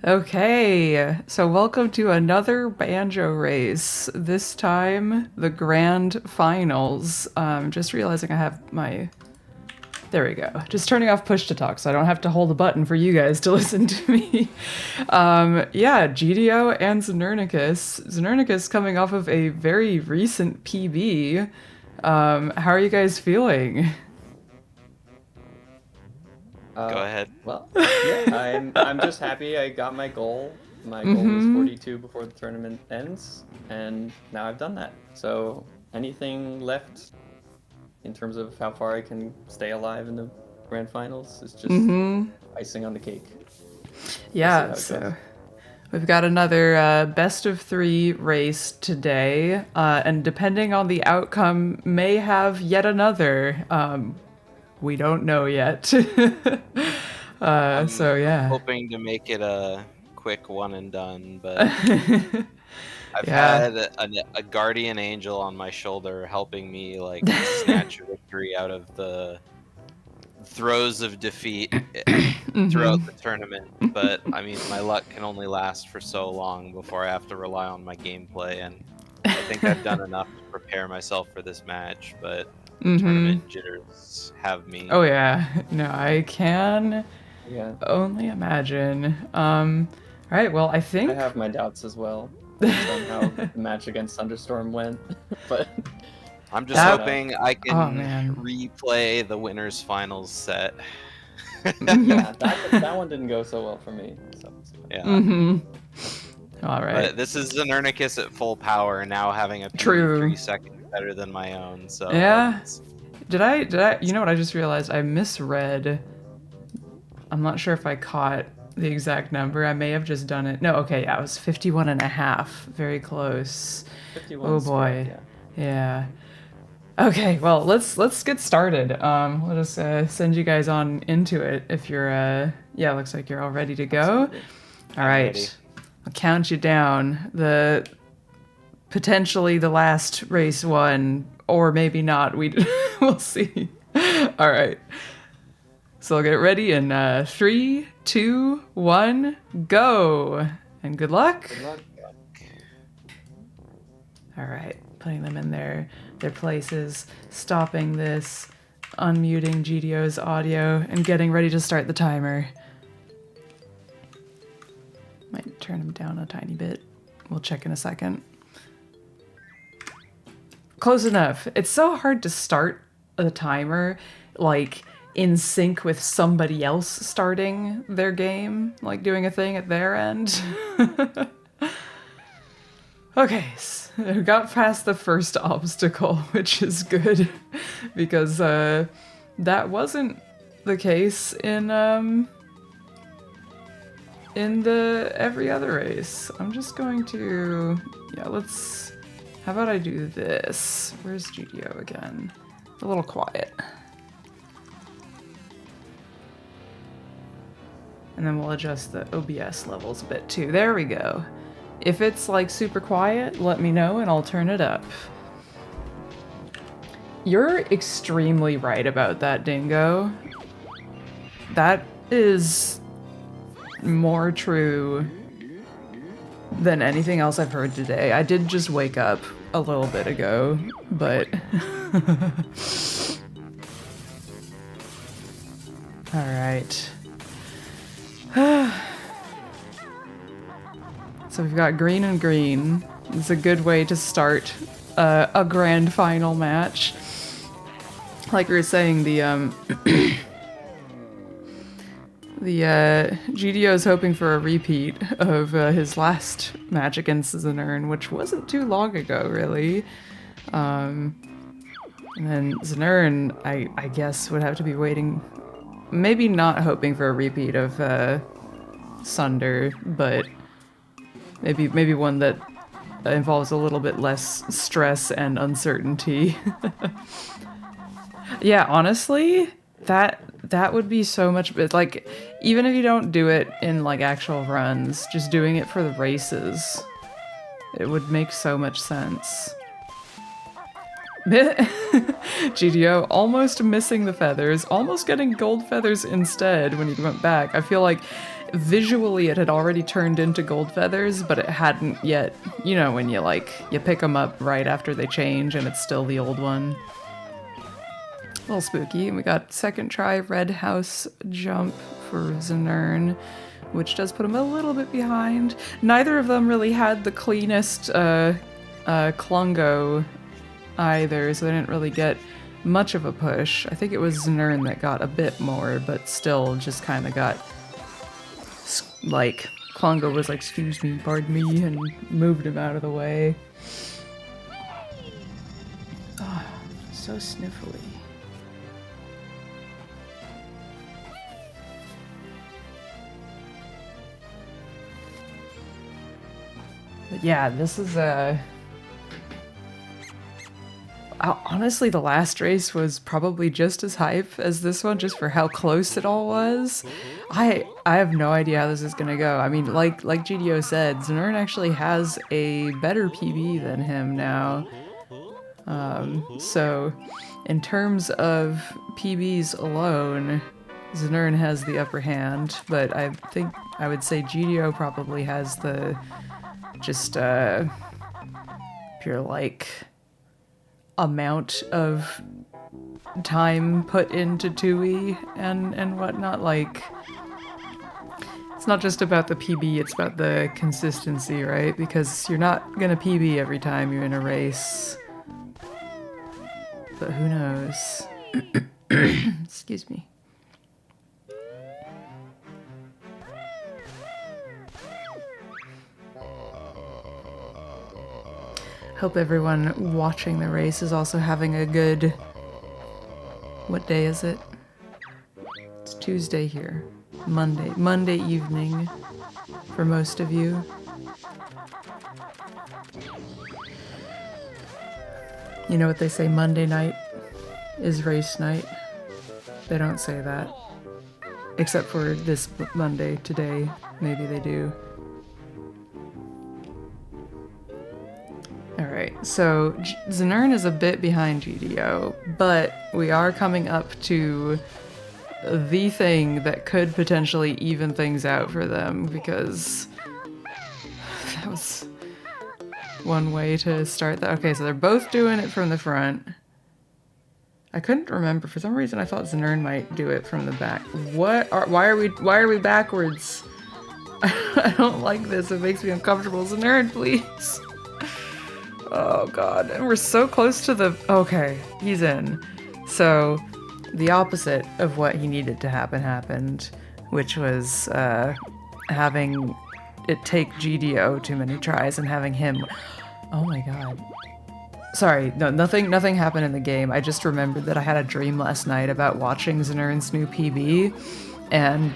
Okay, so welcome to another banjo race. This time, the grand finals. Just realizing I have my. There we go. Just turning off push to talk so I don't have to hold a button for you guys to listen to me. Yeah, GDO and Znernicus. Znernicus coming off of a very recent PB. How are you guys feeling? Go ahead. Well, yeah, I'm just happy I got my goal. My goal was 42 before the tournament ends, and now I've done that. So anything left in terms of how far I can stay alive in the grand finals is just icing on the cake. Yeah, so we've got another best of three race today, and depending on the outcome, may have yet another. We don't know yet. So yeah, Hoping to make it a quick one and done, but I've yeah. had a guardian angel on my shoulder helping me like snatch a victory out of the throes of defeat throughout the tournament. But I mean, my luck can only last for so long before I have to rely on my gameplay, and I think I've done enough to prepare myself for this match. But tournament jitters have me. Oh yeah. No, I can Yeah, only imagine. All right. Well, I I think. have my doubts as well, based on how the match against Thunderstorm went. But I'm just That- hoping I Oh, can man. replay the winners finals set. yeah, that one didn't go so well for me. So. Yeah. All right. But this is Znernicus at full power, now having a True. 3 seconds better than my own. So Yeah. it's- Did I? You know what? I just realized I misread. I'm not sure if I caught the exact number. I may have just done it. No, okay, yeah, it was 51 and a half. Very close. 51 Oh squared, boy. yeah. Yeah. Okay, well, let's get started. We'll just send you guys on into it if you're yeah, looks like you're all ready to go. Absolutely. All right. ready. I'll count you down. The potentially the last race one, or maybe not. We'll see. All right. So I'll get ready in 3, 2, 1, go. And good luck. Good luck. All right, putting them in their places, stopping this, unmuting GDO's audio, and getting ready to start the timer. Might turn him down a tiny bit. We'll check in a second. Close enough. It's so hard to start a timer, like, in sync with somebody else starting their game, like doing a thing at their end. Okay, so we got past the first obstacle, which is good, because that wasn't the case in the every other race. I'm just going to, yeah, let's, how about I do this? Where's GDO again? A little quiet. And then we'll adjust the OBS levels a bit too. There we go. If it's like super quiet, let me know and I'll turn it up. You're extremely right about that, Dingo. That is more true than anything else I've heard today. I did just wake up a little bit ago, but... All right. So we've got green and green. It's a good way to start a grand final match. Like we were saying, the GDO is hoping for a repeat of his last match against Znern, which wasn't too long ago, really. And then Znern, I guess, would have to be waiting, maybe not hoping for a repeat of Sunder, but maybe one that involves a little bit less stress and uncertainty. Yeah, honestly, that would be so much, like, even if you don't do it in like actual runs, just doing it for the races, it would make so much sense. GDO almost missing the feathers, almost getting gold feathers instead when he went back. I feel like visually it had already turned into gold feathers, but it hadn't yet, you know, when you pick them up right after they change and it's still the old one. A little spooky. And we got second try red house jump for Znern, which does put him a little bit behind. Neither of them really had the cleanest Klungo either, so they didn't really get much of a push. I think it was Znern that got a bit more, but still just kind of got, like, Klungo was like, excuse me, pardon me, and moved him out of the way. Oh, so sniffly. But yeah, this is honestly, the last race was probably just as hype as this one, just for how close it all was. I have no idea how this is gonna go. I mean, like GDO said, Znern actually has a better PB than him now. So in terms of PBs alone, Znern has the upper hand, but I think I would say GDO probably has the just pure like amount of time put into Tooie and whatnot. Like, it's not just about the PB, it's about the consistency, right? Because you're not gonna PB every time you're in a race. But who knows? Excuse me. Hope everyone watching the race is also having a good... What day is it? It's Tuesday here. Monday evening for most of you. You know what they say, Monday night is race night? They don't say that. Except for this Monday, today, maybe they do. Alright, so Znern is a bit behind GDO, but we are coming up to the thing that could potentially even things out for them, because that was one way to start that. Okay, so they're both doing it from the front. I couldn't remember. For some reason I thought Znern might do it from the back. Why are we backwards? I don't like this. It makes me uncomfortable. Znern, please. Oh god, and we're so close to the... Okay, he's in. So, the opposite of what he needed to happen happened, which was having it take GDO too many tries and having him... Oh my god. Sorry, no, nothing happened in the game. I just remembered that I had a dream last night about watching Znern's new PB, and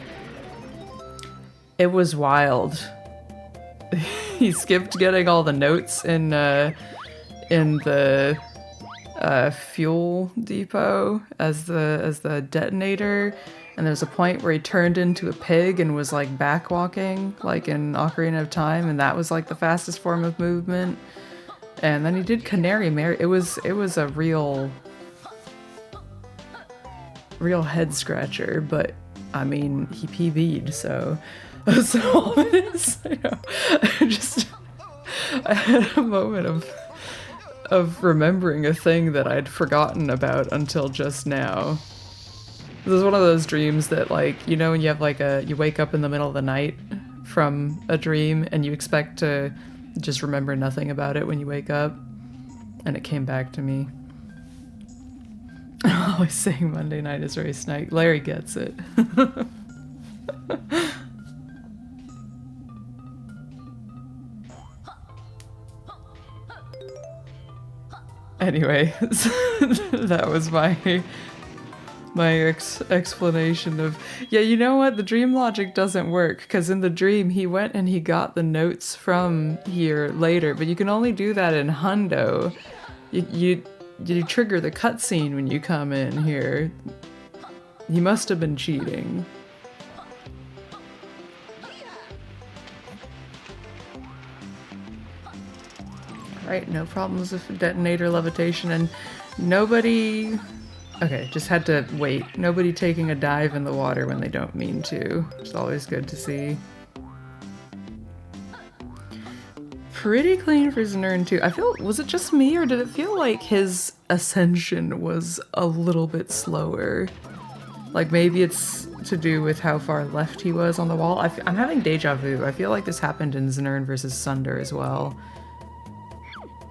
it was wild. He skipped getting all the notes in the fuel depot as the detonator, and there's a point where he turned into a pig and was like backwalking like in Ocarina of Time, and that was like the fastest form of movement. And then he did Canary Mary. It was a real head scratcher, but I mean, he PB'd, so that's all it is. You know, I had a moment of remembering a thing that I'd forgotten about until just now. This is one of those dreams that, like, you know, when you have like you wake up in the middle of the night from a dream and you expect to just remember nothing about it when you wake up, and it came back to me. I'm always saying Monday night is race night. Larry gets it. Anyway, that was my explanation of, yeah, you know what, the dream logic doesn't work, because in the dream he went and he got the notes from here later, but you can only do that in Hundo. You trigger the cutscene when you come in here. He must have been cheating. Right, no problems with detonator levitation, and nobody Okay, just had to wait. Nobody taking a dive in the water when they don't mean to. It's always good to see. Pretty clean for Znern too. I feel, was it just me or did it feel like his ascension was a little bit slower? Like maybe it's to do with how far left he was on the wall. I'm having deja vu. I feel like this happened in Znern versus Sunder as well.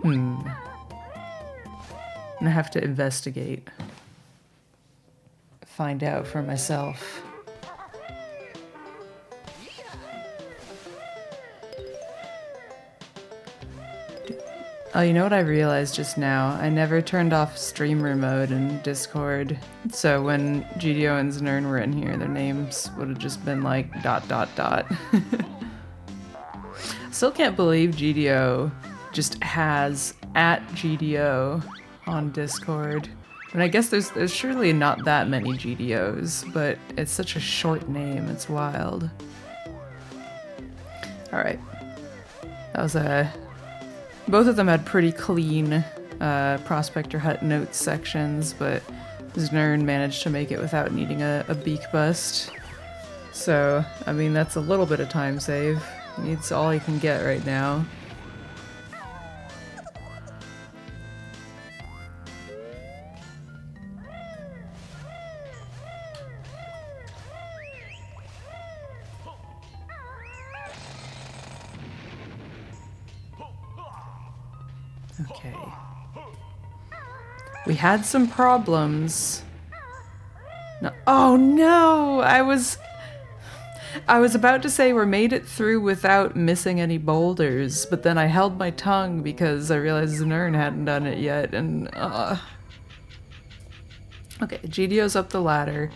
I'm gonna have to investigate. Find out for myself. Oh, you know what I realized just now? I never turned off streamer mode in Discord. So when GDO and Znern were in here, their names would have just been like ... Still can't believe GDO just has @GDO on Discord. I mean, I guess there's surely not that many GDOs, but it's such a short name, it's wild. Alright. That was both of them had pretty clean Prospector Hut notes sections, but Znern managed to make it without needing a beak bust. So, I mean, that's a little bit of time save. He needs all he can get right now. Okay. We had some problems. No. Oh no! I was about to say we made it through without missing any boulders, but then I held my tongue because I realized Znern hadn't done it yet, and Okay, GDO's up the ladder.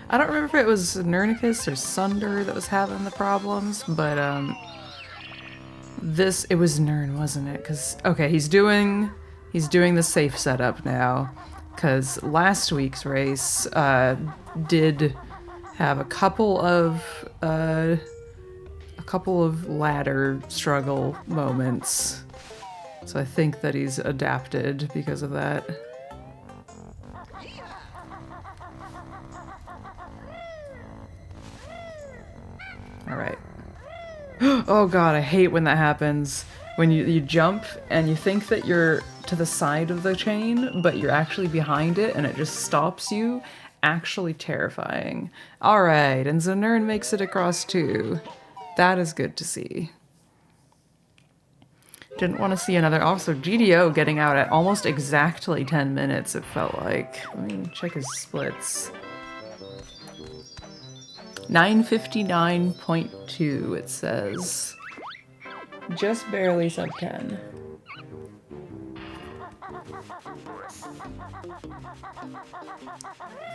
I don't remember if it was Znernicus or Sunder that was having the problems, but it was Znern, wasn't it? Cause okay, he's doing the safe setup now, cause last week's race did have a couple of ladder struggle moments, so I think that he's adapted because of that. All right. Oh god, I hate when that happens. When you jump and you think that you're to the side of the chain, but you're actually behind it and it just stops you. Actually terrifying. Alright, and Znern makes it across too. That is good to see. Didn't want to see another. Also, GDO getting out at almost exactly 10 minutes, it felt like. Let me check his splits. 9:59.2 it says. Just barely sub 10.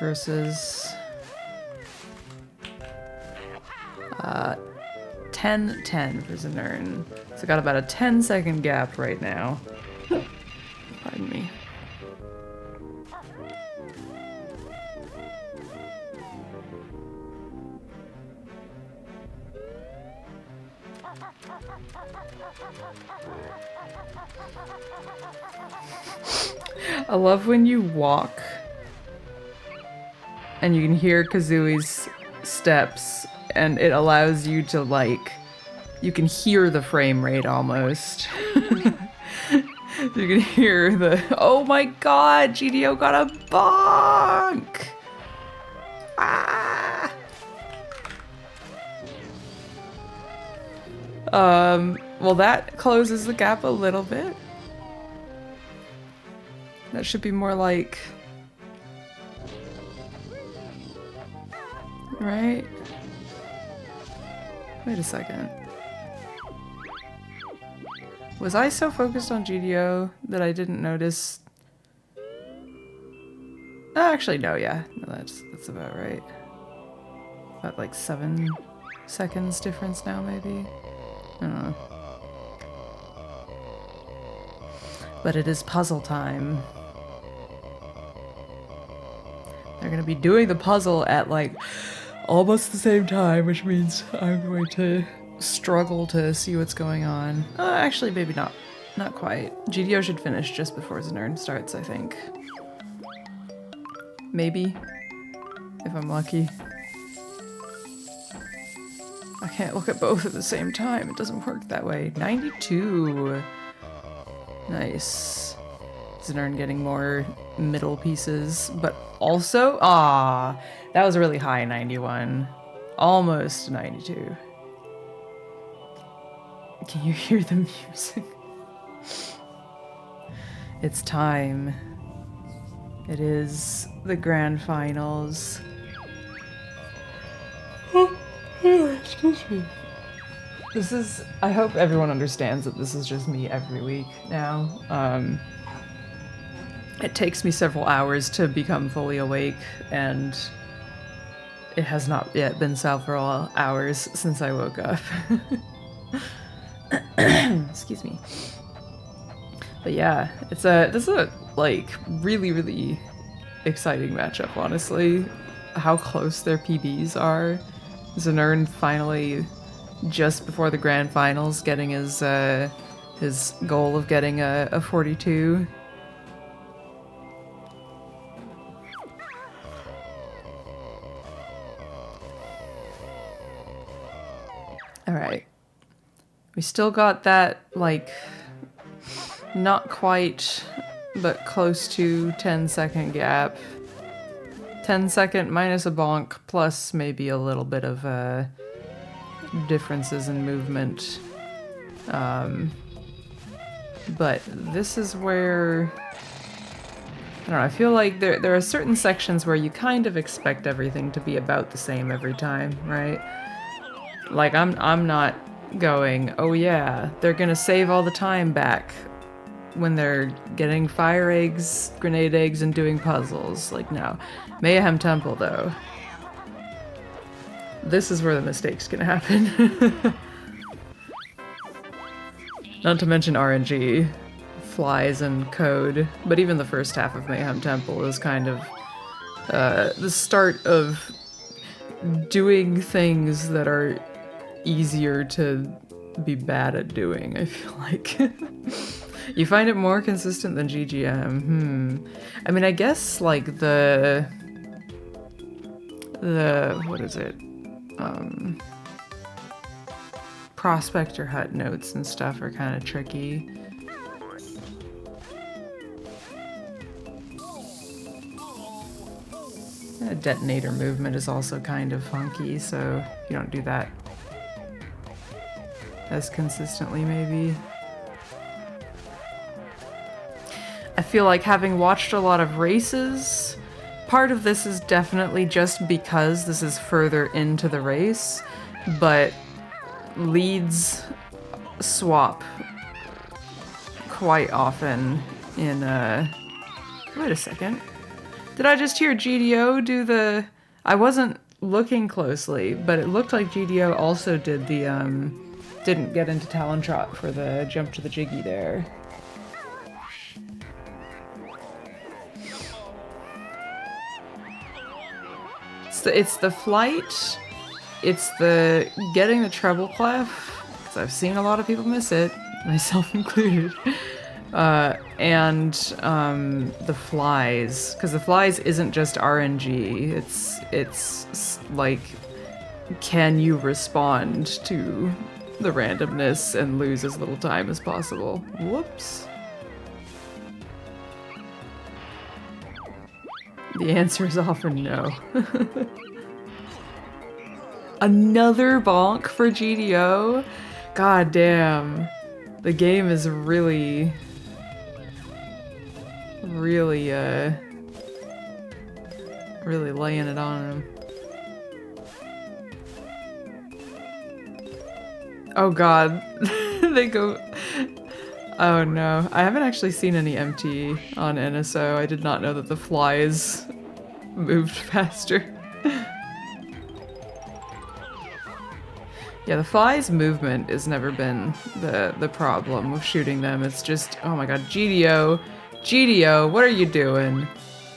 Versus 10:10 for Znern. So got about a 10-second gap right now. Pardon me. I love when you walk and you can hear Kazooie's steps and it allows you to, like, you can hear the frame rate almost. You can hear the, oh my god, GDO got a bonk! Ah! Well, that closes the gap a little bit. That should be more like... Right? Wait a second. Was I so focused on GDO that I didn't notice? Oh, actually, no, yeah. No, that's about right. About like 7 seconds difference now, maybe? I don't know. But it is puzzle time. They're gonna be doing the puzzle at like almost the same time, which means I'm going to struggle to see what's going on. Actually, maybe not. Not quite. GDO should finish just before Znern starts, I think. maybe, if I'm lucky. I can't look at both at the same time. It doesn't work that way. 92. Nice. Znern getting more middle pieces, but also, that was a really high 91. Almost 92. Can you hear the music? It's time. It is the grand finals. Excuse me. This is, I hope everyone understands that this is just me every week now. It takes me several hours to become fully awake, and it has not yet been several hours since I woke up. Excuse me. But yeah, this is a like really, really exciting matchup, honestly. How close their PBs are. Znern finally, just before the grand finals, getting his goal of getting a 42. Alright. We still got that, like, not quite, but close to 10-second gap. 10-second minus a bonk, plus maybe a little bit of differences in movement. But this is where, I don't know, I feel like there are certain sections where you kind of expect everything to be about the same every time, right? Like, I'm not going, oh yeah, they're gonna save all the time back when they're getting fire eggs, grenade eggs, and doing puzzles. Like, no. Mayhem Temple, though. This is where the mistakes can happen. Not to mention RNG, flies, and code. But even the first half of Mayhem Temple is kind of the start of doing things that are easier to be bad at doing, I feel like. You find it more consistent than GGM. I mean, I guess, like, the what is it? Prospector hut notes and stuff are kind of tricky. Detonator movement is also kind of funky, so you don't do that as consistently, maybe. I feel like, having watched a lot of races, part of this is definitely just because this is further into the race, but leads swap quite often in wait a second. Did I just hear GDO do the... I wasn't looking closely, but it looked like GDO also did the, didn't get into Talon Trot for the jump to the Jiggy there. It's the flight, it's the getting the treble clef, because I've seen a lot of people miss it, myself included, and the flies, because the flies isn't just RNG, it's like, can you respond to the randomness and lose as little time as possible? Whoops. The answer is often no. Another bonk for GDO? God damn. The game is really laying it on him. Oh god. They go... Oh no, I haven't actually seen any MT on NSO. I did not know that the flies moved faster. Yeah, the flies' movement has never been the problem with shooting them. It's just, oh my god, GDO, what are you doing?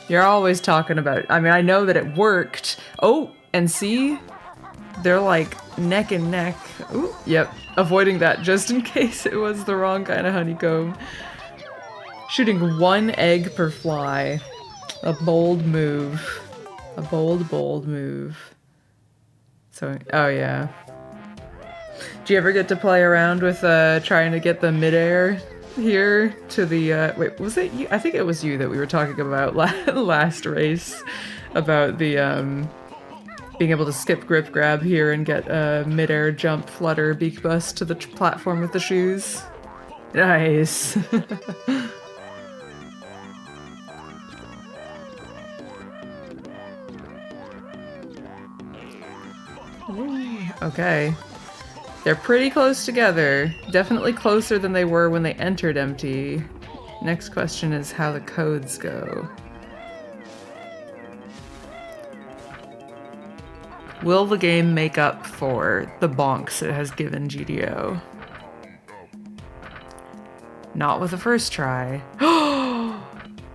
You're always talking about it. I mean, I know that it worked. Oh, and see? They're like neck and neck. Ooh, yep. Avoiding that just in case it was the wrong kind of honeycomb. Shooting one egg per fly. A bold move. A bold, bold move. So, oh yeah. Do you ever get to play around with trying to get the midair here to the, wait, was it you? I think it was you that we were talking about last race. About the, being able to skip grip grab here and get a midair jump flutter beak bust to the platform with the shoes. Nice. Okay. They're pretty close together. Definitely closer than they were when they entered empty. Next question is how the codes go. Will the game make up for the bonks it has given GDO? Not with the first try.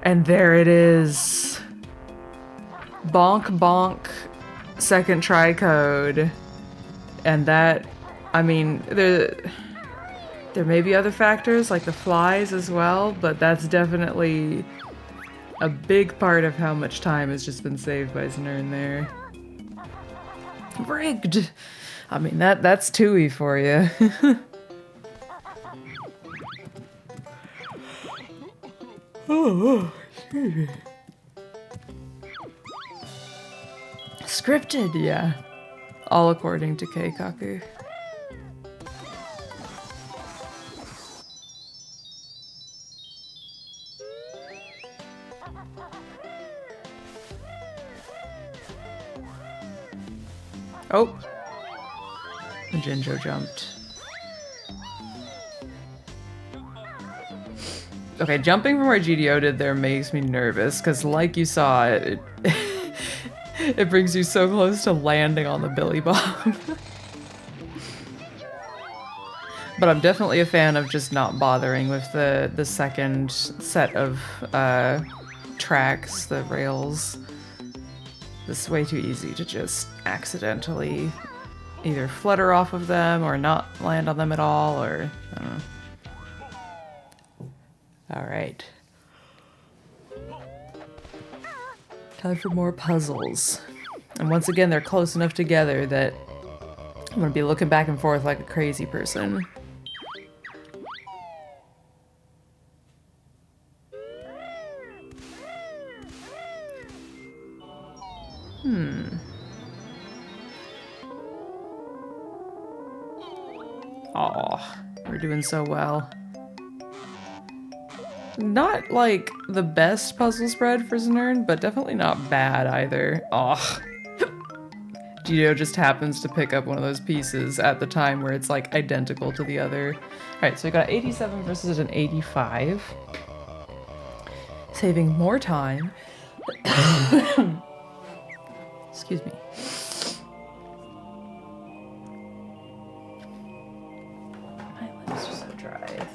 And there it is. Bonk bonk second try code. And that, I mean, there may be other factors like the flies as well, but that's definitely a big part of how much time has just been saved by Znern there. Rigged! I mean, that's Tooie for you. Oh, excuse me. Scripted, yeah. All according to Keikaku. Oh! The Jinjo jumped. Okay, jumping from where GDO did there makes me nervous, because like you saw, it it brings you so close to landing on the Billy Bob. But I'm definitely a fan of just not bothering with the second set of tracks, the rails. It's way too easy to just accidentally either flutter off of them or not land on them at all, or I don't know. Alright. Time for more puzzles. And once again, they're close enough together that I'm gonna be looking back and forth like a crazy person. Aw, we're doing so well. Not like the best puzzle spread for Znern, but definitely not bad either. Aw. Gio just happens to pick up one of those pieces at the time where it's like identical to the other. Alright, so we got 87 versus an 85. Saving more time. Excuse me. My lips are so dry.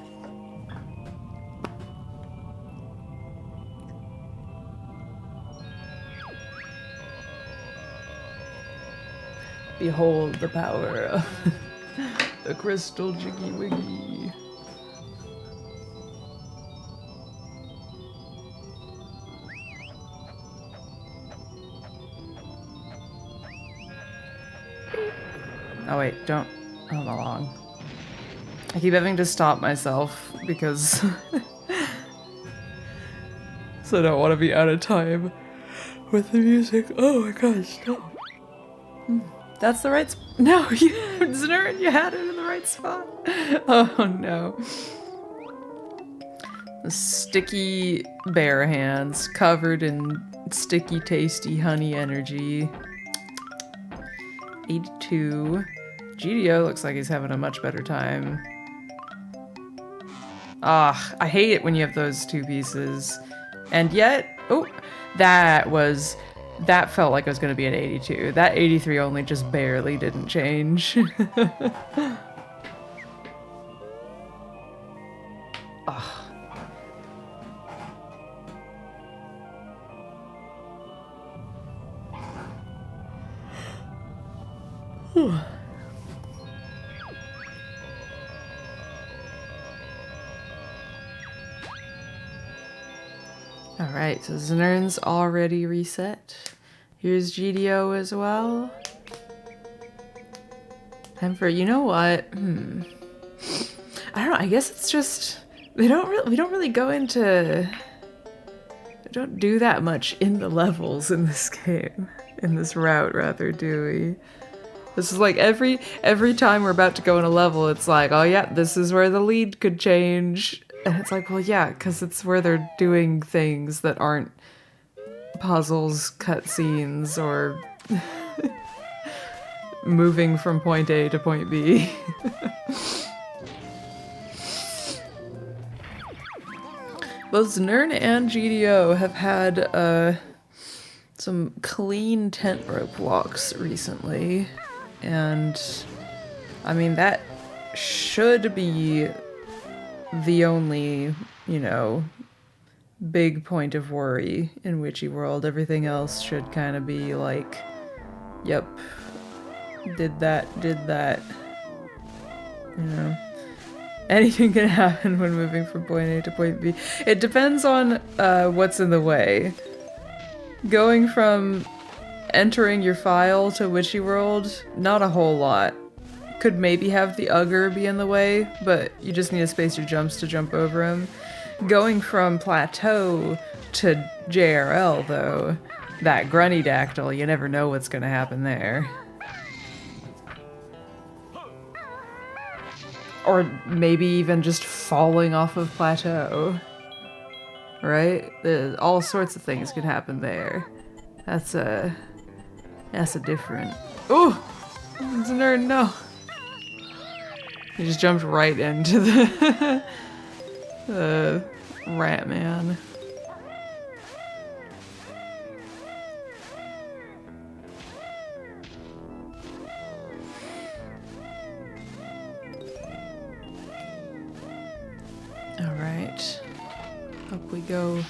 Behold the power of the crystal Jiggy Wiggy. Oh wait, don't home along. I keep having to stop myself because so I don't want to be out of time with the music. Oh my god, stop. That's the right no, Znern, you had it in the right spot. Oh no. The sticky bear hands covered in sticky, tasty honey energy. 82. GDO looks like he's having a much better time. Ah, I hate it when you have those two pieces. And yet, oh, that felt like it was going to be an 82. That 83 only just barely didn't change. Ah. Whew. Alright, so Znern's already reset. Here's GDO as well. Time for, you know what? I don't know, I guess it's just we don't really go into, we don't do that much in the levels in this game. In this route rather, do we? This is like every time we're about to go in a level, it's like, oh yeah, this is where the lead could change. And it's like, well yeah, because it's where they're doing things that aren't puzzles, cutscenes, or moving from point A to point B. Both Znern and GDO have had some clean tent rope walks recently, and I mean that should be the only, you know, big point of worry in Witchy World. Everything else should kind of be like, yep, did that, you know. Anything can happen when moving from point A to point B. It depends on what's in the way. Going from entering your file to Witchy World, not a whole lot. Could maybe have the Ugger be in the way, but you just need to space your jumps to jump over him. Going from Plateau to JRL, though, that Grunny Dactyl, you never know what's gonna happen there. Or maybe even just falling off of Plateau. Right? All sorts of things can happen there. That's a different... Ooh! It's a nerd, no! He just jumped right into the rat man. Alright. Up we go.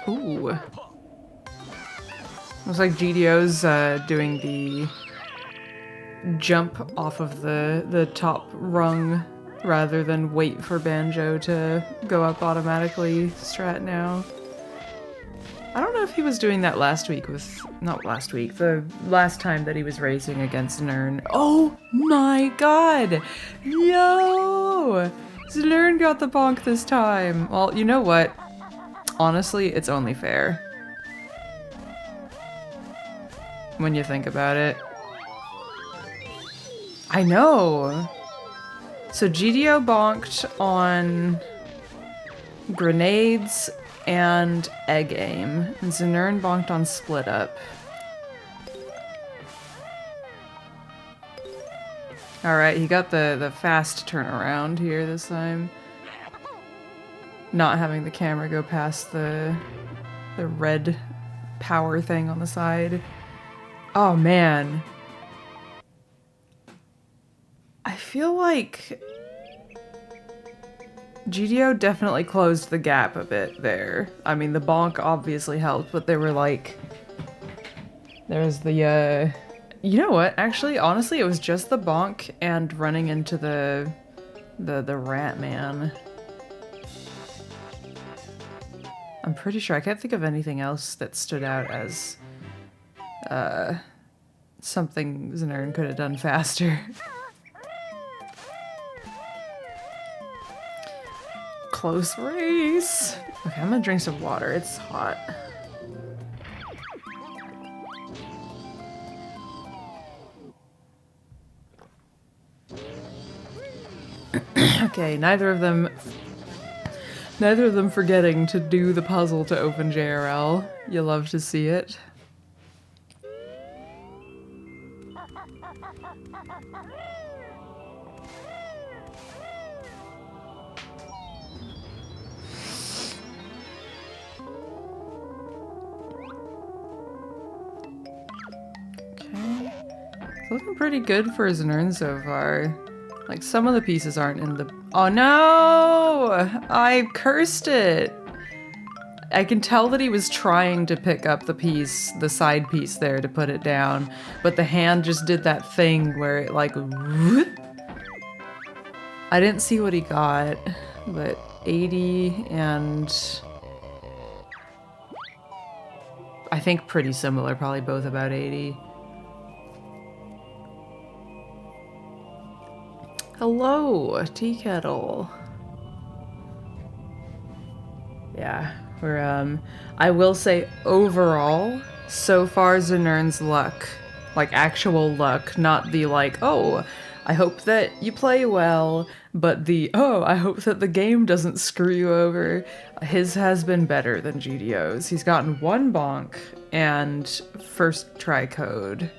Ooh. Looks like GDO's doing the jump off of the top rung rather than wait for Banjo to go up automatically strat now. I don't know if he was doing that last week with... not last week, the last time that he was racing against Znern. Oh my god! Yo! Znern got the bonk this time! Well, you know what? Honestly, it's only fair. When you think about it. I know! So GDO bonked on grenades and egg aim, and Znern bonked on split up. Alright, he got the fast turnaround here this time. Not having the camera go past the red power thing on the side. Oh man. I feel like GDO definitely closed the gap a bit there. I mean, the bonk obviously helped, but they were like... there was the, you know what? Actually, honestly, it was just the bonk and running into the rat man. I'm pretty sure. I can't think of anything else that stood out as something Znern could have done faster. Close race. Okay, I'm gonna drink some water. It's hot. Okay, neither of them forgetting to do the puzzle to open JRL. You love to see it. Okay. It's looking pretty good for Znern so far. Like, some of the pieces aren't in the... Oh, no! I cursed it! I can tell that he was trying to pick up the piece, the side piece there, to put it down, but the hand just did that thing where it, like, whoop. I didn't see what he got, but 80 and... I think pretty similar, probably both about 80. Hello, tea kettle. Yeah, we're, I will say overall, so far Znern's luck, like actual luck, not the like, oh, I hope that you play well, but the, oh, I hope that the game doesn't screw you over. His has been better than GDO's. He's gotten 1 bonk and first try code,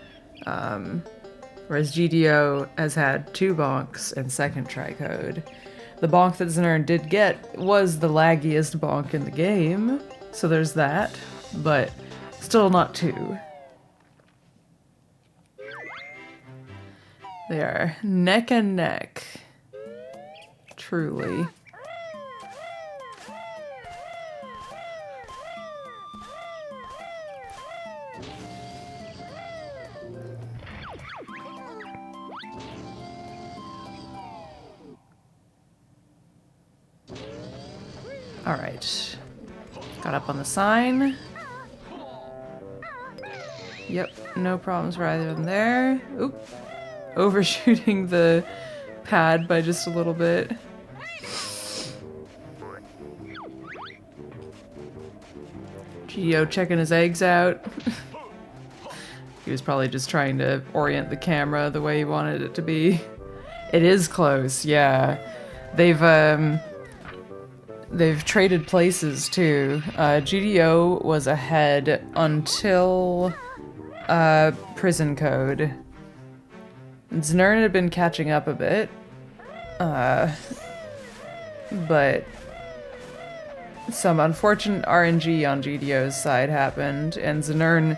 whereas GDO has had 2 bonks and second try code. The bonk that Znern did get was the laggiest bonk in the game, so there's that, but still not 2. They are neck and neck. Truly. Alright. Got up on the sign. Yep, no problems for either of them there. Oop. Overshooting the pad by just a little bit. Geo checking his eggs out. He was probably just trying to orient the camera the way he wanted it to be. It is close, yeah. They've traded places too. GDO was ahead until prison code. Znern had been catching up a bit, but some unfortunate RNG on GDO's side happened, and Znern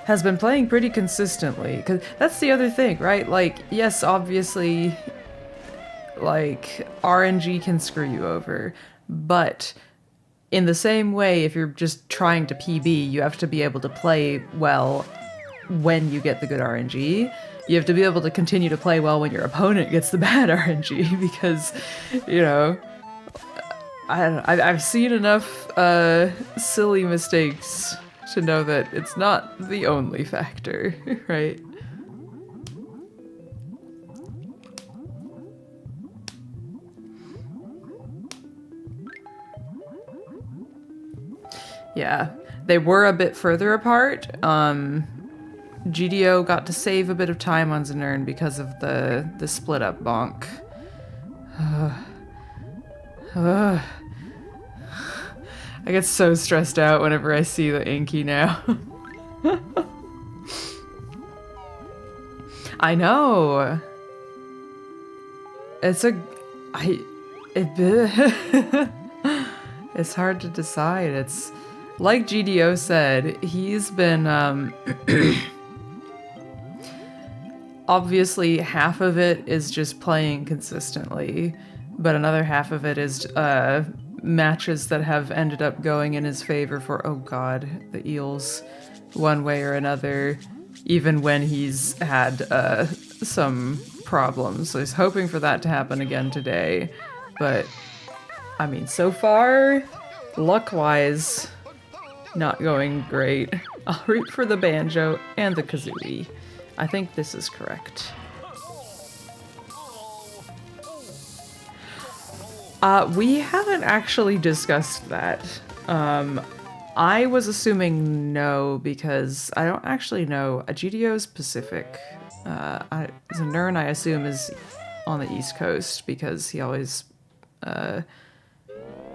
has been playing pretty consistently. Because that's the other thing, right? Like, yes, obviously, like, RNG can screw you over, but in the same way, if you're just trying to PB, you have to be able to play well when you get the good RNG. You have to be able to continue to play well when your opponent gets the bad RNG, because, you know, I've seen enough silly mistakes to know that it's not the only factor, right? Yeah, they were a bit further apart. GDO got to save a bit of time on Znern because of the split up bonk. I get so stressed out whenever I see the Inky now. I know. It's it's hard to decide. It's like GDO said, he's been obviously half of it is just playing consistently, but another half of it is matches that have ended up going in his favor for, oh god, the eels, one way or another, even when he's had some problems. So he's hoping for that to happen again today. But, I mean, so far, luck-wise, not going great. I'll root for the banjo and the kazooie. I think this is correct. We haven't actually discussed that. I was assuming no, because I don't actually know. GDO's Pacific. Znern, I assume, is on the East Coast, because he always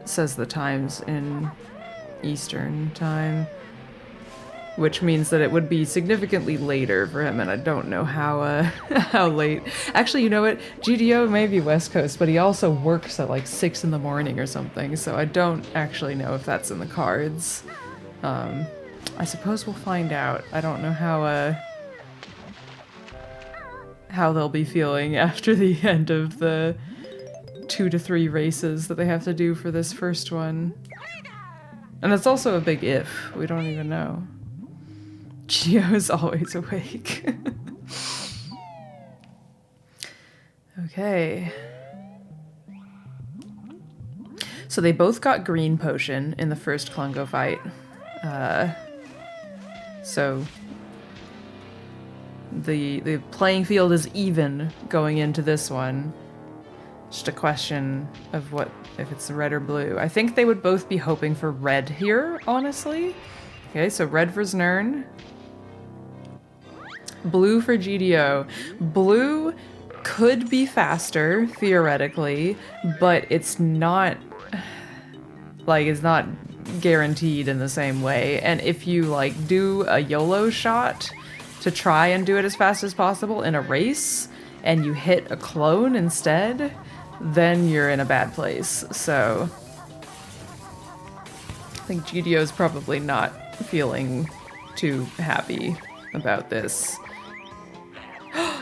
says the times in Eastern time, which means that it would be significantly later for him, and I don't know how how late. Actually, you know what? GDO may be West Coast, but he also works at like 6 in the morning or something, so I don't actually know if that's in the cards. I suppose we'll find out. I don't know how how they'll be feeling after the end of the 2 to 3 races that they have to do for this first one. And that's also a big if. We don't even know. Geo is always awake. Okay. So they both got green potion in the first Klungo fight. So the playing field is even going into this one. Just a question of what if it's red or blue. I think they would both be hoping for red here, honestly. Okay, so red for Znern. Blue for GDO. Blue could be faster, theoretically, but it's not, like, it's not guaranteed in the same way. And if you, like, do a YOLO shot to try and do it as fast as possible in a race, and you hit a clone instead, then you're in a bad place. So I think GDO is probably not feeling too happy about this.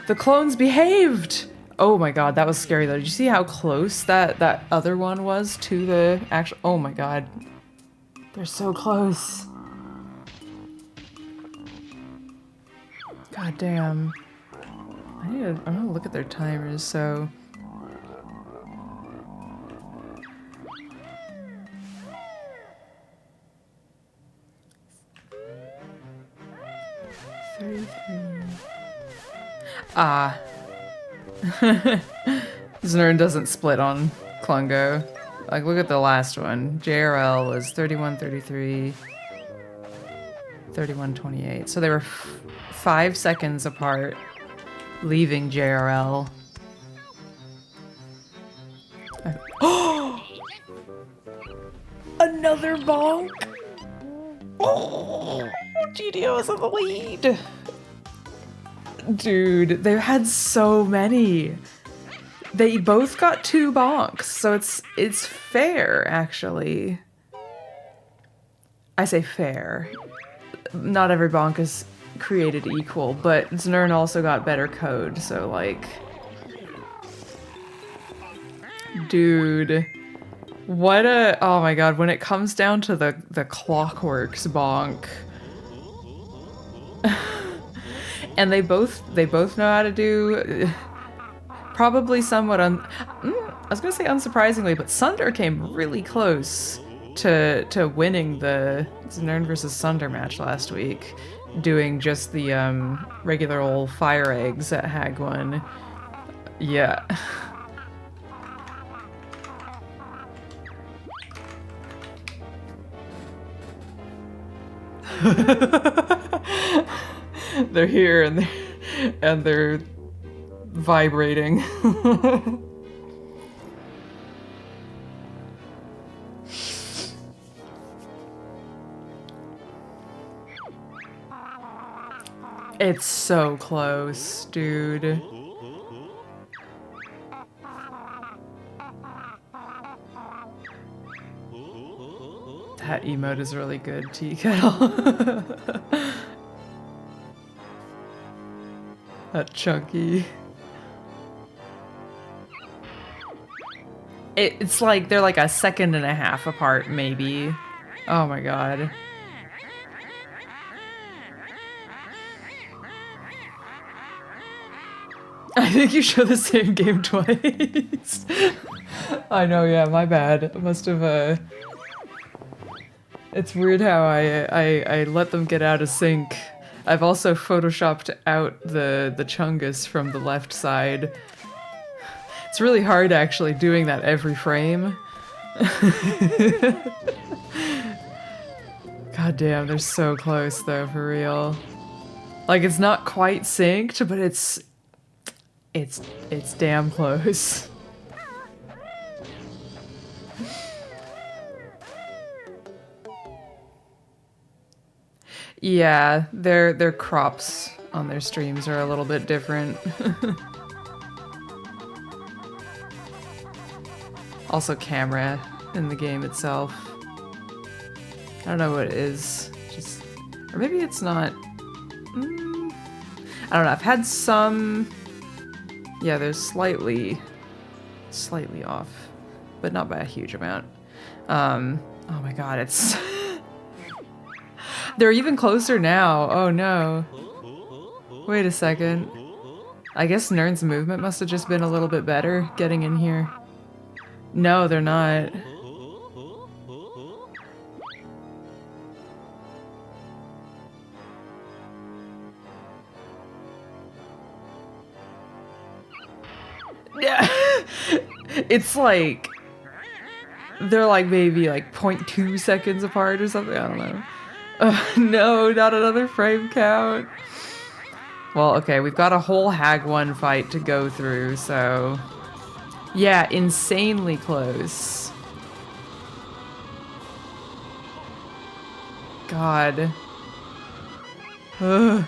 The clones behaved! Oh my god, that was scary though. Did you see how close that other one was to the actual... Oh my god. They're so close. God damn. I'm gonna look at their timers, so... Ah. Znern doesn't split on Klungo. Like, look at the last one. JRL was 31-33, 31-28. So they were 5 seconds apart, leaving JRL. Oh! Another bonk! Oh! GDO is in the lead! Dude, they've had so many. They both got 2 bonks, so it's fair, actually. I say fair. Not every bonk is created equal, but Znern also got better code, so like... Dude. What a... Oh my god, when it comes down to the Clockworks bonk... And they both know how to do probably somewhat I was gonna say unsurprisingly, but Sunder came really close to winning the Znern versus Sunder match last week, doing just the regular old fire eggs at Hag 1. Yeah. They're here and they're vibrating. It's so close, dude. That emote is really good, Tea Kettle. That chunky. It's like they're like a second and a half apart, maybe. Oh my god. I think you show the same game twice. I know, yeah, my bad. I must have, It's weird how I let them get out of sync. I've also photoshopped out the Chungus from the left side. It's really hard actually doing that every frame. God damn, they're so close though, for real. Like, it's not quite synced, but it's damn close. Yeah, their crops on their streams are a little bit different. Also camera in the game itself. I don't know what it is. Just, or maybe it's not. I don't know. I've had some Yeah, they're slightly off, but not by a huge amount. Oh my god, it's... They're even closer now. Oh no. Wait a second. I guess Nern's movement must have just been a little bit better getting in here. No, they're not. Yeah. It's like... They're like maybe like 0.2 seconds apart or something. I don't know. No, not another frame count. Well, okay, we've got a whole Hag 1 fight to go through, so... Yeah, insanely close. God. Ugh.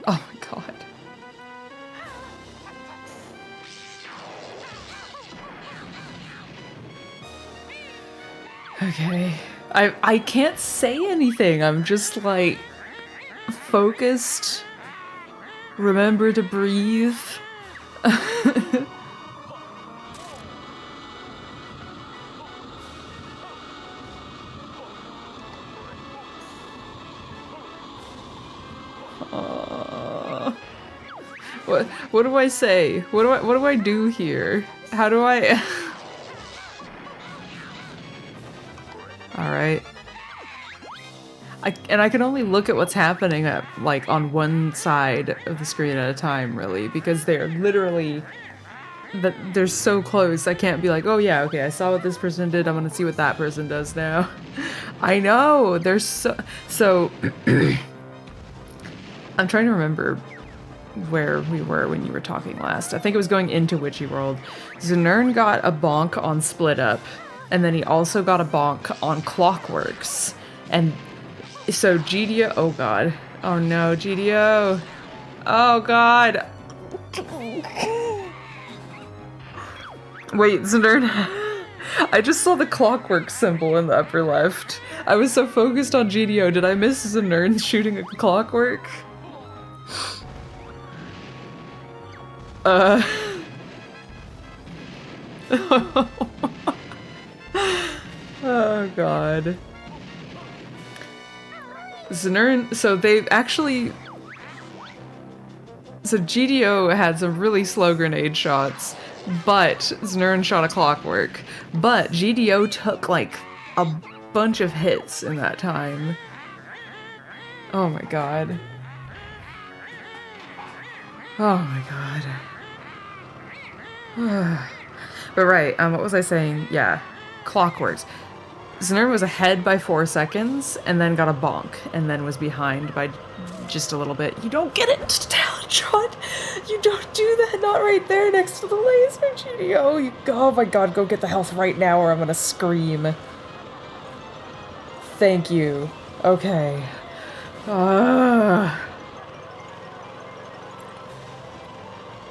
Oh my god. Okay. I can't say anything. I'm just like focused. Remember to breathe. What do I say? What do I do here? How do I All right. I can only look at what's happening at, like, on one side of the screen at a time, really, because they're literally... They're so close, I can't be like, oh yeah, okay, I saw what this person did, I'm gonna see what that person does now. I know, they're so... So... I'm trying to remember where we were when you were talking last. I think it was going into Witchy World. Znern got a bonk on Split Up, and then he also got a bonk on Clockworks. And so GDO... Oh god. Oh no, GDO. Oh god. Wait, Znern... I just saw the Clockwork symbol in the upper left. I was so focused on GDO. Did I miss Znern shooting a Clockwork? Oh god. Znern, so they've actually... So GDO had some really slow grenade shots, but Znern shot a Clockwork. But GDO took like a bunch of hits in that time. Oh my god. Oh my god. But right, what was I saying? Yeah, Clockworks. Znern was ahead by 4 seconds, and then got a bonk, and then was behind by just a little bit. You don't get it, talent shot! You don't do that, not right there next to the laser, GDO! Oh my god, go get the health right now or I'm gonna scream. Thank you. Okay. Oh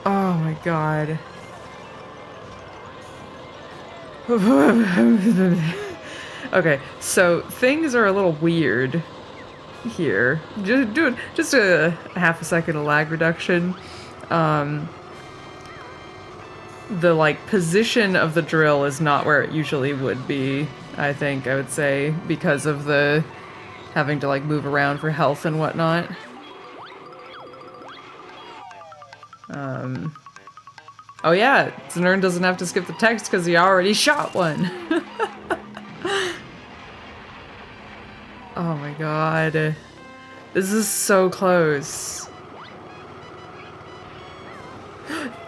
my god. Okay, so things are a little weird here. Just a half a second of lag reduction. The like position of the drill is not where it usually would be, I would say, because of the having to like move around for health and whatnot. Oh yeah, Znern doesn't have to skip the text because he already shot one. Oh my god. This is so close.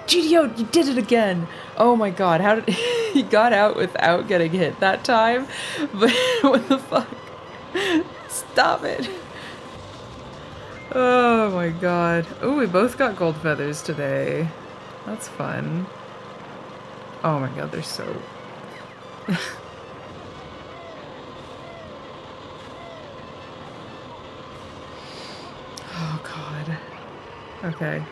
GDO, you did it again! Oh my god, how did he got out without getting hit that time? But what the fuck? Stop it. Oh my god. Oh, we both got gold feathers today. That's fun. Oh my god, they're so... Oh god. Okay.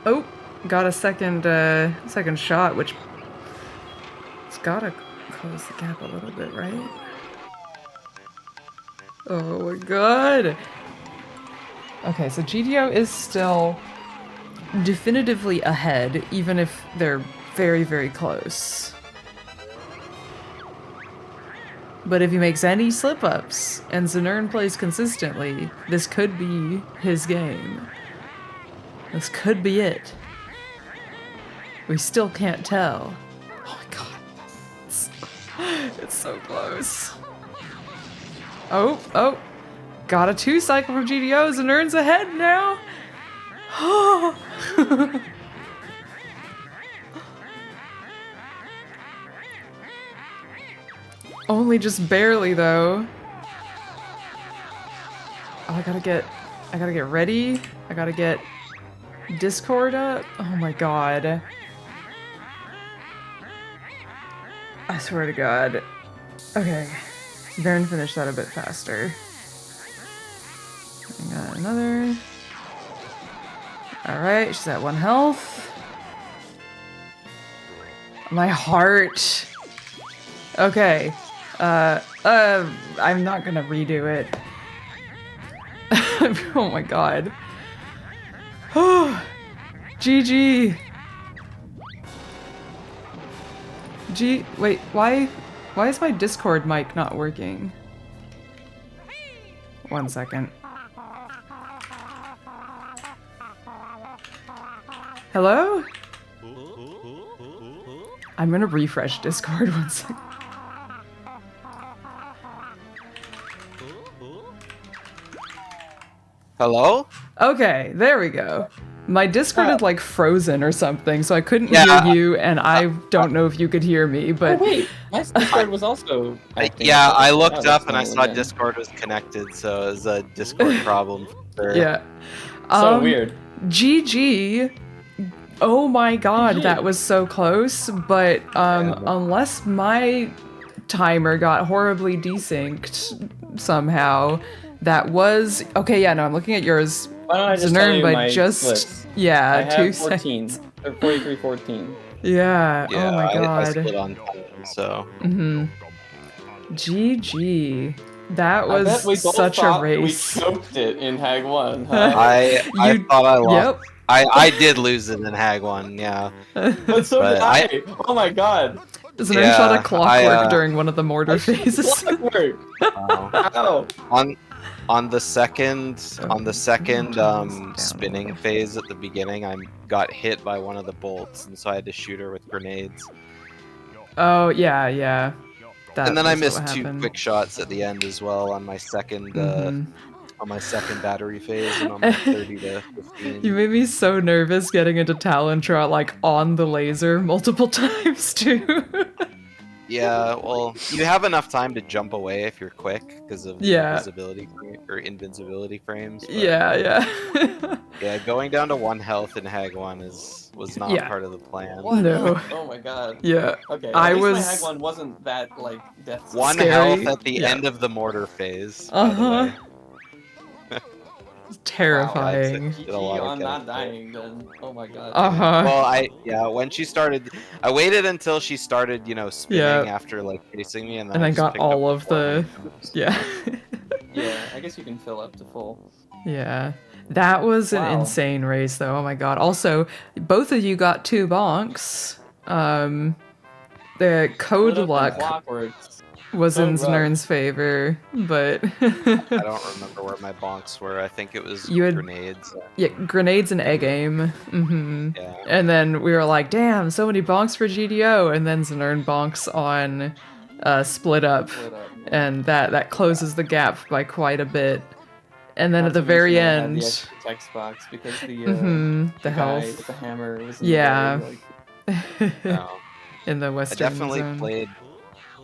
Oh, got a second shot, which it's gotta close the gap a little bit, right? Oh my god! Okay, so GDO is still definitively ahead, even if they're very, very close. But if he makes any slip-ups and Znern plays consistently, this could be his game. This could be it. We still can't tell. Oh my god. It's so close. Oh. Got a 2 cycle from GDO. Znern's ahead now. Only just barely though. Oh, I gotta get ready. I gotta get Discord up. Oh my god. I swear to god. Okay. Varen finished that a bit faster. I got another. Alright, she's at 1 health. My heart. Okay. I'm not gonna redo it. Oh my god. Oh, GG. Wait, why is my Discord mic not working? 1 second. Hello? I'm gonna refresh Discord 1 second. Hello? Okay, there we go. My Discord had like frozen or something, so I couldn't Yeah. hear you, and I don't know if you could hear me, Oh but wait, my Discord was also. acting Yeah, up. I Oh, looked that's up and I normal saw again. Discord was connected, so it was a Discord problem. For sure. yeah. So weird. GG. Oh my god, GG. that was so close, but unless my timer got horribly desynced somehow, that was okay. Yeah, no, I'm looking at yours, Why don't I just tell Znern, you but my just splits? I yeah, have 2 14 seconds. or 43-14. Yeah. Yeah, Oh my I god. split on time, so. GG. That I bet was we both such a thought we race. choked it in Hag 1, huh? I You- thought I lost. Yep. I did lose it in Hag 1, yeah. But so did But I. Oh my god. Znern shot a Yeah, clockwork during one of the mortar phases. Clockwork. Ow. On the second down spinning phase at the beginning, I got hit by one of the bolts, and so I had to shoot her with grenades. Oh yeah. And then I was what missed 2 happened. quick shots at the end as well on my second battery phase, and on my 30 to 15. You made me so nervous getting into Talontrot like on the laser multiple times too. Yeah, well, you have enough time to jump away if you're quick because of the Yeah. invincibility frames. But yeah. yeah, going down to 1 health in Hag 1 was not Yeah. part of the plan. What? No. Oh my god. Yeah. Okay, I at least my was- Hag 1 wasn't that, like, death. 1 Scary. health at the Yeah. end of the mortar phase. By the Uh-huh. way. Terrifying. Did a lot GG of on not killing. dying then. Oh my god. Uh-huh. When she started, I waited until she started, spinning Yeah. after like chasing me, and then And I I just got picked up all of the 400 moves. yeah. Yeah, I guess you can fill up to full. Yeah. That was an Wow. insane race though. Oh my god. Also, both of you got 2 bonks. The code Split up luck and Clockworks. was so in rough. Znern's favor, but I don't remember where my bonks were. I think it was You had- grenades. yeah, grenades and egg aim. Yeah. And then we were like, damn, so many bonks for GDO, and then Znern bonks on split up. Split up. And that closes the gap by quite a bit. And then Not at the to very mention I had end, the extra text box because the the guy health with the hammer was in Yeah. the very, like, No. in the I western definitely zone.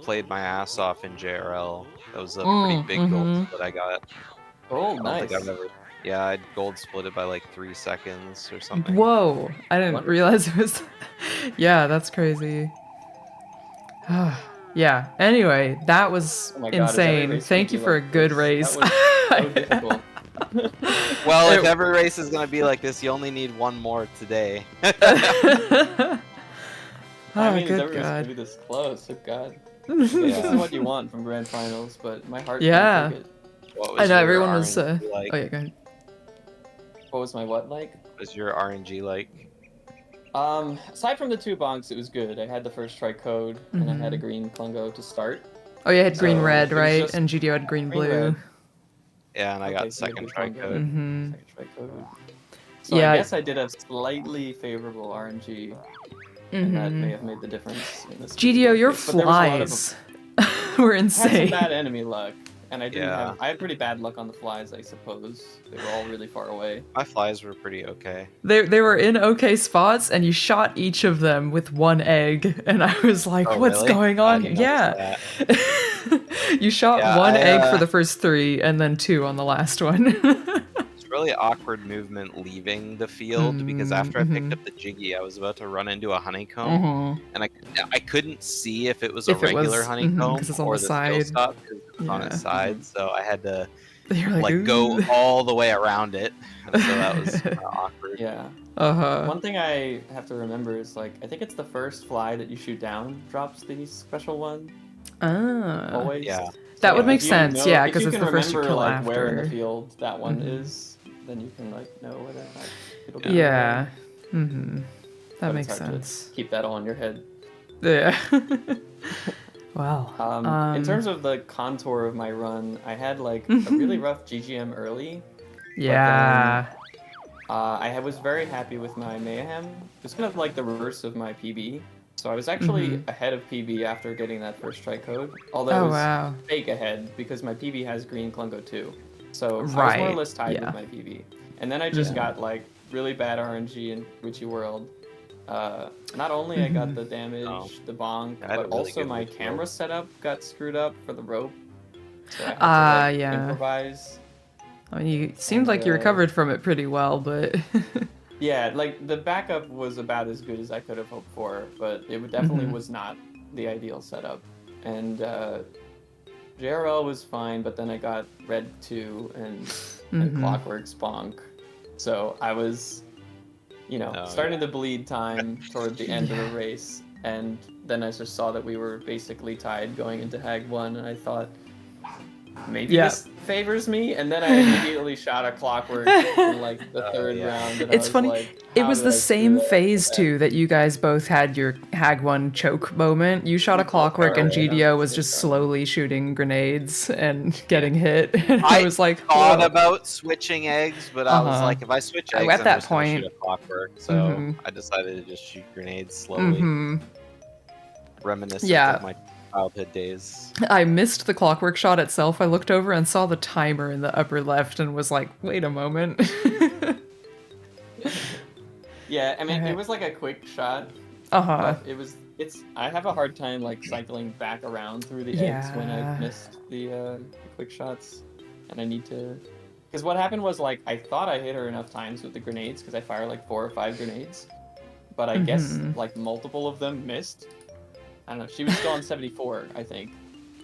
played my ass off in JRL. That was a pretty big gold split I got. oh, I don't nice. think I've ever. Yeah, I'd gold split it by like 3 seconds or something. Whoa! I didn't Wonderful. realize it was. Yeah, that's crazy. Yeah. Anyway, that was Oh my God, is every insane. race Thank gonna you be for a like good this? race. That was so difficult. Well, if It- every race is gonna be like this, you only need 1 more today. Oh, I mean, good every race God. gonna be this close. Oh God. This is what you want from grand finals, but my heart Yeah. can't take it. What I was know your everyone was. RNG like? Oh yeah, go ahead. What was my what like? What was your RNG like? Aside from the 2 bonks, it was good. I had the first try code, and I had a green Klungo to start. Oh, you had green So, red, it was right? just And GDO had green green blue. red. Yeah, and I Okay, got so you had second good try Klungo. code. Second try code. So Yeah. I guess I did a slightly favorable RNG, and that may have made the difference in this. GDO, your case. But there was a lot of flies were I had some insane. bad enemy luck, and I didn't Yeah. have. I had pretty bad luck on the flies, I suppose. They were all really far away. My flies were pretty okay. They were in okay spots, and you shot each of them with 1 egg, and I was like, Oh, "What's really? going I on?" didn't Yeah. notice You shot Yeah, 1 I, egg for the first 3, and then 2 on the last one. It's really awkward movement leaving the field because after I picked up the Jiggy, I was about to run into a honeycomb, and I couldn't see if it was a If it regular was- honeycomb 'cause it's on or the the side. skill stop because it was on its Yeah. side. So I had to You're like, go "Ooh." all the way around it, and so that was awkward. Yeah. Uh-huh. One thing I have to remember is like I think it's the first fly that you shoot down drops the special one. Ah. Always. Yeah. That would if make you sense, yeah, if 'cause you it's can the first you remember, kill like, where in the after. field that one is, then you can like know whether or not it'll be. Yeah. That But makes it's hard sense. to keep that all in your head. Yeah. Wow. In terms of the contour of my run, I had like a really rough GGM early. Yeah. I was very happy with my Mayhem. It was kind of like the reverse of my PB. So I was actually ahead of PB after getting that first try code. Although Oh, it was wow. fake ahead because my PB has green Klungo too. So I was more Right, or less tied yeah. with my PB. And then I just got like really bad RNG in Witchy World. Not only I got the damage, the bonk, I had a but really also good my Witchy camera World. setup got screwed up for the rope. So I had to like yeah. improvise. I mean, you seemed like you recovered from it pretty well, but... Yeah, like the backup was about as good as I could have hoped for, but it definitely was not the ideal setup. And JRL was fine, but then I got Red 2 and Clockwork Bonk. So I was, starting to bleed time toward the end of the race. And then I just saw that we were basically tied going into Hag 1, and I thought, maybe this favors me, and then I immediately shot a Clockwork in like the third round. And It's I was funny. like, It how was did the I screw same that up phase so bad? too that you guys both had your Hag 1 choke moment. You shot a Clockwork and GDO was just slowly shooting grenades and getting hit. And I was like, thought whoa. about switching eggs, but I was like, if I switch eggs, At I'm that just gonna point- shoot a Clockwork. So I decided to just shoot grenades slowly. Reminiscent of my childhood days. I missed the Clockwork shot itself. I looked over and saw the timer in the upper left and was like, wait a moment. Yeah, I mean, it was like a quick shot, Uh-huh. but I have a hard time like cycling back around through the eggs when I've missed the quick shots, and I need to. Because what happened was like I thought I hit her enough times with the grenades because I fire like 4 or 5 grenades, but I guess like multiple of them missed. I don't know. She was still on 74, I think,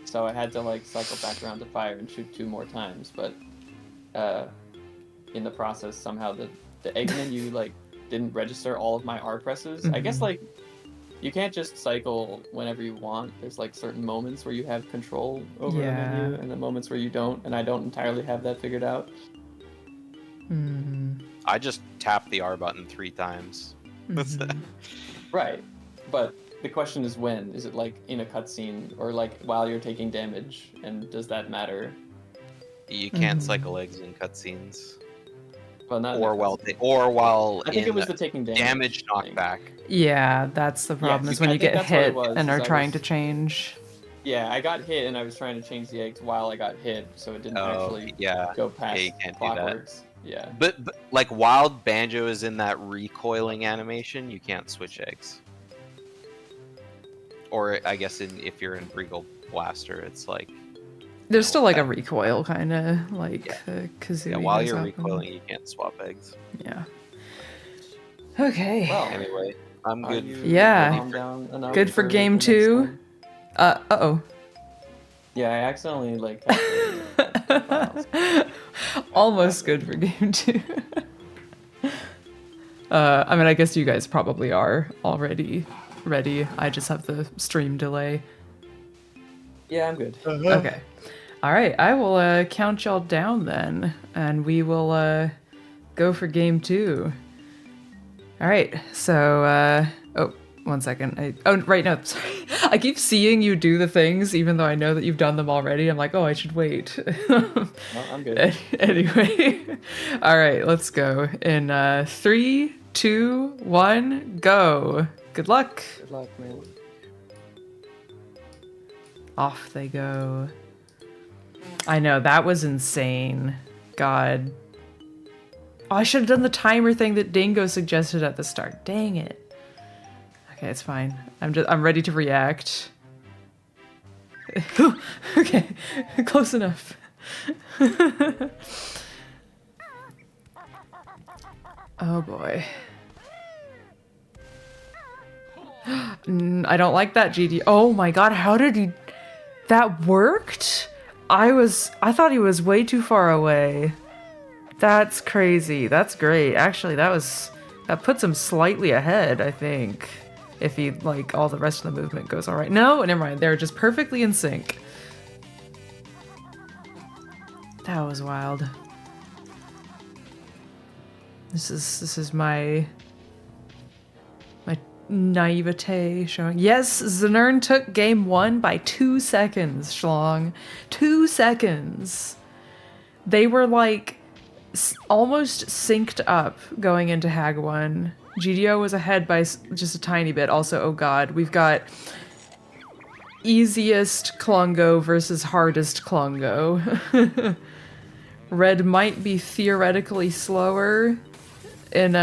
so I had to like cycle back around to fire and shoot 2 more times. But in the process, somehow the egg menu like didn't register all of my R presses. I guess like you can't just cycle whenever you want. There's like certain moments where you have control over the menu and the moments where you don't, and I don't entirely have that figured out. I just tapped the R button 3 times. Right, but the question is when? Is it like in a cutscene or like while you're taking damage, and does that matter? You can't cycle eggs in cutscenes. Well, not Or while I think in it was the taking damage thing. knockback. Yeah, that's the problem, is when I you think get that's what it hit was, and is are I trying to was- change. Yeah, I got hit and I was trying to change the eggs while I got hit, so it didn't actually go past you can't do that. Clockworks. Yeah. But like while Banjo is in that recoiling animation, you can't switch eggs. Or I guess if you're in Regal Blaster, it's like There's still like a recoil, kind of like Kazooie. yeah, while does you're often. recoiling, you can't swap eggs. Yeah. Okay. Well, Anyway, I'm are good. you Yeah. calmed down enough Good for game the next 2. time? Uh-oh. Yeah, I accidentally like calculated it. Almost good for game 2. I mean, I guess you guys probably are already ready. I just have the stream delay. Yeah, I'm good. Okay. All right, I will count y'all down then, and we will go for game 2. All right, so oh, 1 second. Right, no, sorry. I keep seeing you do the things, even though I know that you've done them already. I'm like, oh, I should wait. No, I'm good. Anyway, all right, let's go. In 3, 2, 1, go. Good luck. Good luck, man. Off they go. I know, that was insane. God. Oh, I should have done the timer thing that Dingo suggested at the start. Dang it. Okay, it's fine. I'm ready to react. Okay, close enough. Oh boy. I don't like that GD. Oh my god, how did he... That worked? I thought he was way too far away. That's crazy. That's great. Actually, that puts him slightly ahead, I think. If he, like, all the rest of the movement goes all right. No, never mind. They're just perfectly in sync. That was wild. This is my naivete showing. Yes, Znern took game 1 by 2 seconds, Schlong. 2 seconds. They were like almost synced up going into Hag 1. GDO was ahead by just a tiny bit. Also, oh god, we've got easiest Klungo versus hardest Klungo. Red might be theoretically slower in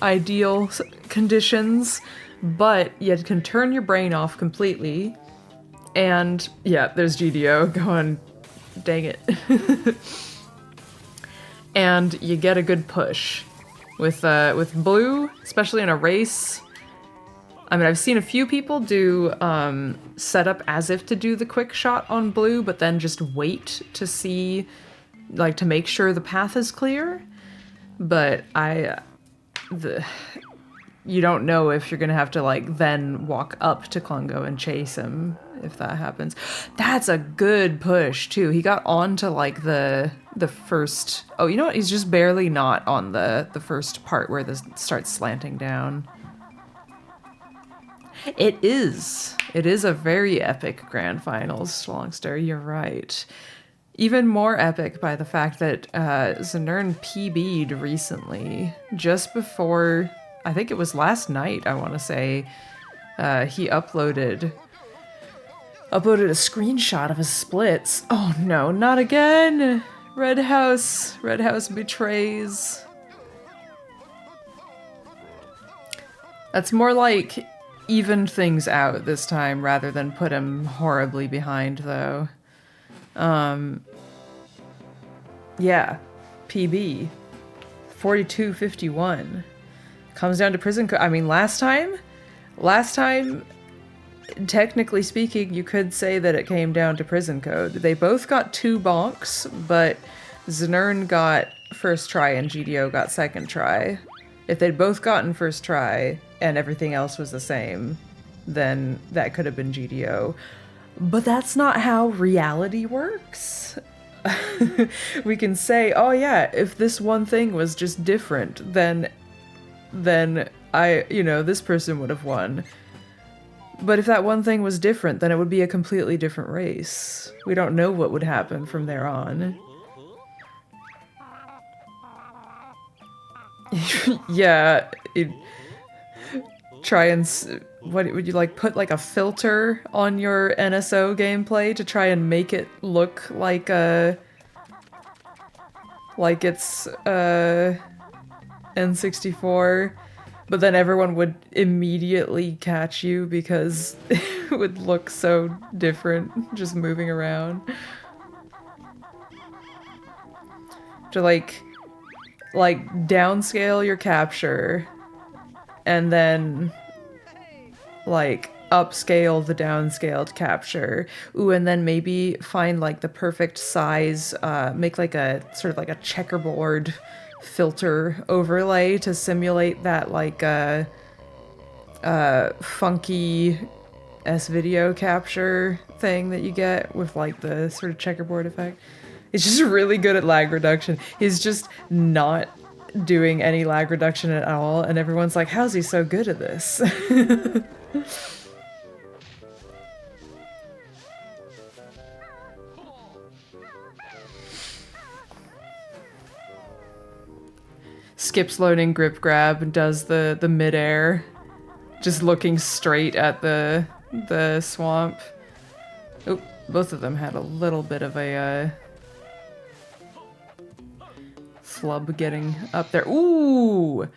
ideal conditions, but you can turn your brain off completely. And yeah, there's GDO going, dang it. And you get a good push with blue, especially in a race. I mean, I've seen a few people do set up as if to do the quick shot on blue, but then just wait to see, like, to make sure the path is clear. But you don't know if you're gonna have to, like, then walk up to Klungo and chase him if that happens. That's a good push too. He got onto, like, the first... Oh, you know what? He's just barely not on the first part where this starts slanting down. It is. It is a very epic grand finals, Schlongster. You're right. Even more epic by the fact that Znern PB'd recently, just before, I think it was last night, I want to say, he uploaded a screenshot of his splits. Oh no, not again! Red House betrays. That's more like evened things out this time rather than put him horribly behind, though. Yeah, PB 42-51 comes down to prison code. I mean, last time, technically speaking, you could say that it came down to prison code. They both got 2 bonks, but Znern got first try and GDO got second try. If they'd both gotten first try and everything else was the same, then that could have been GDO. But that's not how reality works. We can say, oh yeah, if this one thing was just different, then this person would have won. But if that one thing was different, then it would be a completely different race. We don't know what would happen from there on. Yeah, try and... What would you, like, put, like, a filter on your NSO gameplay to try and make it look like it's N64, but then everyone would immediately catch you because it would look so different just moving around. To like downscale your capture and then like upscale the downscaled capture. Ooh, and then maybe find like the perfect size, make like a sort of like a checkerboard filter overlay to simulate that like funky S-video capture thing that you get with like the sort of checkerboard effect. He's just really good at lag reduction. He's just not doing any lag reduction at all, and everyone's like, how's he so good at this? Skips loading grip grab and does the midair, just looking straight at the swamp. Oh, both of them had a little bit of a flub getting up there. Ooh!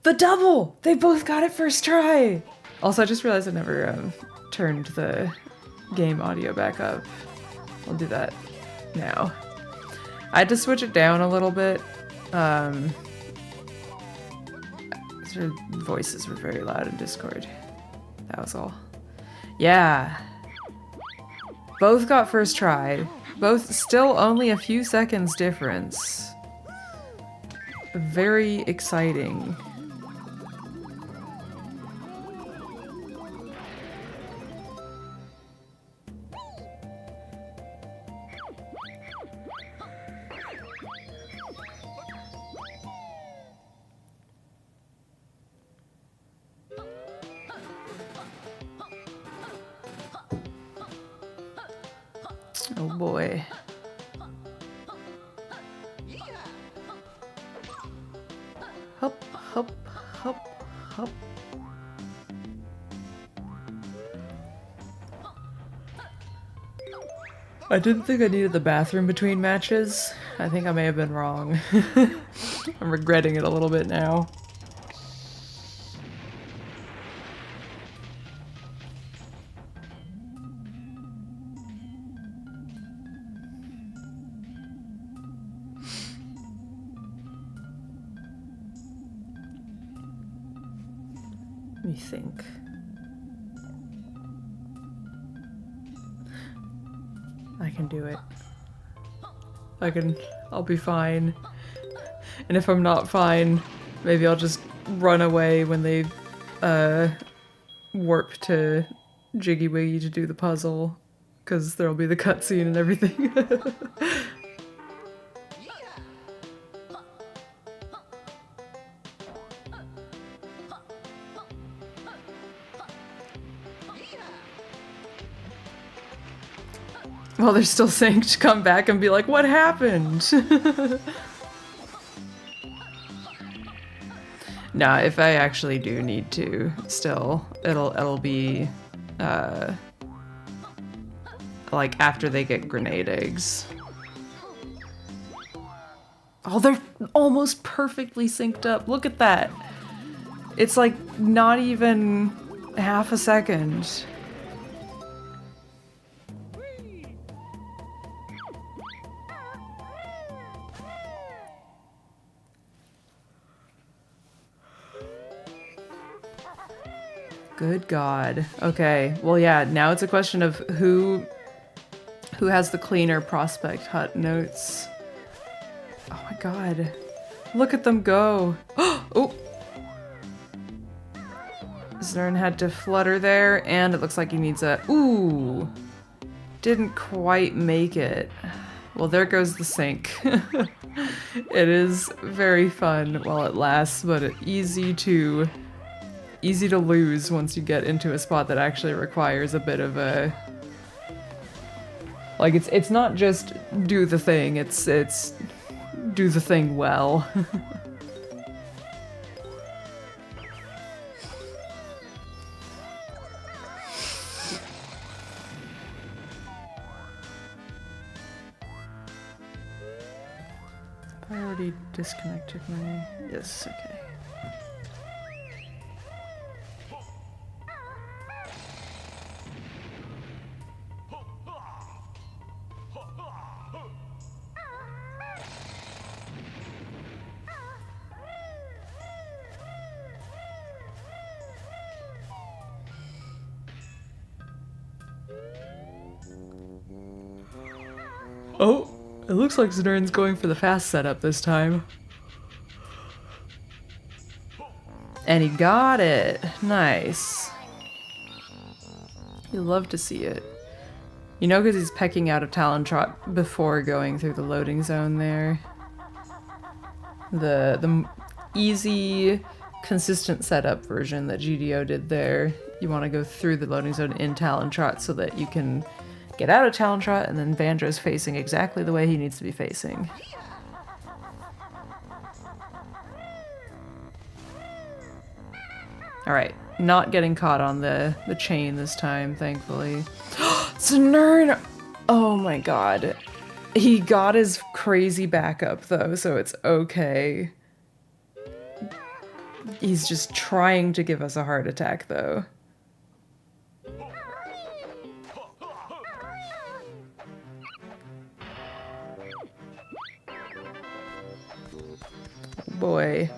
The double! They both got it first try! Also, I just realized I never turned the game audio back up. I'll do that now. I had to switch it down a little bit. Their voices were very loud in Discord. That was all. Yeah. Both got first try. Both still only a few seconds difference. Very exciting. Oh boy. Hop, hop, hop, hop. I didn't think I needed the bathroom between matches. I think I may have been wrong. I'm regretting it a little bit now. Let me think. I can do it. I'll be fine. And if I'm not fine, maybe I'll just run away when they warp to Jiggy Wiggy to do the puzzle, because there'll be the cutscene and everything. Well, they're still saying to come back and be like, what happened? Nah, if I actually do need to, still, it'll be, like, after they get grenade eggs. Oh, they're almost perfectly synced up. Look at that. It's like not even half a second. Good God. Okay. Well, yeah, now it's a question of who has the cleaner Prospect Hut notes. Oh my God. Look at them go. Oh! Znern had to flutter there, and it looks like he needs a... Ooh! Didn't quite make it. Well, there goes the sink. It is very fun while it lasts, but easy to lose once you get into a spot that actually requires a bit of a... Like, it's not just do the thing, it's do the thing well. I already disconnected my... Yes, okay. Oh, it looks like Znern's going for the fast setup this time. And he got it. Nice. You love to see it. You know, because he's pecking out a Talon Trot before going through the loading zone there. The easy, consistent setup version that GDO did there. You want to go through the loading zone in Talon Trot so that you can get out of Talon Trot, and then Banjo's facing exactly the way he needs to be facing. Alright, not getting caught on the chain this time, thankfully. Znern! Oh my god. He got his crazy backup though, so it's okay. He's just trying to give us a heart attack though. Boy.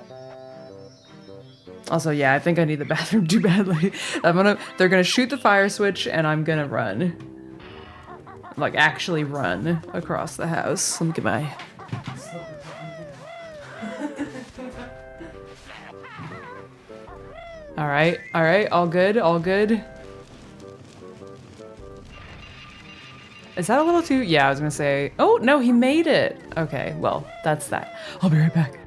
Also, yeah, I think I need the bathroom too badly. They're gonna shoot the fire switch and I'm gonna run. Like, actually run across the house. Let me get my... Alright, all good, all good. Is that a little too... Yeah, I was gonna say... Oh, no, he made it! Okay, well, that's that. I'll be right back.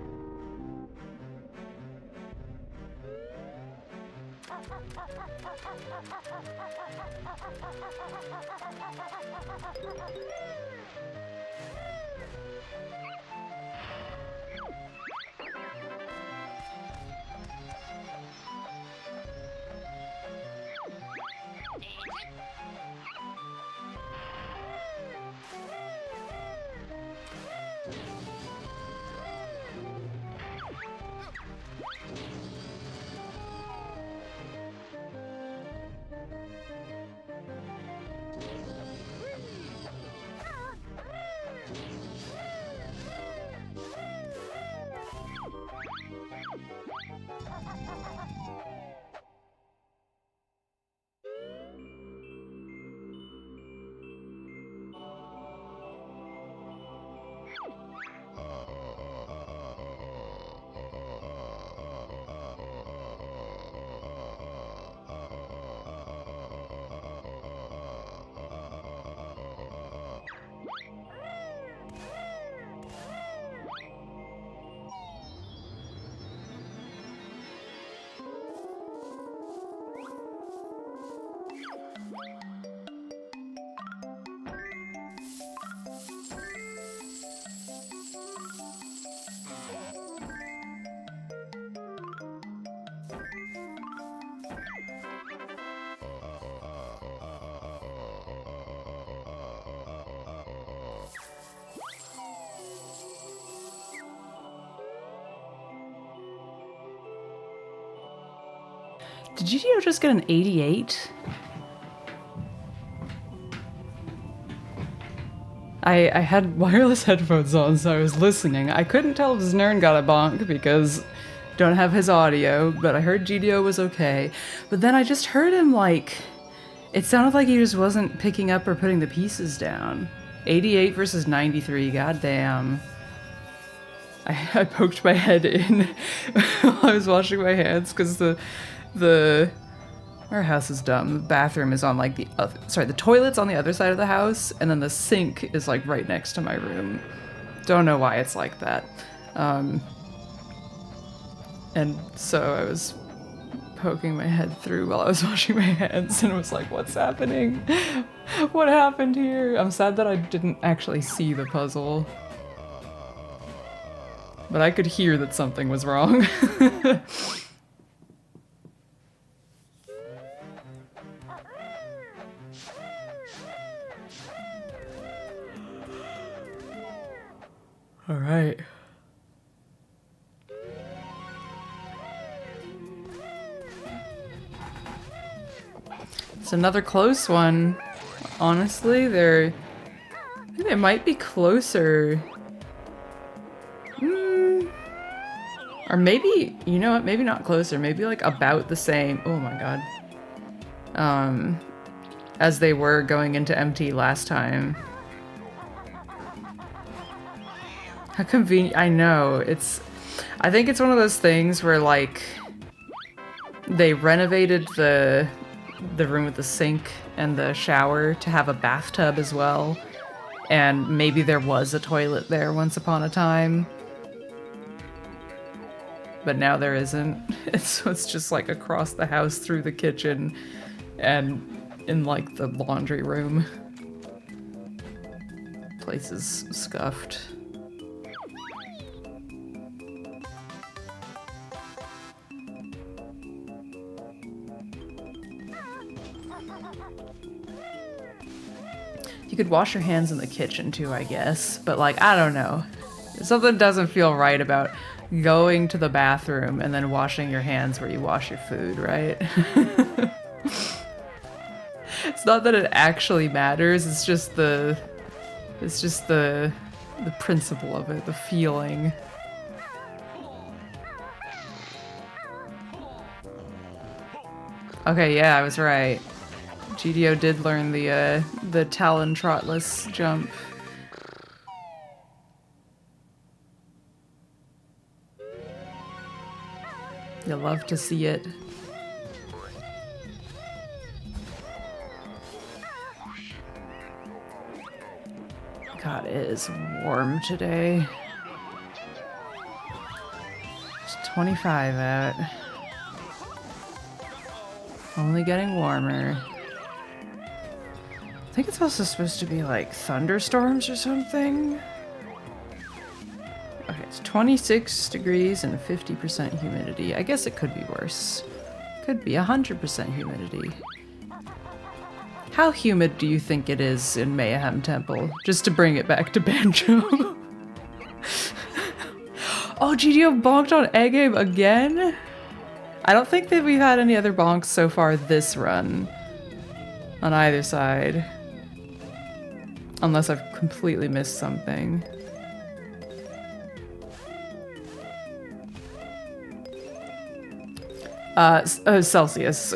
Did GTO just get an 88? I had wireless headphones on, so I was listening. I couldn't tell if Znern got a bonk because don't have his audio, but I heard GDO was okay. But then I just heard him like, it sounded like he just wasn't picking up or putting the pieces down. 88 versus 93, goddamn. I poked my head in while I was washing my hands because our house is dumb. The bathroom is on like the toilet's on the other side of the house, and then the sink is like right next to my room. Don't know why it's like that. And so I was poking my head through while I was washing my hands and was like, what's happening? What happened here? I'm sad that I didn't actually see the puzzle. But I could hear that something was wrong. All right. It's another close one. Honestly, I think they might be closer. Or maybe, you know what, maybe not closer, maybe like about the same, oh my god, as they were going into MT last time. How convenient, I know, I think it's one of those things where like, they renovated the the room with the sink and the shower to have a bathtub as well. And maybe there was a toilet there once upon a time. But now there isn't. So it's just like across the house through the kitchen and in like the laundry room. Place is scuffed. You could wash your hands in the kitchen too, I guess. But like, I don't know. Something doesn't feel right about going to the bathroom and then washing your hands where you wash your food, right? It's not that it actually matters, it's just the principle of it, the feeling. Okay, yeah, I was right. GDO did learn the Talon Trotless jump. You'll love to see it. God, it is warm today. It's 25 out. Only getting warmer. I think it's also supposed to be like thunderstorms or something. Okay, it's 26 degrees and 50% humidity. I guess it could be worse. Could be 100% humidity. How humid do you think it is in Mayhem Temple? Just to bring it back to Banjo. Oh, GDO bonked on Egg Abe again? I don't think that we've had any other bonks so far this run. On either side. Unless I've completely missed something. Celsius.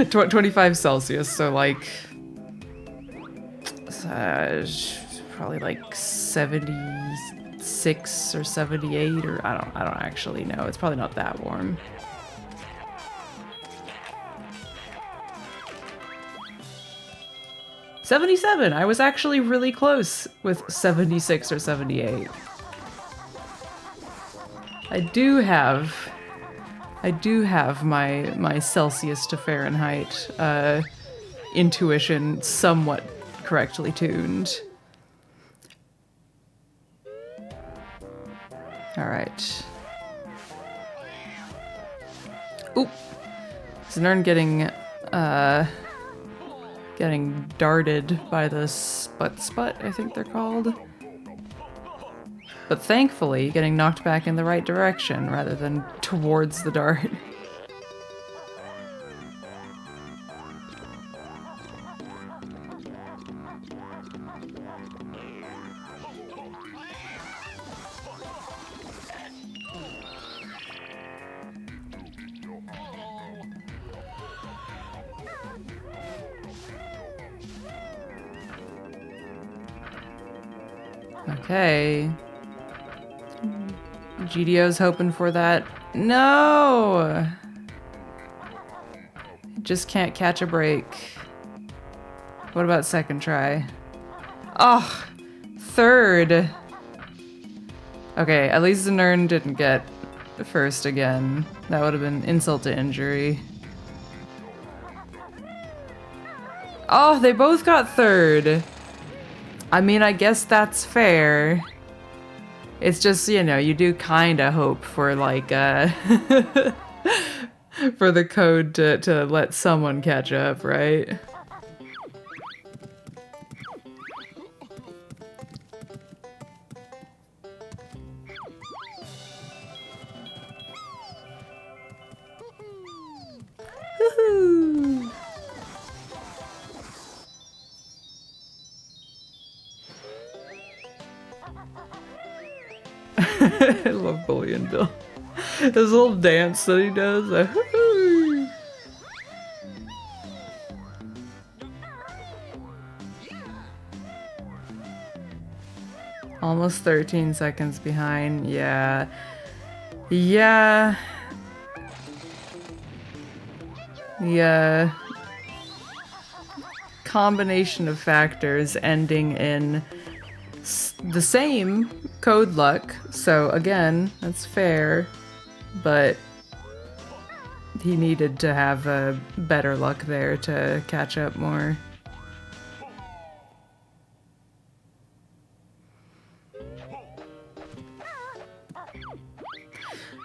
25 Celsius, so like probably like 76 or 78, or I don't actually know. It's probably not that warm. $77. I was actually really close with 76 or 78. I do have my Celsius to Fahrenheit intuition somewhat correctly tuned. All right. Oop. Znern getting darted by the sput, I think they're called. But thankfully, getting knocked back in the right direction rather than towards the dart. Okay. GDO's hoping for that. No! Just can't catch a break. What about second try? Oh! Third! Okay, at least Znern didn't get first again. That would have been insult to injury. Oh, they both got third! I mean, I guess that's fair. It's just, you know, you do kind of hope for, like, for the code to let someone catch up, right? Woohoo! I love Bullion Bill. His little dance that he does. Almost 13 seconds behind. Yeah. Yeah. The combination of factors ending in the same code luck. So again, that's fair, but he needed to have a better luck there to catch up more.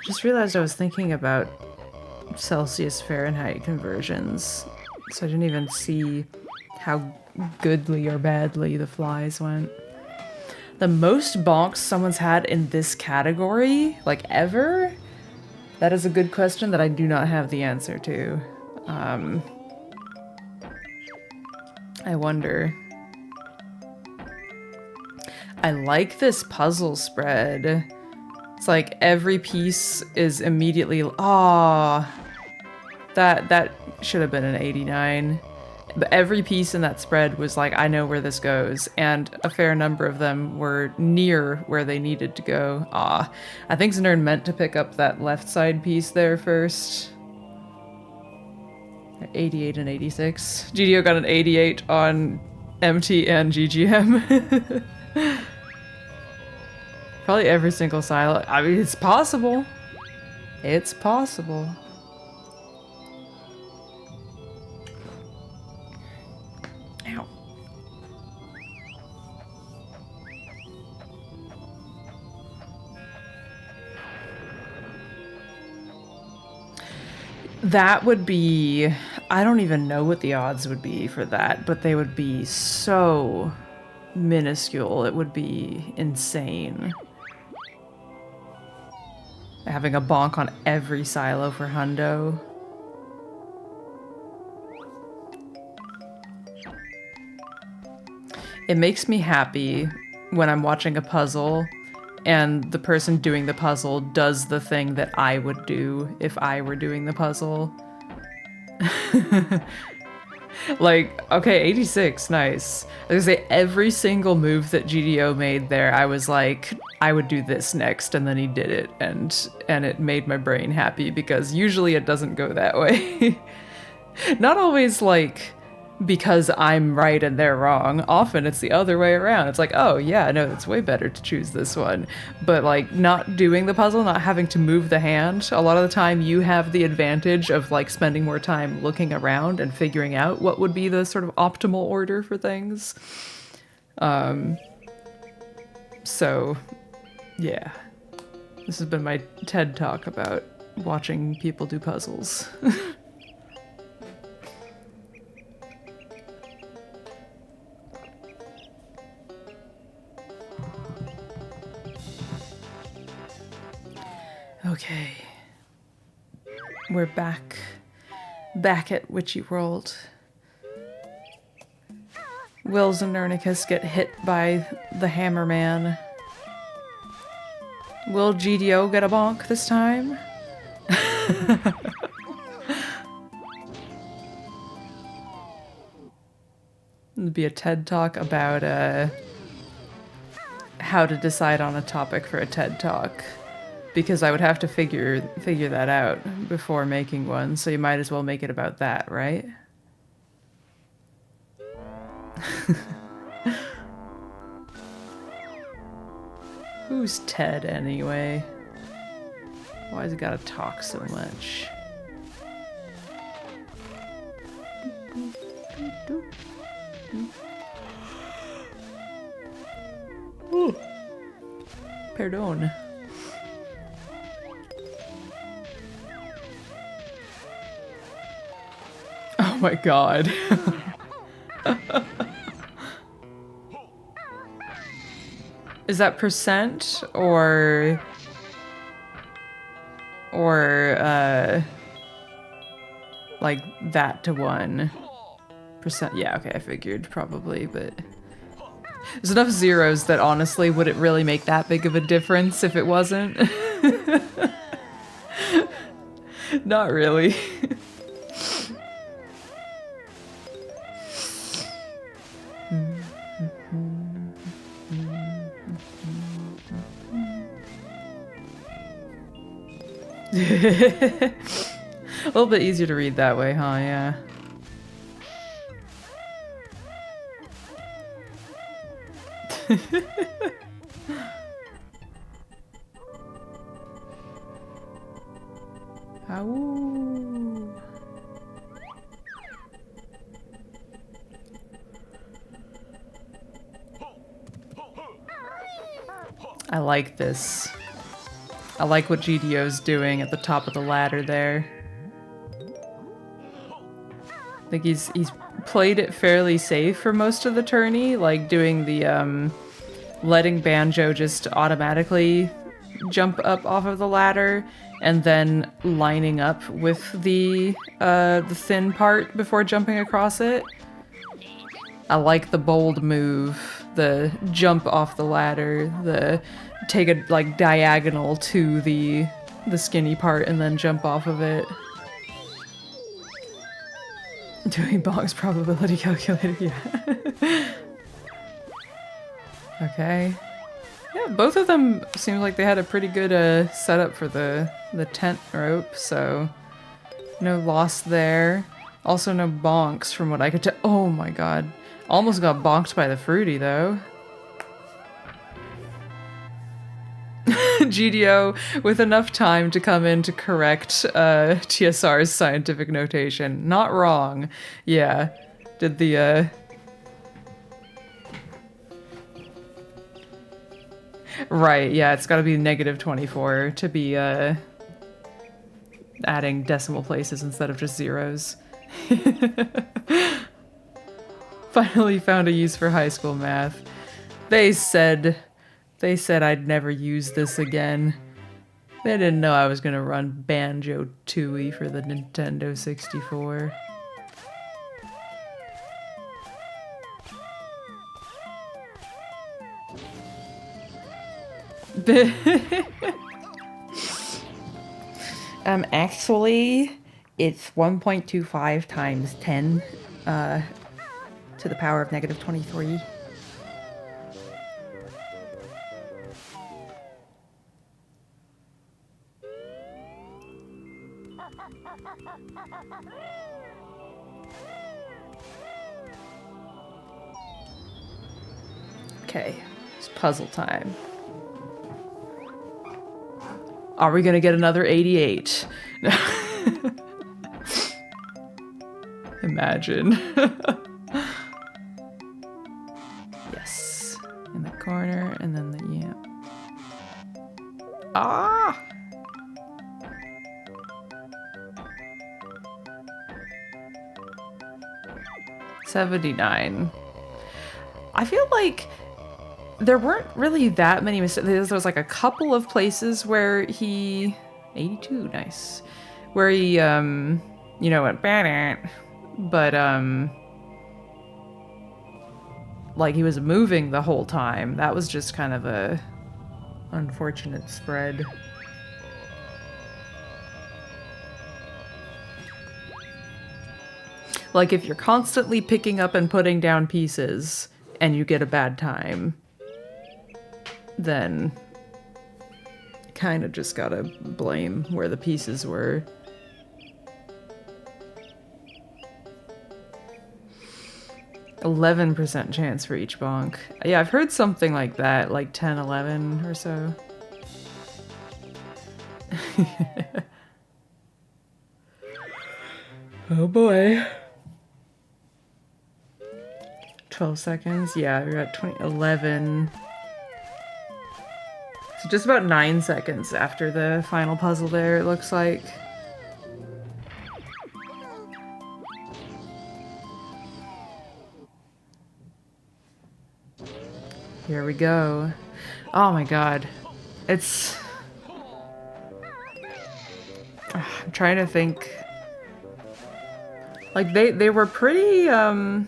Just realized I was thinking about Celsius Fahrenheit conversions, so I didn't even see how goodly or badly the flies went. The most bonks someone's had in this category, like ever? That is a good question that I do not have the answer to. I wonder. I like this puzzle spread. It's like every piece is immediately... Aw! That should have been an 89. But every piece in that spread was like, I know where this goes. And a fair number of them were near where they needed to go. Aw. I think Znern meant to pick up that left side piece there first. 88 and 86. GDO got an 88 on MT and GGM. Probably every single silo. I mean, it's possible. It's possible. Ow. That would be... I don't even know what the odds would be for that, but they would be so minuscule. It would be insane. Having a bonk on every silo for hundo. It makes me happy when I'm watching a puzzle and the person doing the puzzle does the thing that I would do if I were doing the puzzle. Like, okay, 86, nice. I was gonna say, every single move that GDO made there, I was like, I would do this next, and then he did it, and it made my brain happy, because usually it doesn't go that way. Not always, like, because I'm right and they're wrong. Often it's the other way around. It's like, oh yeah, no, it's way better to choose this one. But like not doing the puzzle, not having to move the hand, a lot of the time you have the advantage of like spending more time looking around and figuring out what would be the sort of optimal order for things. So yeah, this has been my TED talk about watching people do puzzles. Okay, we're back at Witchy World. Will Znernicus get hit by the Hammer Man? Will GDO get a bonk this time? It'd be a TED talk about how to decide on a topic for a TED talk. Because I would have to figure that out before making one, so you might as well make it about that, right? Who's Ted anyway? Why has he gotta talk so much? Ooh. Pardon. Oh my god. Is that percent or like that to 1%? Yeah, okay, I figured probably, but there's enough zeros that honestly would it really make that big of a difference if it wasn't? Not really. little bit easier to read that way, huh? Yeah. Ow. I like this. I like what GDO's doing at the top of the ladder there. I think he's played it fairly safe for most of the tourney, like doing the letting Banjo just automatically jump up off of the ladder and then lining up with the thin part before jumping across it. I like the bold move, the jump off the ladder, the take a like diagonal to the skinny part and then jump off of it. Doing Bong's probability calculator, yeah. Okay. Yeah, both of them seemed like they had a pretty good setup for the tent rope, so no loss there. Also no bonks from what I could tell. Oh my god. Almost got bonked by the fruity though. GDO with enough time to come in to correct TSR's scientific notation. Not wrong. Yeah. Did the Right, yeah, it's gotta be -24 to be adding decimal places instead of just zeros. Finally found a use for high school math. They said I'd never use this again. They didn't know I was gonna run Banjo-Tooie for the Nintendo 64. Actually, it's 1.25 times 10 to the power of -23. Okay, it's puzzle time. Are we gonna get another 88? Imagine. Yes. In the corner, and then the, yeah. Ah! $79. I feel like there weren't really that many mistakes. There was like a couple of places where he... 82, nice. Where he, you know, went bad, but, like he was moving the whole time. That was just kind of a unfortunate spread. Like if you're constantly picking up and putting down pieces and you get a bad time, then kind of just gotta blame where the pieces were. %11 chance for each bonk. Yeah, I've heard something like that, like 10, 11 or so. Oh boy. 12 seconds. Yeah, we're at 11. So just about 9 seconds after the final puzzle there, it looks like. Here we go. Oh my god. It's... I'm trying to think. Like, they were pretty, in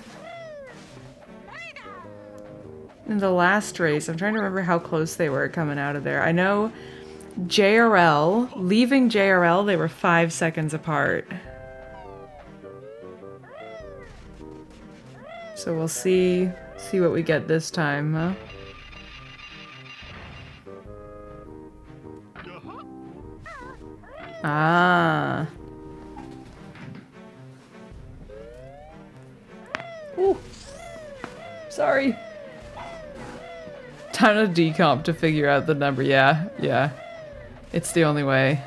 the last race, I'm trying to remember how close they were coming out of there. I know JRL, leaving JRL, they were 5 seconds apart. So we'll see what we get this time, huh? Ah. Sorry. Time to decomp to figure out the number. Yeah, yeah. It's the only way.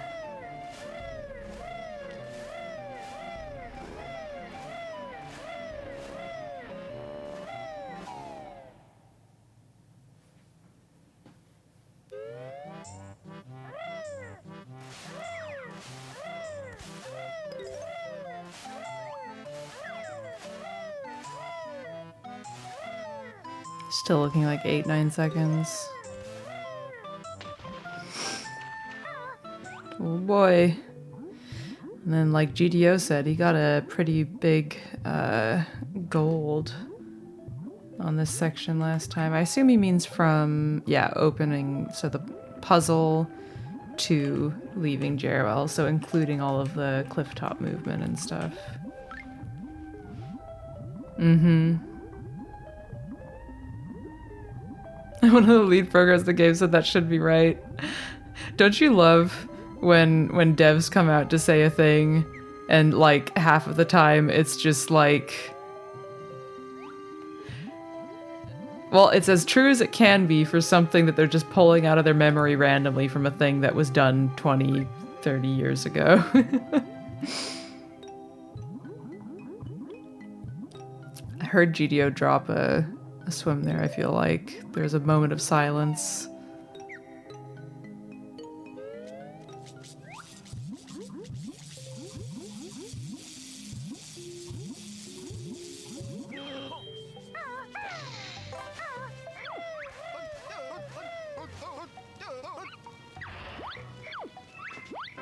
Still looking like 8-9 seconds. Oh boy. And then like GDO said, he got a pretty big gold on this section last time. I assume he means from, yeah, opening, so the puzzle to leaving JRL, so including all of the clifftop movement and stuff. Mm-hmm. One of the lead programs of the game said that should be right. Don't you love when devs come out to say a thing and like half of the time it's just like, well, it's as true as it can be for something that they're just pulling out of their memory randomly from a thing that was done 20, 30 years ago. I heard GDO drop a swim there, I feel like. There's a moment of silence.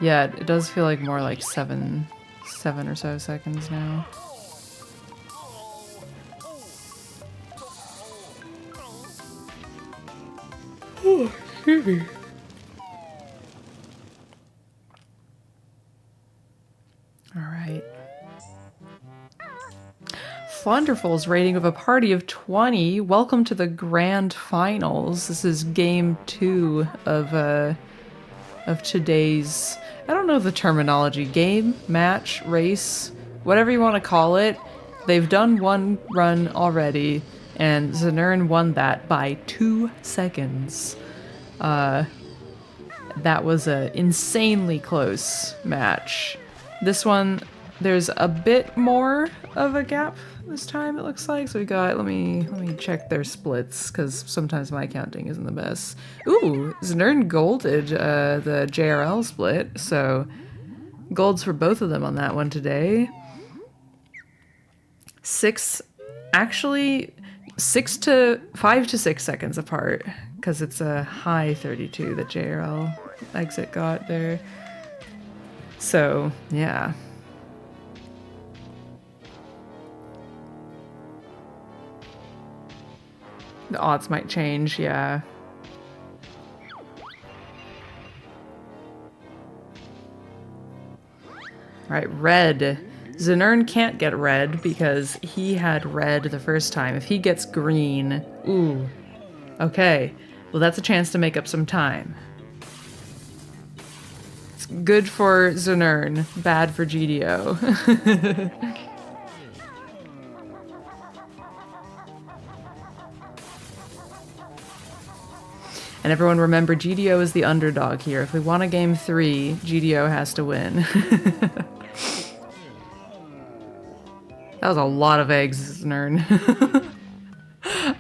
Yeah, it does feel like more like seven or so seconds now. Oh, excuse me. All right. Flonderful's rating of a party of 20. Welcome to the grand finals. This is game 2 of today's, I don't know the terminology, game, match, race, whatever you want to call it. They've done one run already, and Znern won that by 2 seconds. That was an insanely close match. This one, there's a bit more of a gap this time, it looks like. So we got, let me check their splits, because sometimes my counting isn't the best. Ooh, Znern golded the JRL split, so golds for both of them on that one today. 5 to 6 seconds apart, because it's a high 32 that JRL exit got there. So, yeah. The odds might change, yeah. Alright, red. Znern can't get red because he had red the first time. If he gets green, ooh. Okay, well that's a chance to make up some time. It's good for Znern, bad for GDO. And everyone remember, GDO is the underdog here. If we want a game 3, GDO has to win. That was a lot of eggs, Znern.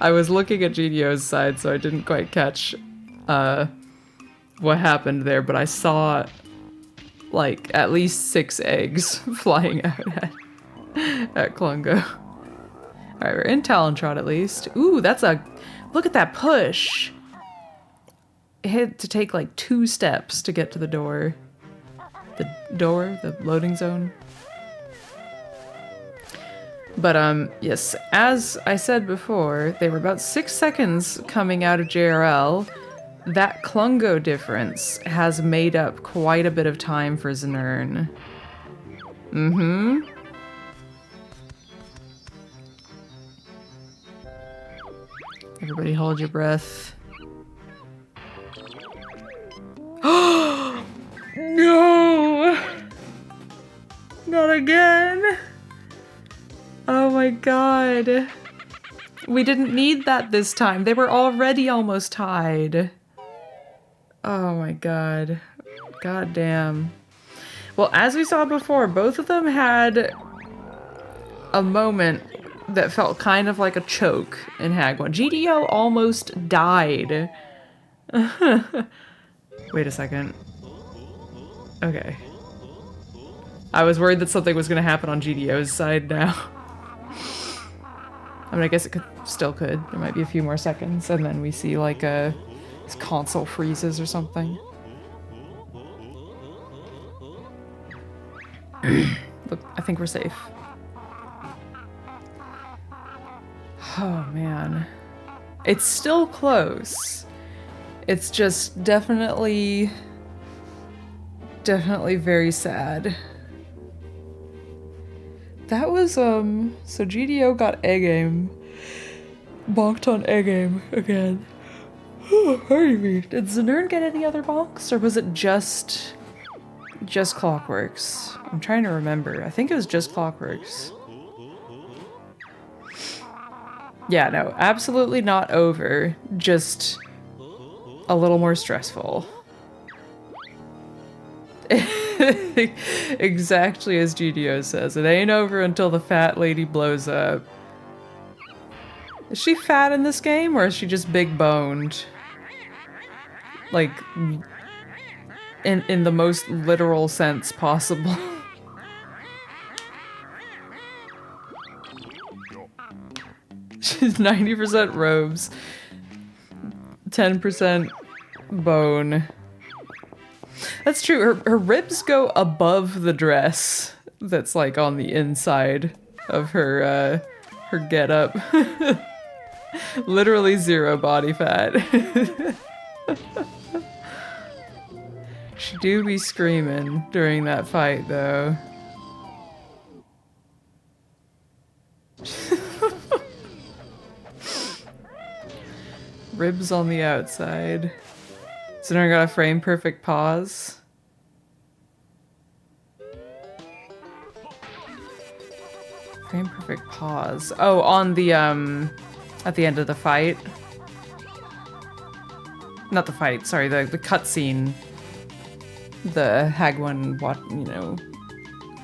I was looking at GDO's side, so I didn't quite catch what happened there, but I saw like at least 6 eggs flying out at Klungo. Alright, we're in Talontrot at least. Ooh, that's a... Look at that push! It had to take like 2 steps to get to the door. The loading zone. But yes, as I said before, they were about 6 seconds coming out of JRL. That Klungo difference has made up quite a bit of time for Znern. Mm-hmm. Everybody hold your breath. No! Not again! Oh my god. We didn't need that this time. They were already almost tied. Oh my god. God damn. Well, as we saw before, both of them had a moment that felt kind of like a choke in Hag 1. GDO almost died. Wait a second. Okay. I was worried that something was going to happen on GDO's side now. I mean, I guess it still could. There might be a few more seconds, and then we see like his console freezes or something. Look, I think we're safe. Oh man. It's still close. It's just definitely very sad. That was, so GDO got A-game. Bonked on A-game again. Oh, pardon me. Did Znern get any other bonks, or was it just Clockworks? I'm trying to remember. I think it was just Clockworks. Yeah, no, absolutely not over. Just a little more stressful. Exactly as GDO says. It ain't over until the fat lady blows up. Is she fat in this game, or is she just big boned? Like, in the most literal sense possible. She's 90% robes, 10% bone. That's true. Her ribs go above the dress that's like on the inside of her getup. Literally zero body fat. She do be screaming during that fight though. Ribs on the outside. So now I got a frame perfect pause. Frame perfect pause. Oh, on the at the end of the fight. Not the fight, sorry, the cutscene. The Hag 1, what, you know.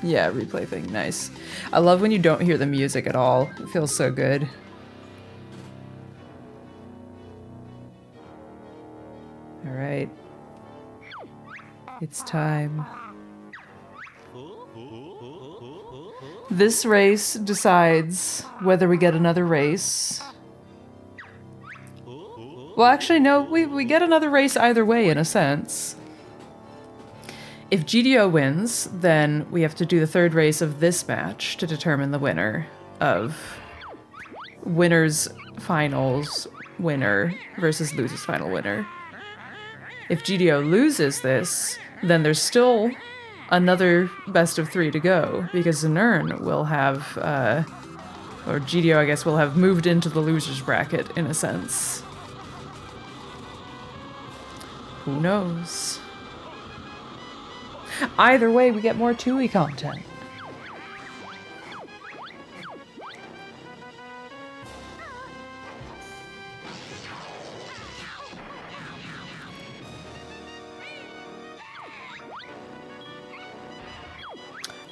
Yeah, replay thing, nice. I love when you don't hear the music at all. It feels so good. Alright. It's time. This race decides whether we get another race. Well, actually, no, we get another race either way, in a sense. If GDO wins, then we have to do the third race of this match to determine the winner of winner's finals winner versus loser's final winner. If GDO loses this, then there's still another best of 3 to go, because Znern will have, or GDO, I guess, will have moved into the loser's bracket, in a sense. Who knows? Either way, we get more Tooie content.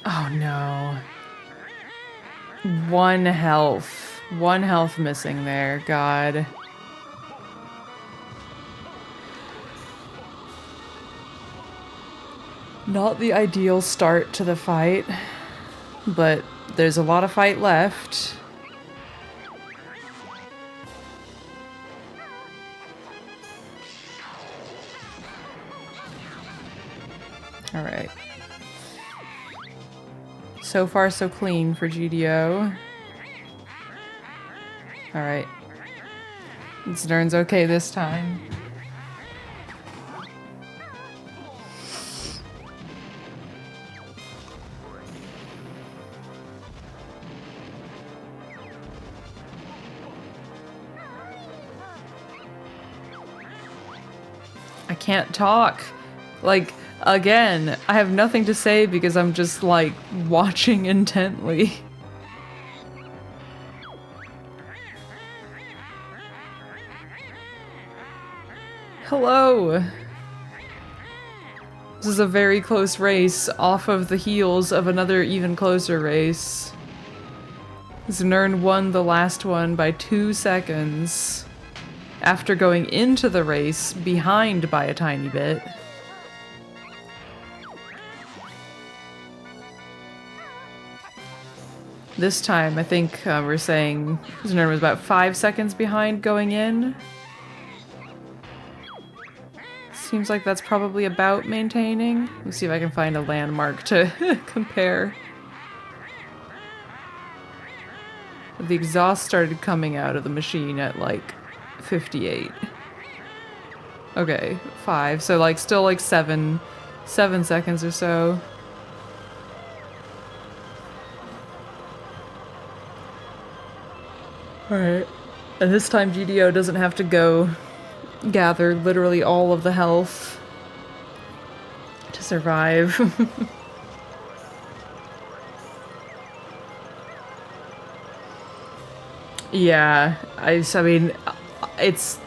Oh no. One health. One health missing there, God. Not the ideal start to the fight, but there's a lot of fight left. All right. So far, so clean for GDO. All right. Znern's okay this time. I can't talk. Like, again, I have nothing to say because I'm just, like, watching intently. Hello! This is a very close race, off of the heels of another even closer race. Znern won the last one by 2 seconds, after going into the race behind by a tiny bit. This time, I think we're saying Znern was about 5 seconds behind going in. Seems like that's probably about maintaining. Let's see if I can find a landmark to compare. The exhaust started coming out of the machine at like 58. Okay, 5. So like still like 7 seconds or so. Alright. And this time GDO doesn't have to go gather literally all of the health to survive. Yeah, I mean, it's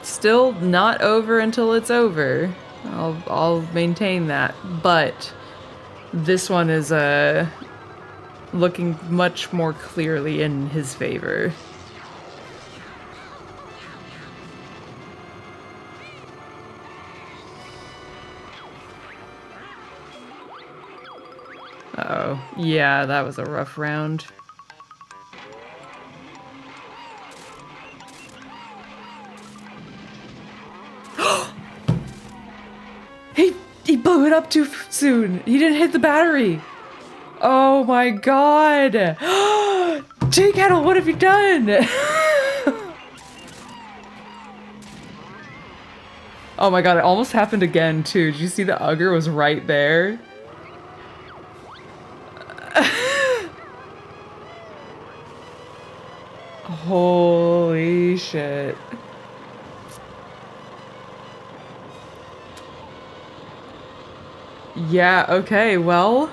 still not over until it's over. I'll maintain that, but this one is looking much more clearly in his favor. Uh-oh. Yeah, that was a rough round. He blew it up too soon. He didn't hit the battery. Oh my god. J-Kettle, what have you done? Oh my god, it almost happened again too. Did you see the Ugger was right there? Holy shit. Yeah, okay, well,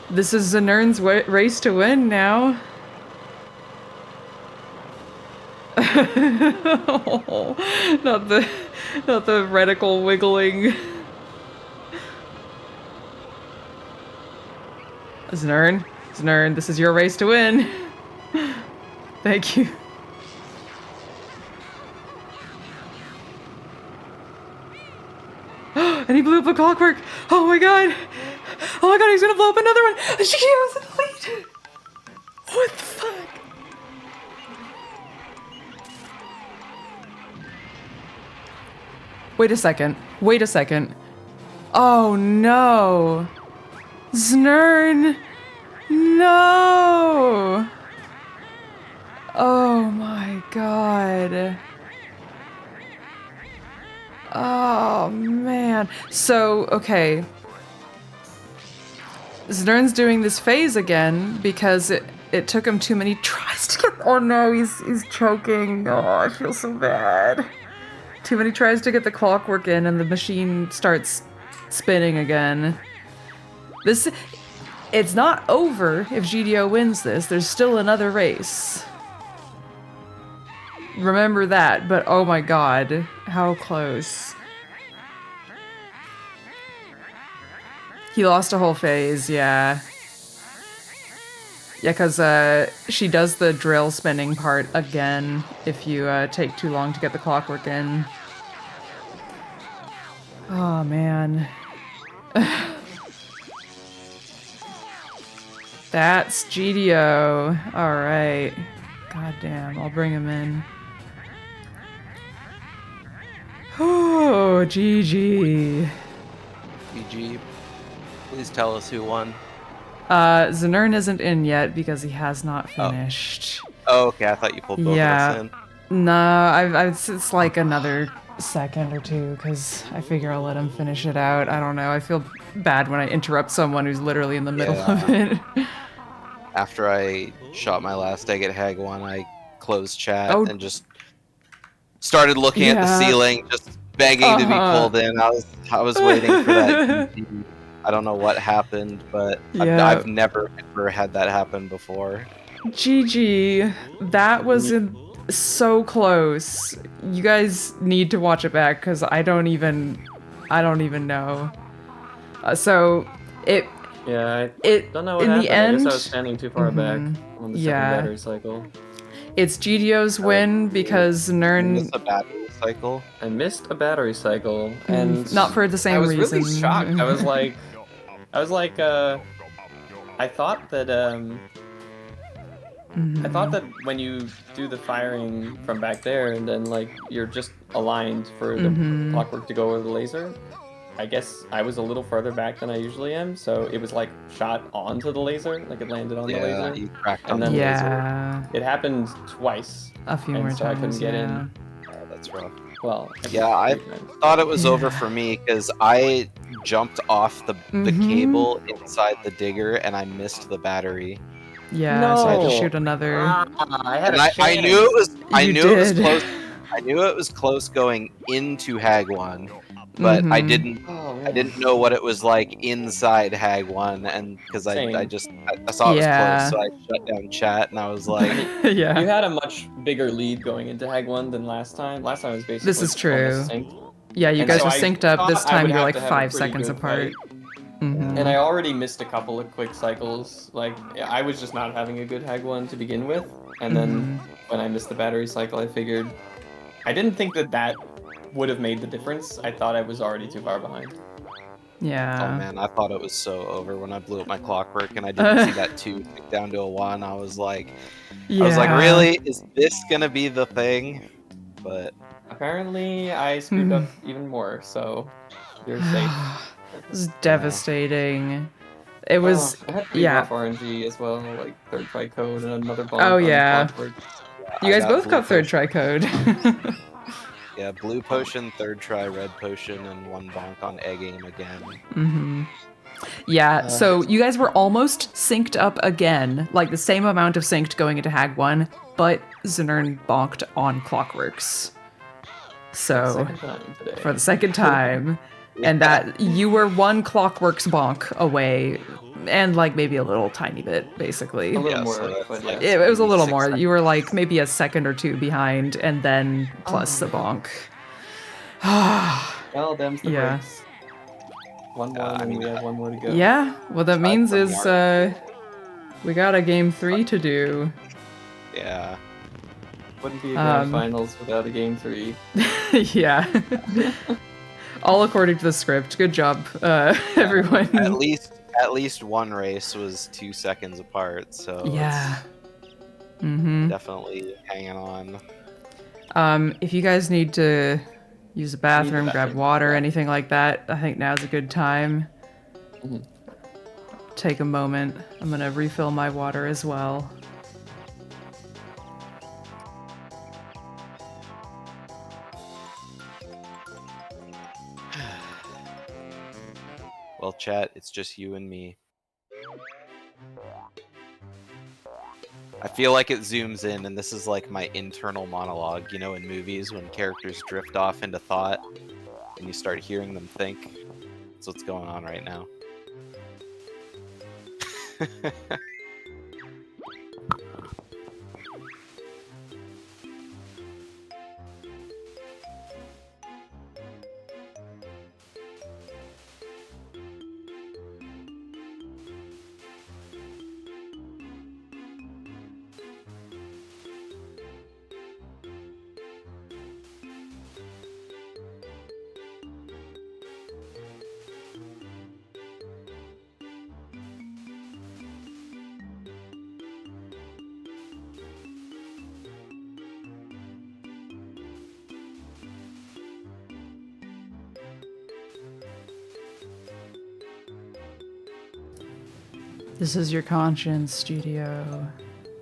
this is Znern's race to win now. Oh, not the reticle wiggling. Znern, this is your race to win. Thank you. And he blew up a clockwork. Oh my god. Oh my god, he's gonna blow up another one. She was in the lead. What the fuck? Wait a second. Wait a second. Oh no. Znern. No. Oh my god. Oh man. So, okay. Znern's doing this phase again because it took him too many tries to get. Oh no, he's choking. Oh, I feel so bad. Too many tries to get the clockwork in and the machine starts spinning again. It's not over if GDO wins this. There's still another race. Remember that, but oh my god, how close. He lost a whole phase, yeah. Yeah, because she does the drill spinning part again if you take too long to get the clockwork in. Oh, man. That's GDO. Alright. God damn, I'll bring him in. Oh, GG. GG. Please tell us who won. Znern isn't in yet because he has not finished. Oh, okay. I thought you pulled both of us in. No, it's like another second or two because I figure I'll let him finish it out. I don't know. I feel bad when I interrupt someone who's literally in the middle of it. After I shot my last egg at Hag 1, I closed chat and just started looking at the ceiling, just begging to be pulled in. I was waiting for that. I don't know what happened, but I've never ever had that happen before. GG. That was so close. You guys need to watch it back because I don't even know. So it Yeah, I it don't know what in happened. the I guess end, I was standing too far back on the second yeah. battery cycle. It's GDO's win because You Nern miss a battery cycle. I missed a battery cycle, and not for the same I was reason. really shocked. I was like, I thought that I thought that when you do the firing from back there, and then like you're just aligned for the clockwork to go over the laser. I guess I was a little further back than I usually am, so it was like shot onto the laser, like it landed on the laser. You cracked on And the then laser. Yeah, it happened twice, a few and more so I couldn't times. get Yeah. in. Oh, that's rough. Well, Yeah, I thought it was over for me because I jumped off the cable inside the digger and I missed the battery. Yeah, so I had to No. shoot another. I had And a I knew it was You it was did. close. I knew it was close going into Hag 1, but I didn't Oh, I didn't know what it was like inside Hag 1, and because I Same. saw it was Yeah. close, so I shut down chat and I was like, Yeah. You had a much bigger lead going into Hag 1 than last time. Last time was basically This is true. almost synced. Yeah, you And guys so were I synced up. This thought I time would you're have like to have a 5 pretty seconds good apart. fight. And I already missed a couple of quick cycles. Like, I was just not having a good Hag 1 to begin with. And then when I missed the battery cycle, I figured... I didn't think that would have made the difference. I thought I was already too far behind. Yeah. oh man, I thought it was so over when I blew up my clockwork and I didn't see that 2 tick down to a 1. I was like, really? Is this gonna be the thing? But Apparently, I screwed up even more, so you're safe. It was devastating. It was, I had pretty rough RNG as well, like third try code and another bonk Oh, on yeah. clockwork. You guys both blue got third potion. try code. Yeah, blue potion, third try, red potion, and 1 bonk on egg aim again. Yeah, so you guys were almost synced up again, like the same amount of synced going into Hag 1, but Znern bonked on Clockworks. So, Second time today. for the second time, and that you were 1 Clockworks bonk away, and like maybe a little tiny bit, basically. A little Yeah, more, so that's but like- yeah. It was a little 6 more. seconds. You were like maybe a second or 2 behind, and then plus the bonk. Well, them's the Yeah. breaks. One more, and we have one more to go. Yeah, what that means from is we got a game 3 to do. Yeah. Wouldn't be a grand finals without a game 3. Yeah. All according to the script. Good job, everyone. At least 1 race was 2 seconds apart, so Yeah. it's definitely hanging on. If you guys need to use a bathroom, grab bathroom. water, anything like that, I think now's a good time. Take a moment. I'm gonna refill my water as well. Well, chat, it's just you and me. I feel like it zooms in, and this is like my internal monologue, you know, in movies when characters drift off into thought and you start hearing them think. That's what's going on right now. This is your conscience, studio.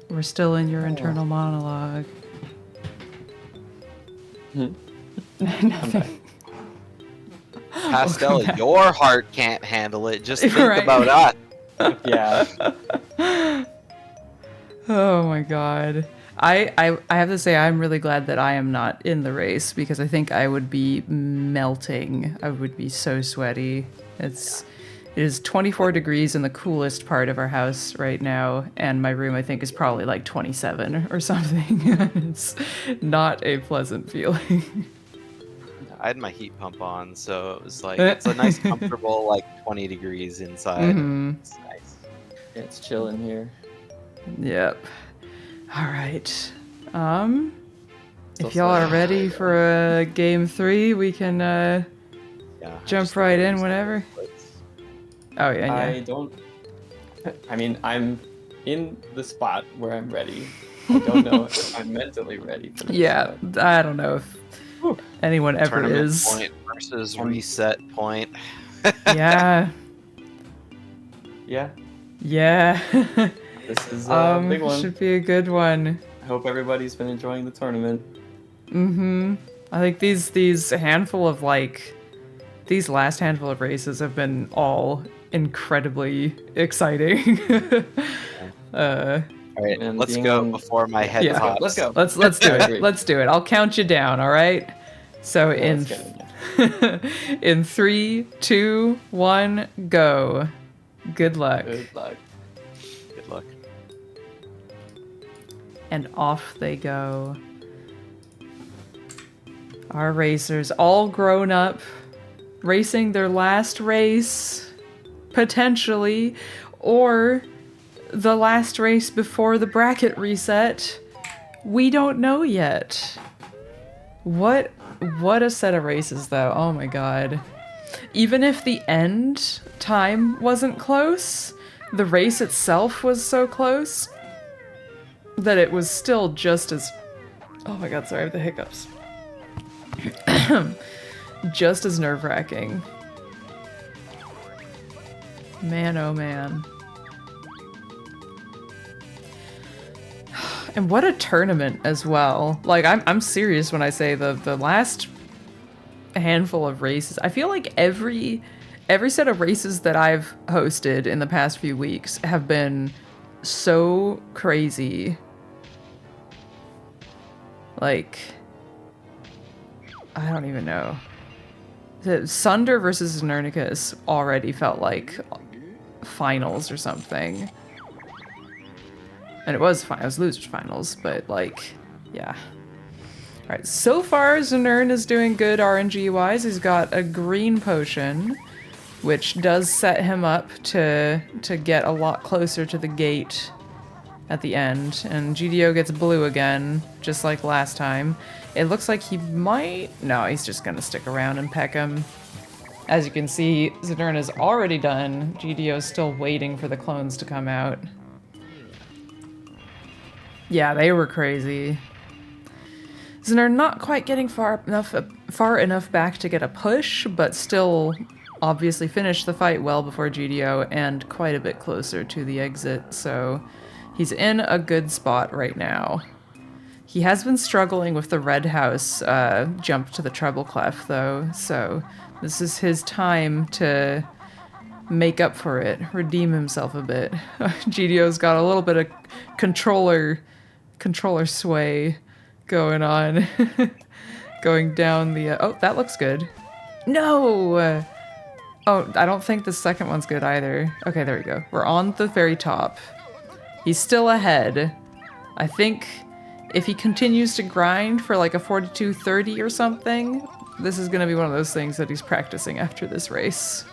We're still in your internal monologue. Nothing. Pastel, your heart can't handle it. Just think Right. about us. Yeah. Oh my god. I have to say I'm really glad that I am not in the race because I think I would be melting. I would be so sweaty. It is 24 degrees in the coolest part of our house right now, and my room, I think, is probably like 27 or something. It's not a pleasant feeling. I had my heat pump on, so it was like it's a nice, comfortable like 20 degrees inside. It's nice. It's chill in here. Yep. All right. Still If y'all are sweating. ready for a game 3, we can Yeah, I jump just right looked at in these whenever. templates. Oh yeah, I yeah. don't. I mean, I'm in the spot where I'm ready. I don't know if I'm mentally ready for this. Yeah, I don't know if Whew. anyone ever Tournament is. point versus reset point. Yeah. Yeah, Yeah. this is a big one. Should be a good one. I hope everybody's been enjoying the tournament. I think these handful of these last handful of races have been all incredibly exciting. All right, And let's being go on- before my head Yeah. pops. Let's go. Let's do I it. agree. Let's do it. I'll count you down, all right? So Yeah, in let's get in there. in 3, 2, 1, go. Good luck. Good luck. Good luck. And off they go. Our racers, all grown up, racing their last race, potentially, or the last race before the bracket reset. We don't know yet. What a set of races, though. Oh my god. Even if the end time wasn't close, the race itself was so close that it was still just as... Oh my god, sorry, I have the hiccups. Just as nerve-wracking. Man, oh man. And what a tournament as well. Like, I'm serious when I say the last handful of races. I feel like every set of races that I've hosted in the past few weeks have been so crazy. Like, I don't even know. Sunder versus Znernicus already felt like finals or something. And it was losers finals, but like, yeah. Alright, so far Znern is doing good RNG-wise. He's got a green potion, which does set him up to get a lot closer to the gate at the end. And GDO gets blue again, just like last time. It looks like he might... No, he's just gonna stick around and peck him. As you can see, Znern is already done. GDO's still waiting for the clones to come out. Yeah, they were crazy. Znern not quite getting far enough back to get a push, but still obviously finished the fight well before GDO and quite a bit closer to the exit, so he's in a good spot right now. He has been struggling with the red house jump to the treble clef, though, so this is his time to make up for it, redeem himself a bit. GDO's got a little bit of controller sway going on. Going down the... oh, that looks good. No! Oh, I don't think the second one's good either. Okay, there we go. We're on the very top. He's still ahead. I think if he continues to grind for like a 42-30 or something, this is going to be one of those things that he's practicing after this race.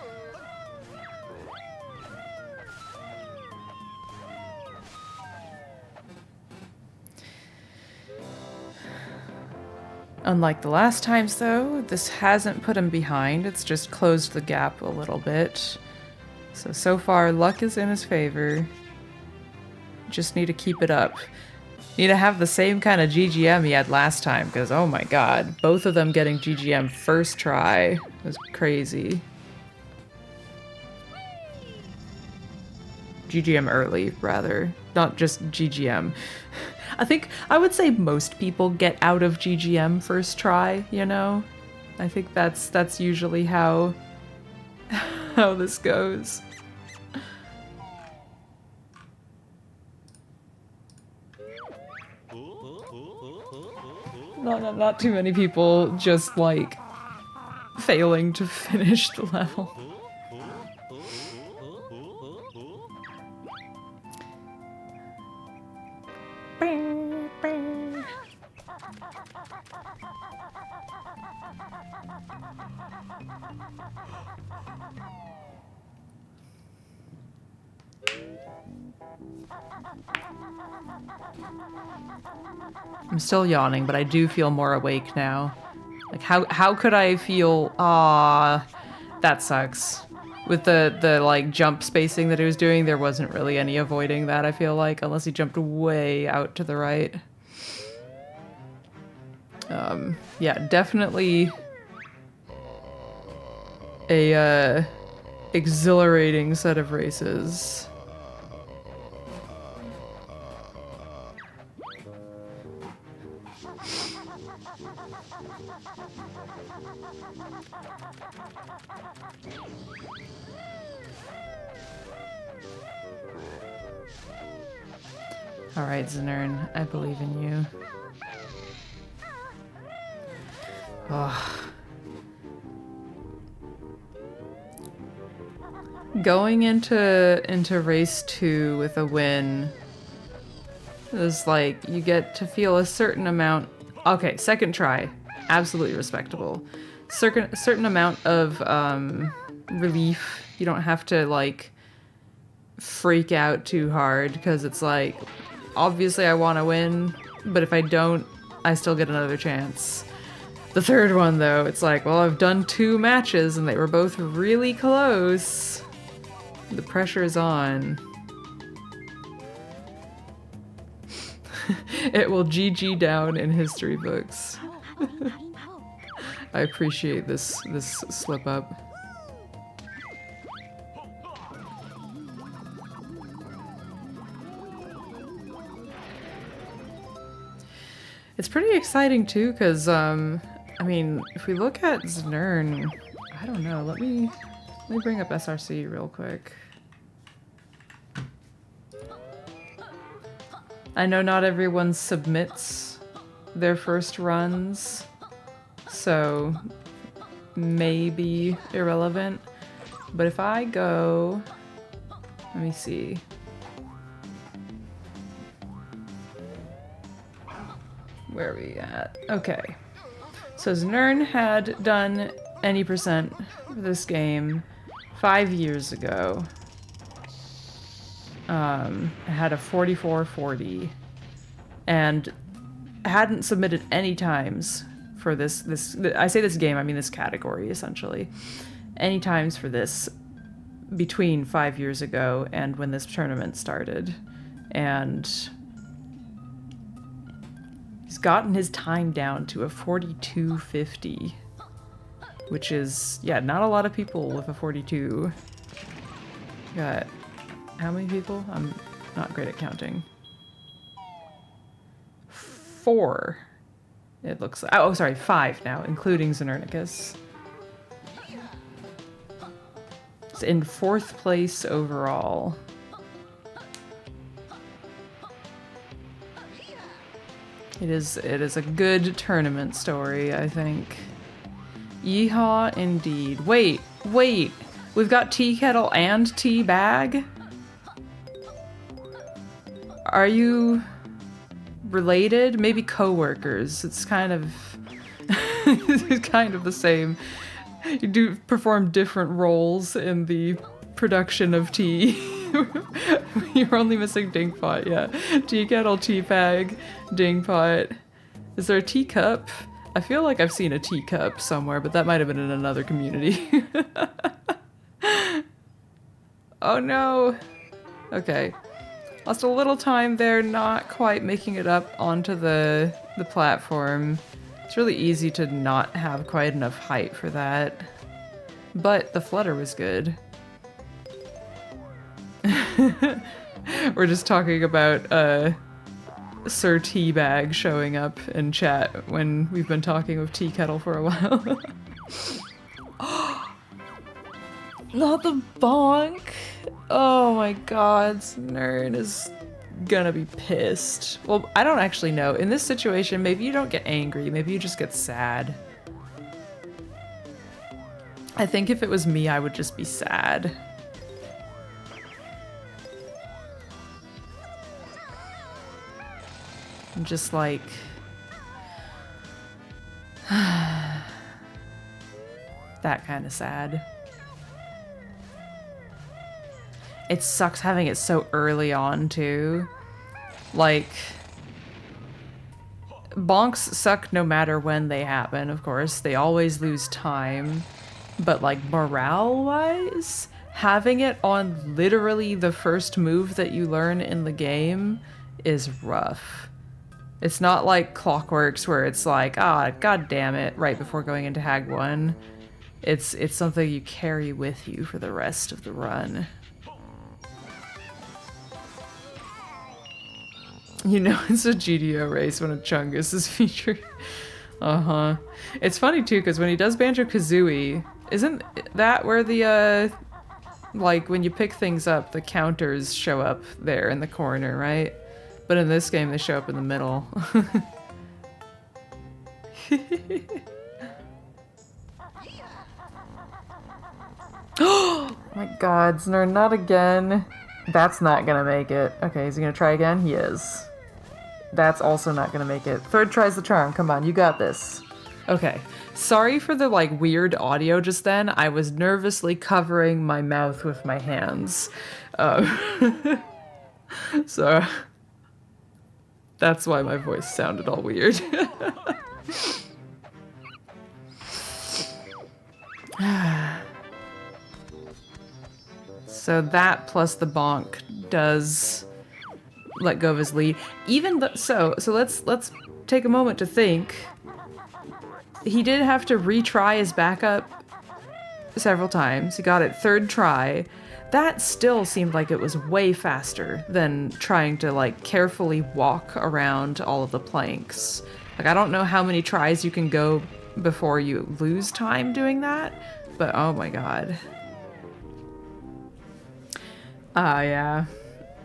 Unlike the last times, though, this hasn't put him behind. It's just closed the gap a little bit. So far, luck is in his favor. Just need to keep it up. Need to have the same kind of GGM he had last time, because, oh my god, both of them getting GGM first try was crazy. GGM early, rather. Not just GGM. I think I would say most people get out of GGM first try, you know? I think that's usually how this goes. Not too many people just like failing to finish the level. I'm still yawning, but I do feel more awake now. Like, how could I feel... Ah, that sucks. With the like, jump spacing that he was doing, there wasn't really any avoiding that, I feel like, unless he jumped way out to the right. Yeah, definitely a exhilarating set of races. Alright, Znern, I believe in you. Oh. Going into race 2 with a win is like, you get to feel a certain amount... Okay, second try. Absolutely respectable. Certain amount of relief. You don't have to, like, freak out too hard, because it's like, obviously I want to win, but if I don't, I still get another chance. The third one, though, it's like, well, I've done 2 matches and they were both really close. The pressure is on. It will GG down in history books. I appreciate this slip up. It's pretty exciting too, because I mean, if we look at Znern, I don't know. Let me bring up SRC real quick. I know not everyone submits their first runs, so maybe irrelevant. But if I go, let me see. Where are we at? Okay. So Znern had done any percent for this game 5 years ago. I had a 44-40 and hadn't submitted any times for this I say this game, I mean this category essentially. Any times for this between 5 years ago and when this tournament started. And he's gotten his time down to a 42.50, which is, yeah, not a lot of people with a 42. Got how many people? I'm not great at counting. 4, it looks like. Oh, sorry, 5 now, including Znernicus. It's in 4th place overall. It is a good tournament story, I think. Yeehaw indeed. Wait. We've got Tea Kettle and Tea Bag? Are you related? Maybe co-workers. It's kind of it's kind of the same. You do perform different roles in the production of tea. You're only missing Dingpot, yeah. Tea Kettle, Tea Bag, Dingpot. Is there a teacup? I feel like I've seen a teacup somewhere, but that might have been in another community. Oh no! Okay. Lost a little time there, not quite making it up onto the platform. It's really easy to not have quite enough height for that. But the flutter was good. We're just talking about Sir Teabag showing up in chat when we've been talking with Tea Kettle for a while. Not the bonk! Oh my god, Znern is gonna be pissed. Well, I don't actually know. In this situation, maybe you don't get angry, maybe you just get sad. I think if it was me, I would just be sad. I'm just like... That kind of sad. It sucks having it so early on, too. Like, bonks suck no matter when they happen, of course. They always lose time. But, like, morale-wise, having it on literally the first move that you learn in the game is rough. It's not like Clockworks where it's like, ah, god damn it, right before going into Hag 1. It's something you carry with you for the rest of the run. You know it's a GDO race when a Chungus is featured. Uh-huh. It's funny, too, because when he does Banjo-Kazooie, isn't that where the, like, when you pick things up, the counters show up there in the corner, right? But in this game, they show up in the middle. Oh my god, Znern, not again. That's not gonna make it. Okay, is he gonna try again? He is. That's also not gonna make it. Third tries the charm. Come on, you got this. Okay. Sorry for the, like, weird audio just then. I was nervously covering my mouth with my hands. So... that's why my voice sounded all weird. So that plus the bonk does let go of his lead. Even so let's take a moment to think. He did have to retry his backup several times. He got it third try. That still seemed like it was way faster than trying to, like, carefully walk around all of the planks. Like, I don't know how many tries you can go before you lose time doing that, but oh my god. Ah, yeah.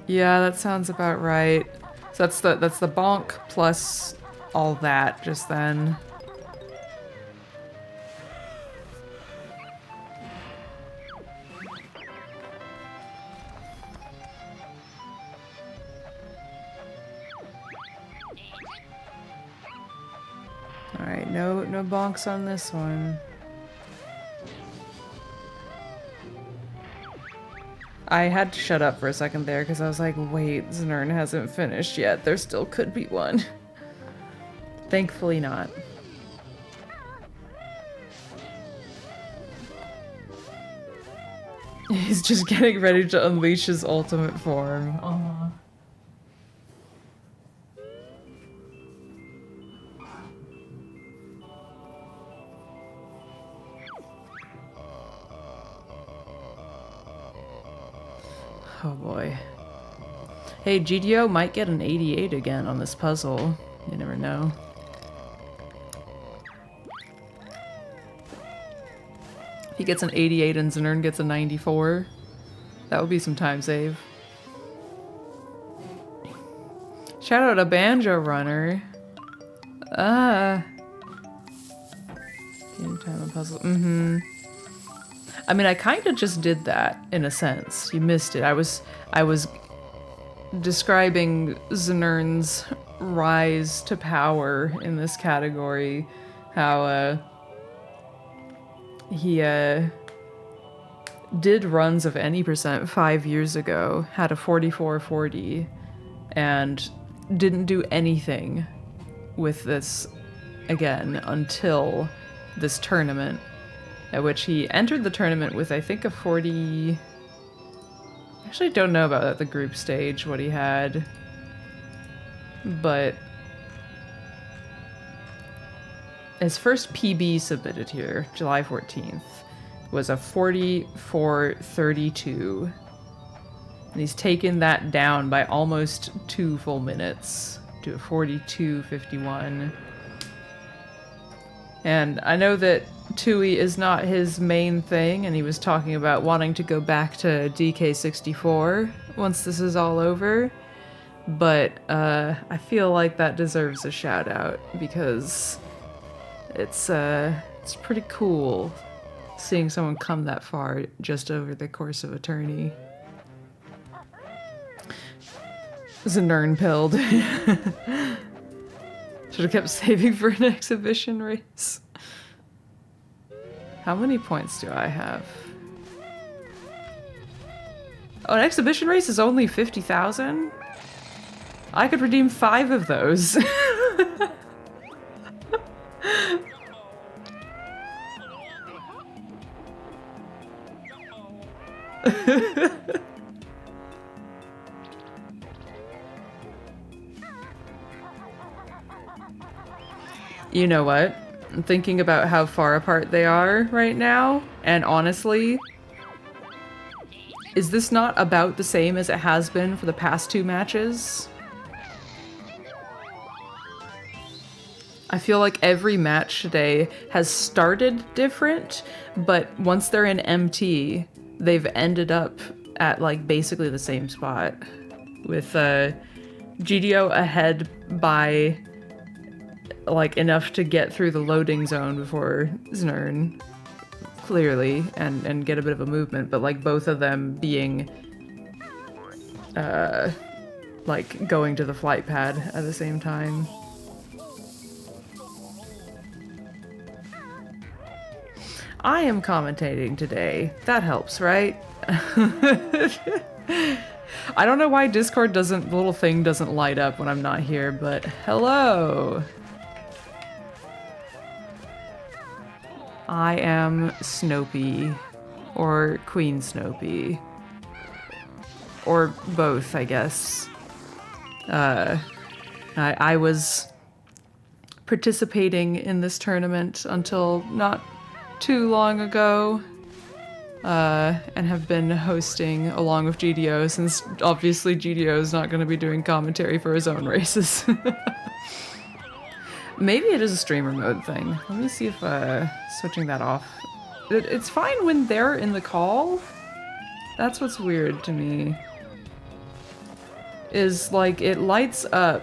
Yeah, that sounds about right. So that's the bonk plus all that just then. Alright, no bonks on this one. I had to shut up for a second there because I was like, wait, Znern hasn't finished yet. There still could be one. Thankfully not. He's just getting ready to unleash his ultimate form. Aww. Oh boy. Hey, GDO might get an 88 again on this puzzle. You never know. If he gets an 88 and Znern gets a 94, that would be some time save. Shout out to Banjo Runner. Game time and puzzle. I mean, I kind of just did that, in a sense. You missed it. I was describing Znern's rise to power in this category. How, he, did runs of any percent 5 years ago, had a 44-40, and didn't do anything with this again until this tournament. At which he entered the tournament with, I think, a 40... I actually don't know about the group stage, what he had. But... his first PB submitted here, July 14th, was a 44-32. And he's taken that down by almost 2 full minutes to a 42-51. And I know that Tooie is not his main thing, and he was talking about wanting to go back to DK64 once this is all over. But I feel like that deserves a shout out because it's pretty cool seeing someone come that far just over the course of a tourney. Znern pilled. Should have kept saving for an exhibition race. How many points do I have? Oh, an exhibition race is only 50,000? I could redeem 5 of those. You know what? I'm thinking about how far apart they are right now, and honestly, is this not about the same as it has been for the past 2 matches? I feel like every match today has started different, but once they're in MT, they've ended up at like basically the same spot, with GDO ahead by like enough to get through the loading zone before Znern, clearly, and get a bit of a movement, but like both of them being like going to the flight pad at the same time. I am commentating today. That helps, right? I don't know why Discord doesn't, the little thing doesn't light up when I'm not here, but hello! I am Snopey, or Queen Snopey, or both, I guess. I was participating in this tournament until not too long ago, and have been hosting along with GDO, since obviously GDO is not going to be doing commentary for his own races. Maybe it is a streamer mode thing. Let me see if switching that off. It's fine when they're in the call. That's what's weird to me. Is like it lights up.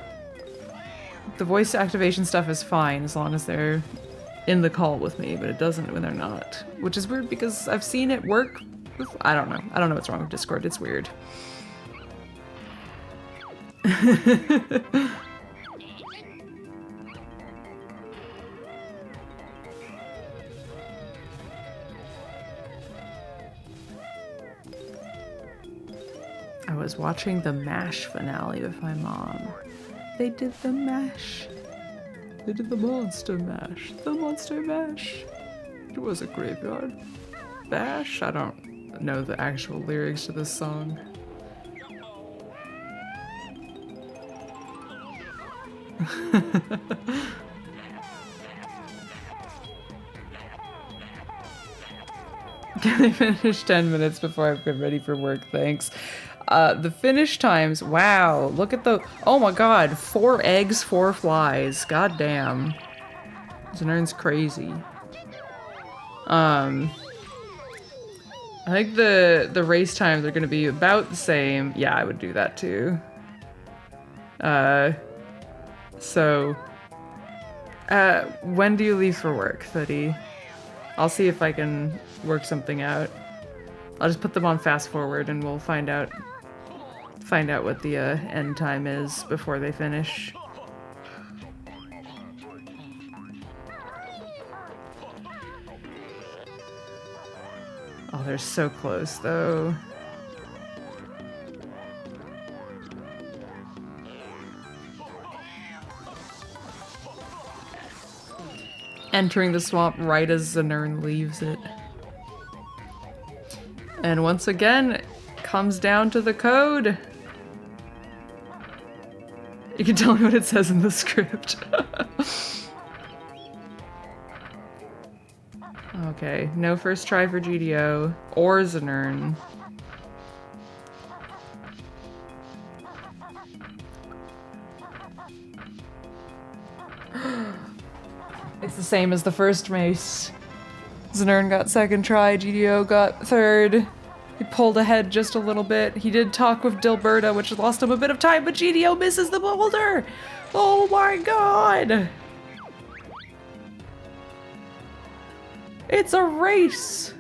The voice activation stuff is fine as long as they're in the call with me, but it doesn't when they're not. Which is weird because I've seen it work with, I don't know. I don't know what's wrong with Discord. It's weird. I was watching the MASH finale with my mom. They did the MASH. They did the Monster Mash. The Monster Mash. It was a graveyard bash. I don't know the actual lyrics to this song. Can I finish 10 minutes before I've been ready for work? Thanks. The finish times, wow, look at the, oh my god, 4 eggs, 4 flies, god damn. Znern's crazy. I think the race times are gonna be about the same. Yeah, I would do that too. When do you leave for work, Thuddy? I'll see if I can work something out. I'll just put them on fast forward and we'll find out what the end time is before they finish. Oh, they're so close though. Entering the swamp right as Znern leaves it. And once again, it comes down to the code. You can tell me what it says in the script. Okay, no first try for GDO or Znern. It's the same as the first race. Znern got second try, GDO got third. He pulled ahead just a little bit. He did talk with Dilberta, which lost him a bit of time, but GDO misses the boulder! Oh my god! It's a race!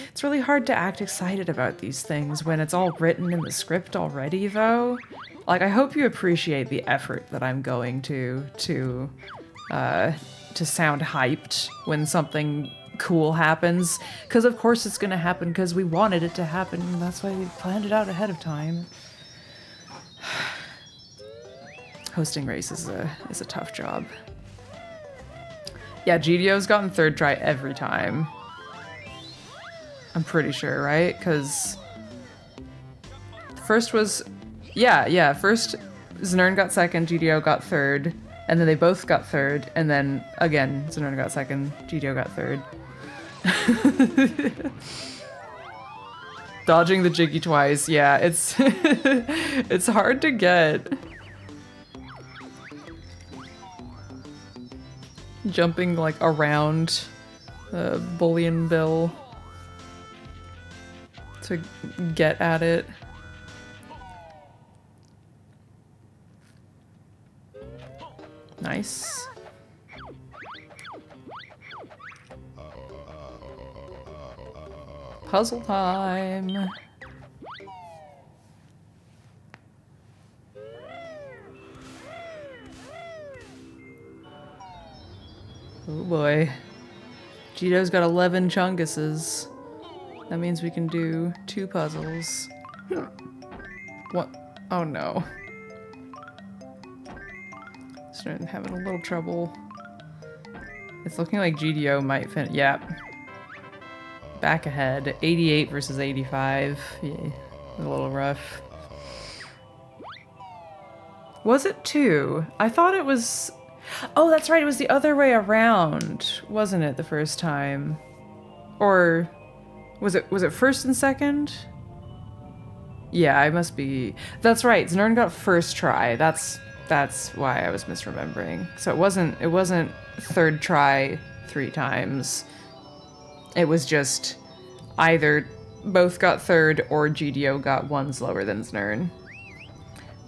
It's really hard to act excited about these things when it's all written in the script already, though. Like, I hope you appreciate the effort that I'm going to to sound hyped when something cool happens, because of course it's going to happen because we wanted it to happen. That's why we planned it out ahead of time. Hosting races is a tough job. Yeah, GDO's gotten third try every time. I'm pretty sure, right? Because first was... Yeah, first Znern got second, GDO got third, and then they both got third, and then again, Znern got second, GDO got third. Dodging the jiggy twice, yeah, it's it's hard to get. Jumping like around the bullion bill to get at it. Nice. Puzzle time. Oh boy. Jito's got 11 chunguses. That means we can do 2 puzzles. What? Oh no. Starting having a little trouble. It's looking like GDO might finish. Yep. Back ahead. 88 versus 85. Yeah, a little rough. Was it 2? I thought it was... Oh, that's right. It was the other way around, wasn't it, the first time? Or was it first and second? Yeah, I must be... That's right. Znern got first try. That's why I was misremembering. So it wasn't third try 3 times. It was just either both got third or GDO got 1 slower than Znern.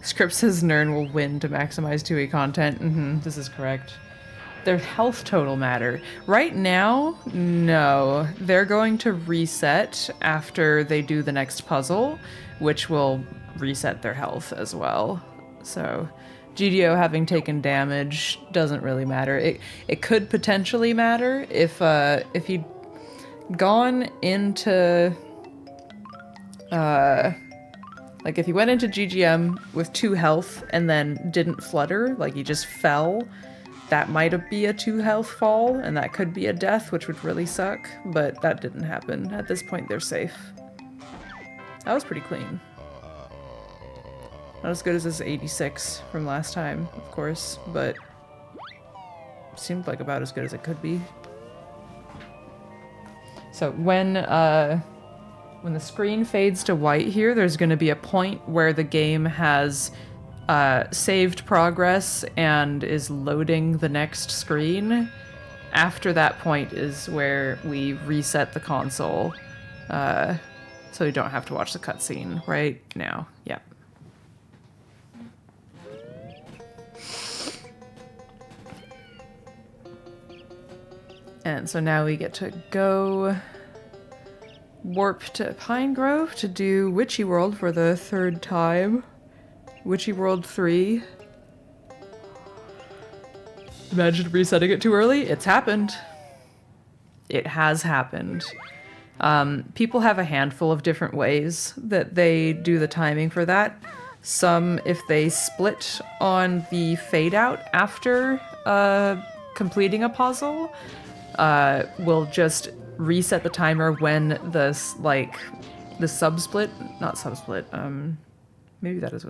Script says Znern will win to maximize Tooie content. This is correct. Their health total matter. Right now, no. They're going to reset after they do the next puzzle, which will reset their health as well. So GDO having taken damage doesn't really matter. It could potentially matter if he'd gone into like if he went into GGM with 2 health and then didn't flutter, like he just fell, that might be a 2 health fall, and that could be a death, which would really suck, but that didn't happen. At this point, they're safe. That was pretty clean. Not as good as this 86 from last time, of course, but seemed like about as good as it could be. So when the screen fades to white here, there's going to be a point where the game has saved progress and is loading the next screen. After that point is where we reset the console, so you don't have to watch the cutscene right now. Yep. And so now we get to go warp to Pine Grove to do Witchy World for the 3rd time. Witchy World 3. Imagine resetting it too early. It's happened. It has happened. People have a handful of different ways that they do the timing for that. Some, if they split on the fade out after completing a puzzle, will just reset the timer when the subsplit, not subsplit, maybe that is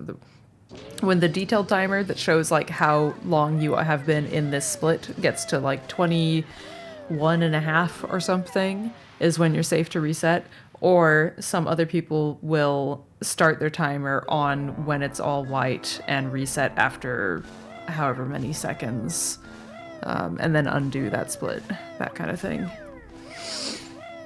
when the detailed timer that shows like how long you have been in this split gets to like 21.5 or something is when you're safe to reset. Or some other people will start their timer on when it's all white and reset after however many seconds, and then undo that split, that kind of thing.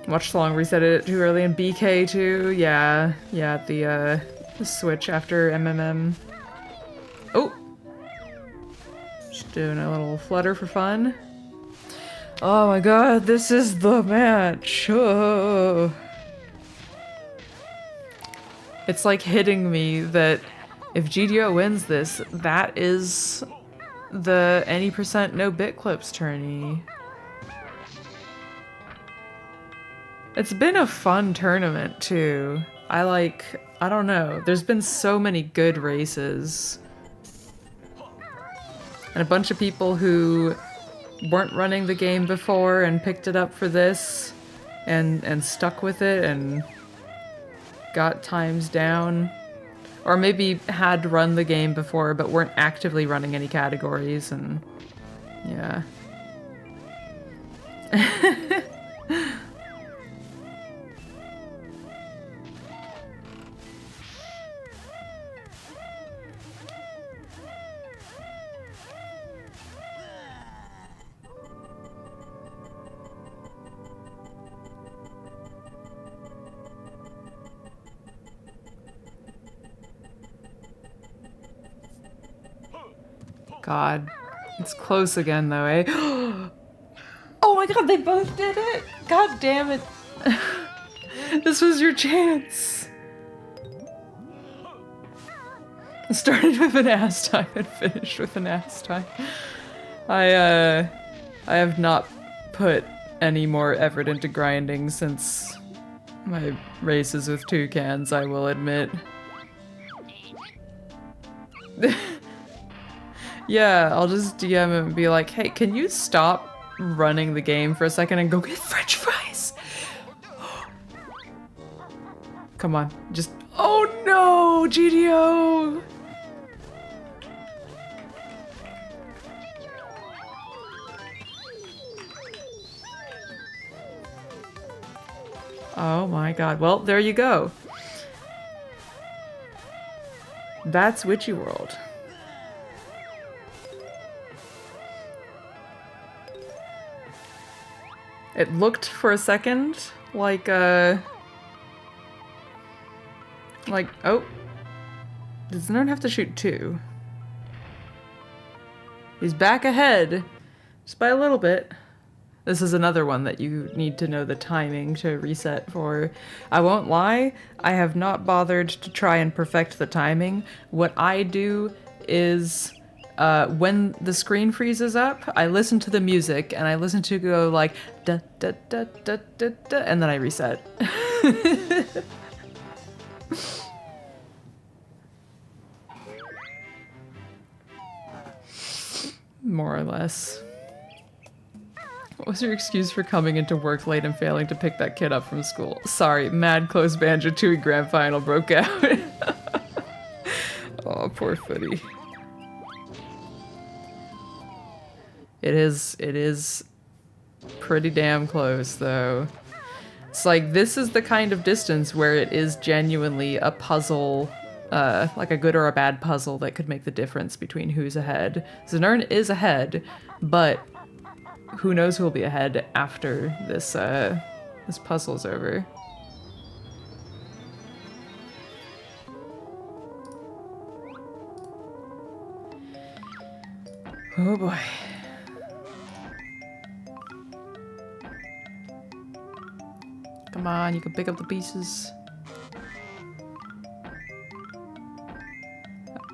Watched Long reset it too early in BK too. Yeah, the switch after MMM. Oh, just doing a little flutter for fun. Oh my god, this is the match. Oh. It's like hitting me that if GDO wins this, that is the any percent no Bitclips tourney. It's been a fun tournament too. I don't know, there's been so many good races. And a bunch of people who weren't running the game before and picked it up for this and stuck with it and got times down. Or maybe had run the game before but weren't actively running any categories, and yeah. God, it's close again though, eh? Oh my god, they both did it! God damn it. This was your chance. It started with an ass time and finished with an ass time. I have not put any more effort into grinding since my races with toucans, I will admit. Yeah, I'll just DM him and be like, hey, can you stop running the game for a second and go get french fries? Come on, just... Oh no, GDO! Oh my god, well, there you go. That's Witchy World. It looked for a second like, oh. Does Nern have to shoot 2? He's back ahead, just by a little bit. This is another one that you need to know the timing to reset for. I won't lie, I have not bothered to try and perfect the timing. What I do is... when the screen freezes up, I listen to the music and I listen to go like da da da da da da, and then I reset. More or less. What was your excuse for coming into work late and failing to pick that kid up from school? Sorry, mad close Banjo-Tooie grand final broke out. Oh, poor Footy. It is pretty damn close, though. It's like, this is the kind of distance where it is genuinely a puzzle, like a good or a bad puzzle that could make the difference between who's ahead. Znern is ahead, but who knows who'll be ahead after this, this puzzle's over. Oh boy. Come on, you can pick up the pieces.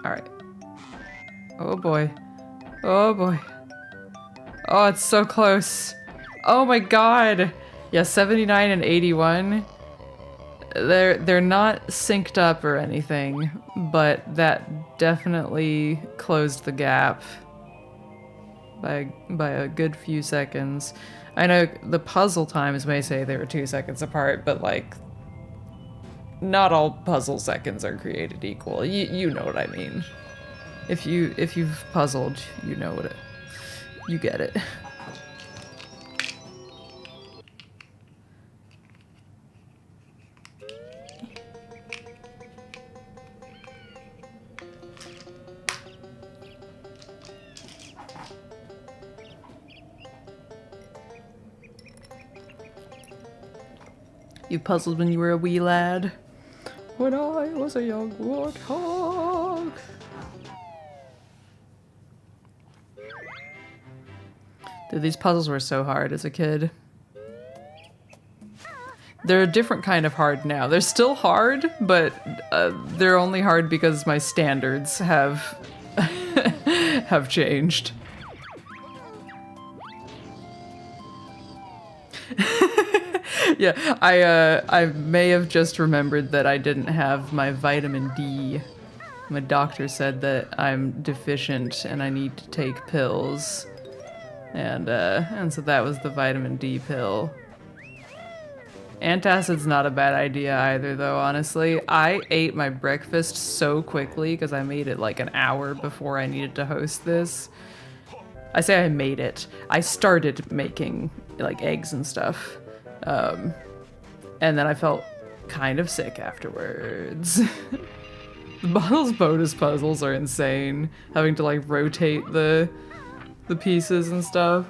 Alright. Oh boy. Oh boy. Oh, it's so close. Oh my god! Yeah, 79 and 81. They're not synced up or anything, but that definitely closed the gap by a good few seconds. I know the puzzle times may say they were 2 seconds apart, but like, not all puzzle seconds are created equal. You know what I mean. If you've puzzled, you know what you get it. You puzzled when you were a wee lad. When I was a young warthog. Dude, these puzzles were so hard as a kid. They're a different kind of hard now. They're still hard, but they're only hard because my standards have have changed. Yeah, I may have just remembered that I didn't have my vitamin D. My doctor said that I'm deficient and I need to take pills. And so that was the vitamin D pill. Antacid's not a bad idea either, though, honestly. I ate my breakfast so quickly because I made it like an hour before I needed to host this. I say I made it. I started making like eggs and stuff. And then I felt kind of sick afterwards. The bottles bonus puzzles are insane. Having to like rotate the pieces and stuff.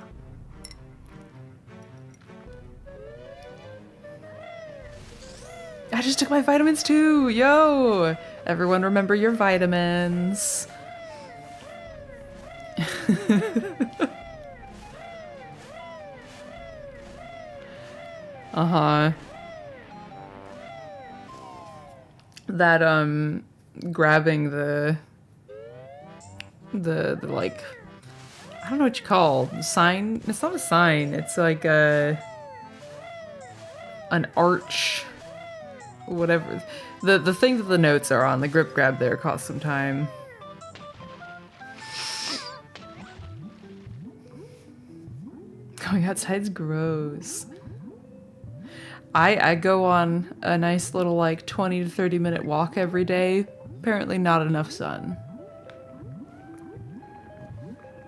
I just took my vitamins too! Yo! Everyone remember your vitamins. Uh-huh. That, grabbing the like, I don't know what you call sign. It's not a sign. It's like an arch, whatever. The thing that the notes are on, the grip grab there costs some time. Going outside's gross. I go on a nice little like 20 to 30 minute walk every day. Apparently not enough sun.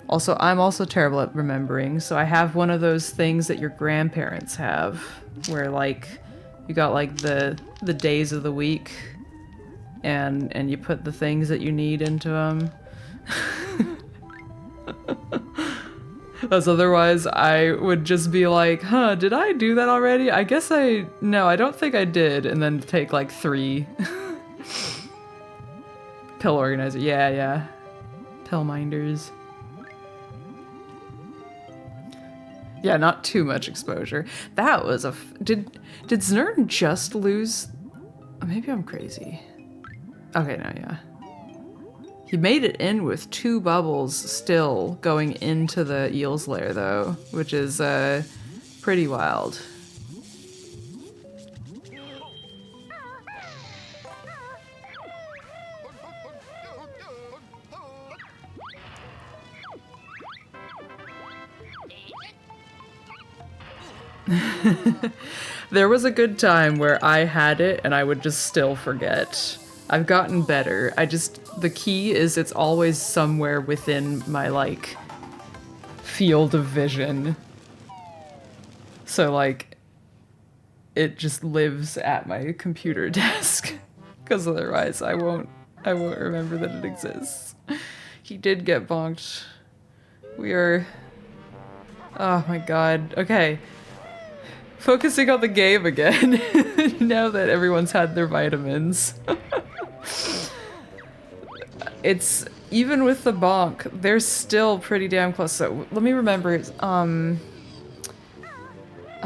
Also, I'm also terrible at remembering, so I have one of those things that your grandparents have, where like you got like the days of the week, and you put the things that you need into them. As otherwise I would just be like, huh, did I do that already? I guess no, I don't think I did, and then take like 3. Pill organizer, yeah. Pill minders. Yeah, not too much exposure. That was did Znern just lose? Maybe I'm crazy. Okay, no, yeah. He made it in with 2 bubbles still going into the eel's lair, though, which is pretty wild. There was a good time where I had it and I would just still forget. I've gotten better. The key is it's always somewhere within my, like, field of vision. So, like, it just lives at my computer desk. Because otherwise I won't remember that it exists. He did get bonked. We are... Oh my god. Okay. Focusing on the game again. Now that everyone's had their vitamins. It's, even with the bonk, they're still pretty damn close. So let me remember. I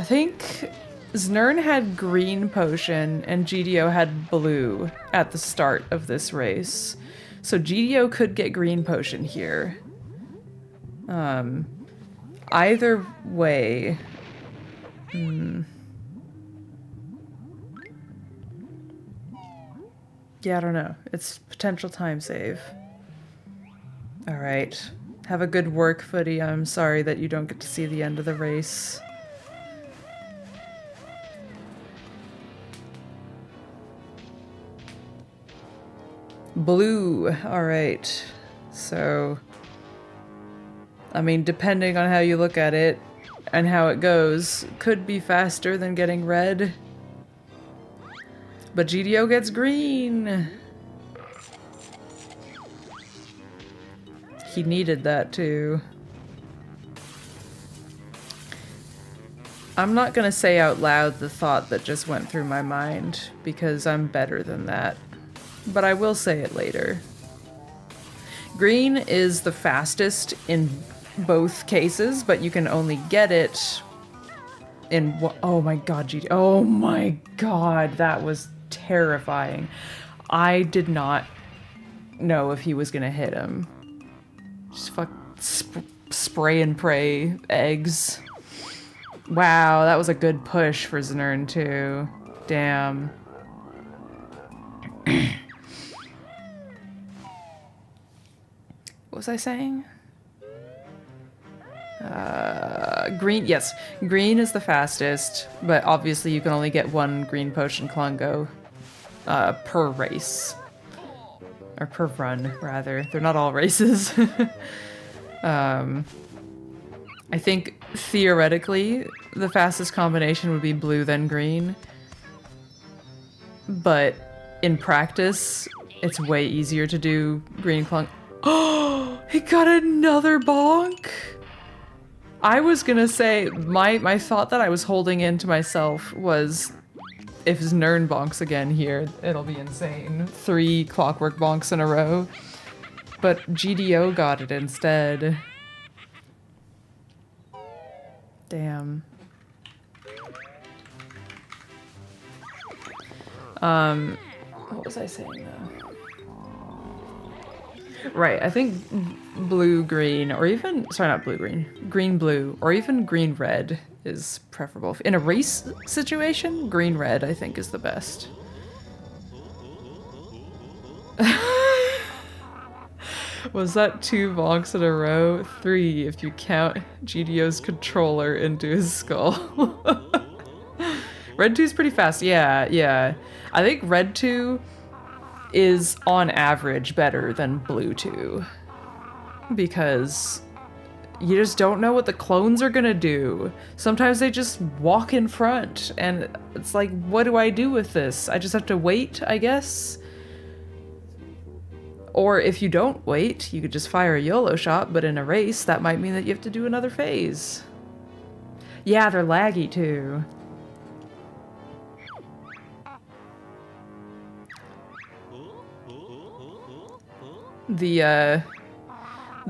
think Znern had green potion and GDO had blue at the start of this race. So GDO could get green potion here. Either way. Yeah, I don't know. It's potential time save. Alright. Have a good work, Footy. I'm sorry that you don't get to see the end of the race. Blue. Alright. So... I mean, depending on how you look at it and how it goes, could be faster than getting red. But GDO gets green! He needed that too. I'm not gonna say out loud the thought that just went through my mind, because I'm better than that. But I will say it later. Green is the fastest in both cases, but you can only get it in oh my god, GDO. Oh my god, that was terrifying. I did not know if he was gonna hit him. Just spray and pray eggs. Wow, that was a good push for Znern too. Damn. What was I saying? Green, yes. Green is the fastest, but obviously you can only get one green potion Klungo per race. Or per run, rather. They're not all races. I think, theoretically, the fastest combination would be blue then green. But in practice, it's way easier to do green Klungo. Oh, he got another bonk! I was gonna say, my thought that I was holding into myself was, if Znern bonks again here, it'll be insane. 3 clockwork bonks in a row. But GDO got it instead. Damn. What was I saying though? Right, I think blue-green, or even, sorry, not blue-green, green-blue, or even green-red is preferable. In a race situation, green-red, I think, is the best. Was that 2 bonks in a row? 3 if you count GDO's controller into his skull. Red 2 is pretty fast, yeah. I think Red 2 is on average better than blue 2 because you just don't know what the clones are gonna do. Sometimes they just walk in front and it's like, what do I do with this? I just have to wait, I guess. Or if you don't wait, you could just fire a YOLO shot, but in a race that might mean that you have to do another phase. Yeah, they're laggy too. The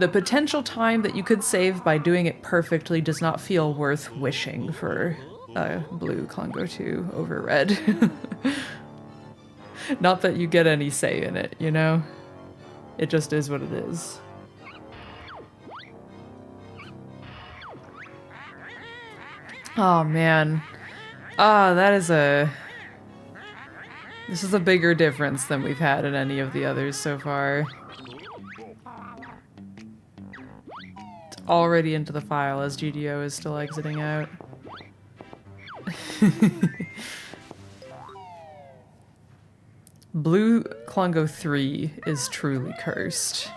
potential time that you could save by doing it perfectly does not feel worth wishing for blue Klungo 2 over red. Not that you get any say in it, you know? It just is what it is. Oh man. This is a bigger difference than we've had in any of the others so far. It's already into the file as GDO is still exiting out. Blue Klungo 3 is truly cursed.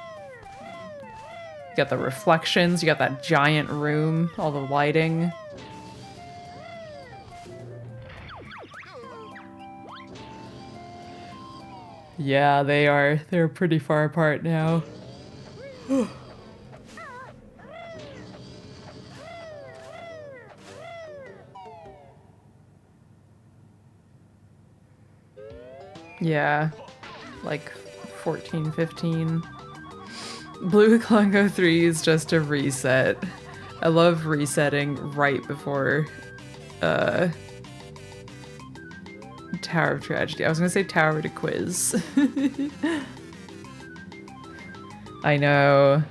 You got the reflections, you got that giant room, all the lighting. Yeah, they're pretty far apart now. Yeah, like 14, 15. Blue Klungo 3 is just a reset. I love resetting right before Tower of Tragedy. I was gonna say Tower to Quiz. I know.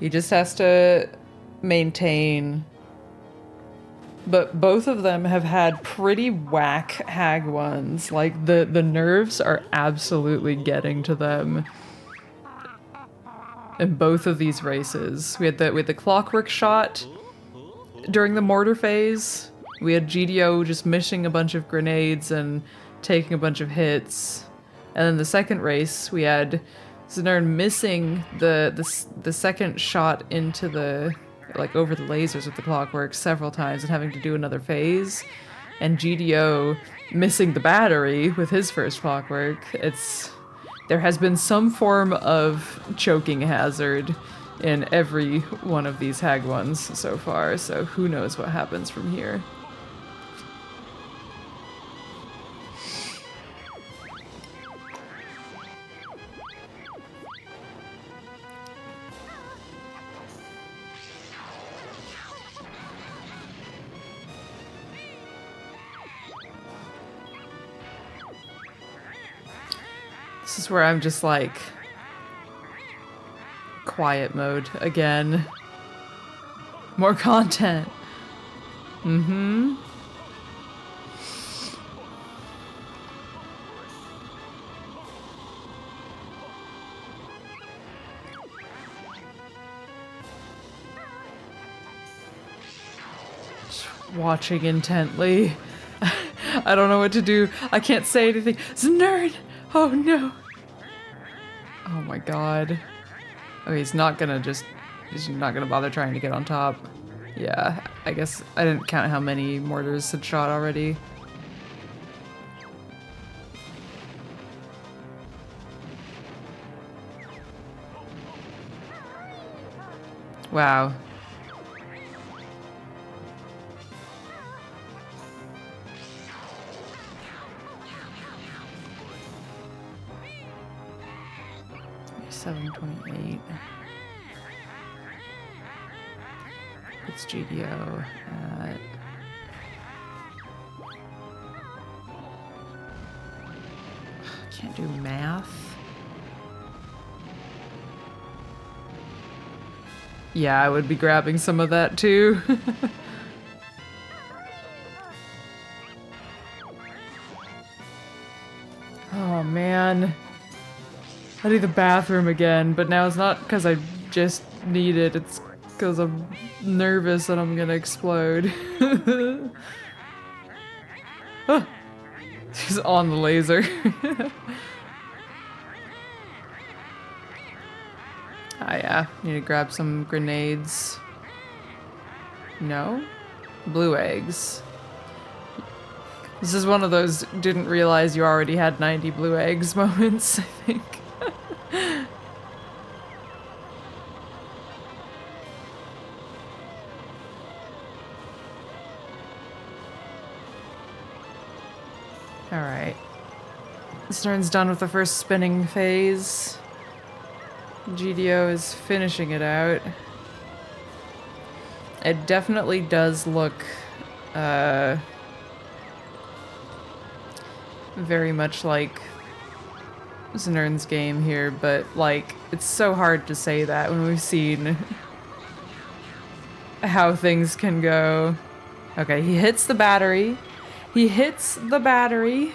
He just has to maintain. But both of them have had pretty whack hag ones. Like, the nerves are absolutely getting to them in both of these races. We had the clockwork shot during the mortar phase. We had GDO just missing a bunch of grenades and taking a bunch of hits. And then the second race, we had Znern missing the second shot into the, like, over the lasers with the clockwork several times and having to do another phase. And GDO missing the battery with his first clockwork. There has been some form of choking hazard in every one of these hag ones so far, so who knows what happens from here. This is where I'm just like quiet mode again. More content. Mm-hmm. Watching intently. I don't know what to do. I can't say anything. Znern! Oh no! Oh my god. Oh, he's not gonna bother trying to get on top. Yeah, I guess I didn't count how many mortars had shot already. Wow. $7.28. It's GDO at... Can't do math. Yeah, I would be grabbing some of that too. Oh man. I need the bathroom again, but now it's not because I just need it, it's because I'm nervous that I'm gonna explode. Oh, she's on the laser. Ah, yeah, need to grab some grenades. No? Blue eggs. This is one of those didn't realize you already had 90 blue eggs moments, I think. Alright. Stern's done with the first spinning phase. GDO is finishing it out. It definitely does look very much like Znern's game here, but like it's so hard to say that when we've seen how things can go. Okay, he hits the battery. He hits the battery.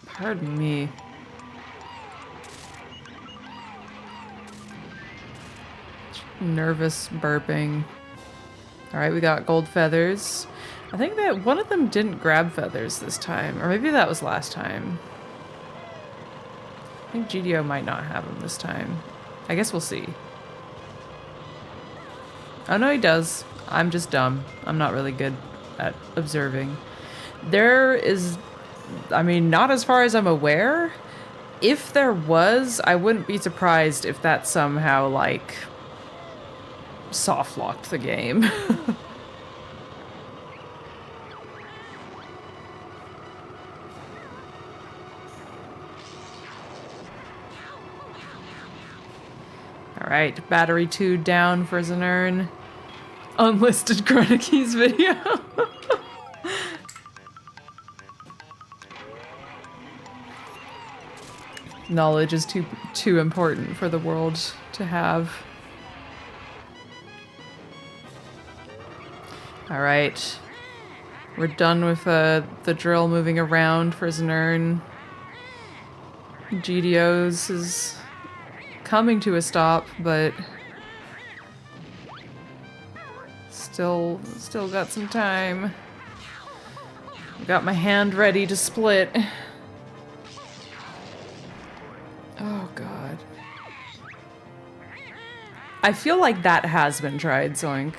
Pardon me. Nervous burping. Alright, we got gold feathers. I think that one of them didn't grab feathers this time. Or maybe that was last time. I think GDO might not have them this time. I guess we'll see. Oh no, he does. I'm just dumb. I'm not really good at observing. There is... I mean, not as far as I'm aware. If there was, I wouldn't be surprised if that somehow, like, soft-locked the game. Alright, battery 2 down for Znern. Unlisted Chronicles video. Knowledge is too important for the world to have. Alright. We're done with the drill moving around for Znern. GDO's is coming to a stop, but still got some time. Got my hand ready to split. Oh god. I feel like that has been tried, Zoink.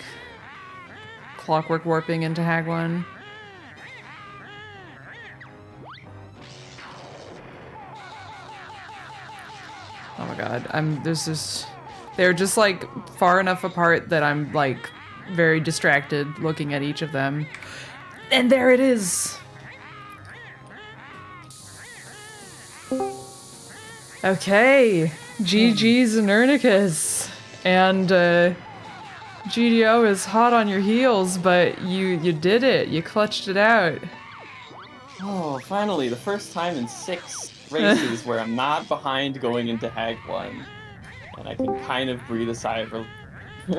Clockwork warping into Hag 1. Oh my god, they're just like far enough apart that I'm like very distracted looking at each of them. And there it is! Okay, GG Znernicus. And GDO is hot on your heels, but you did it. You clutched it out. Oh, finally, the first time in 6 races where I'm not behind going into Hag 1, and I can kind of breathe a sigh of relief.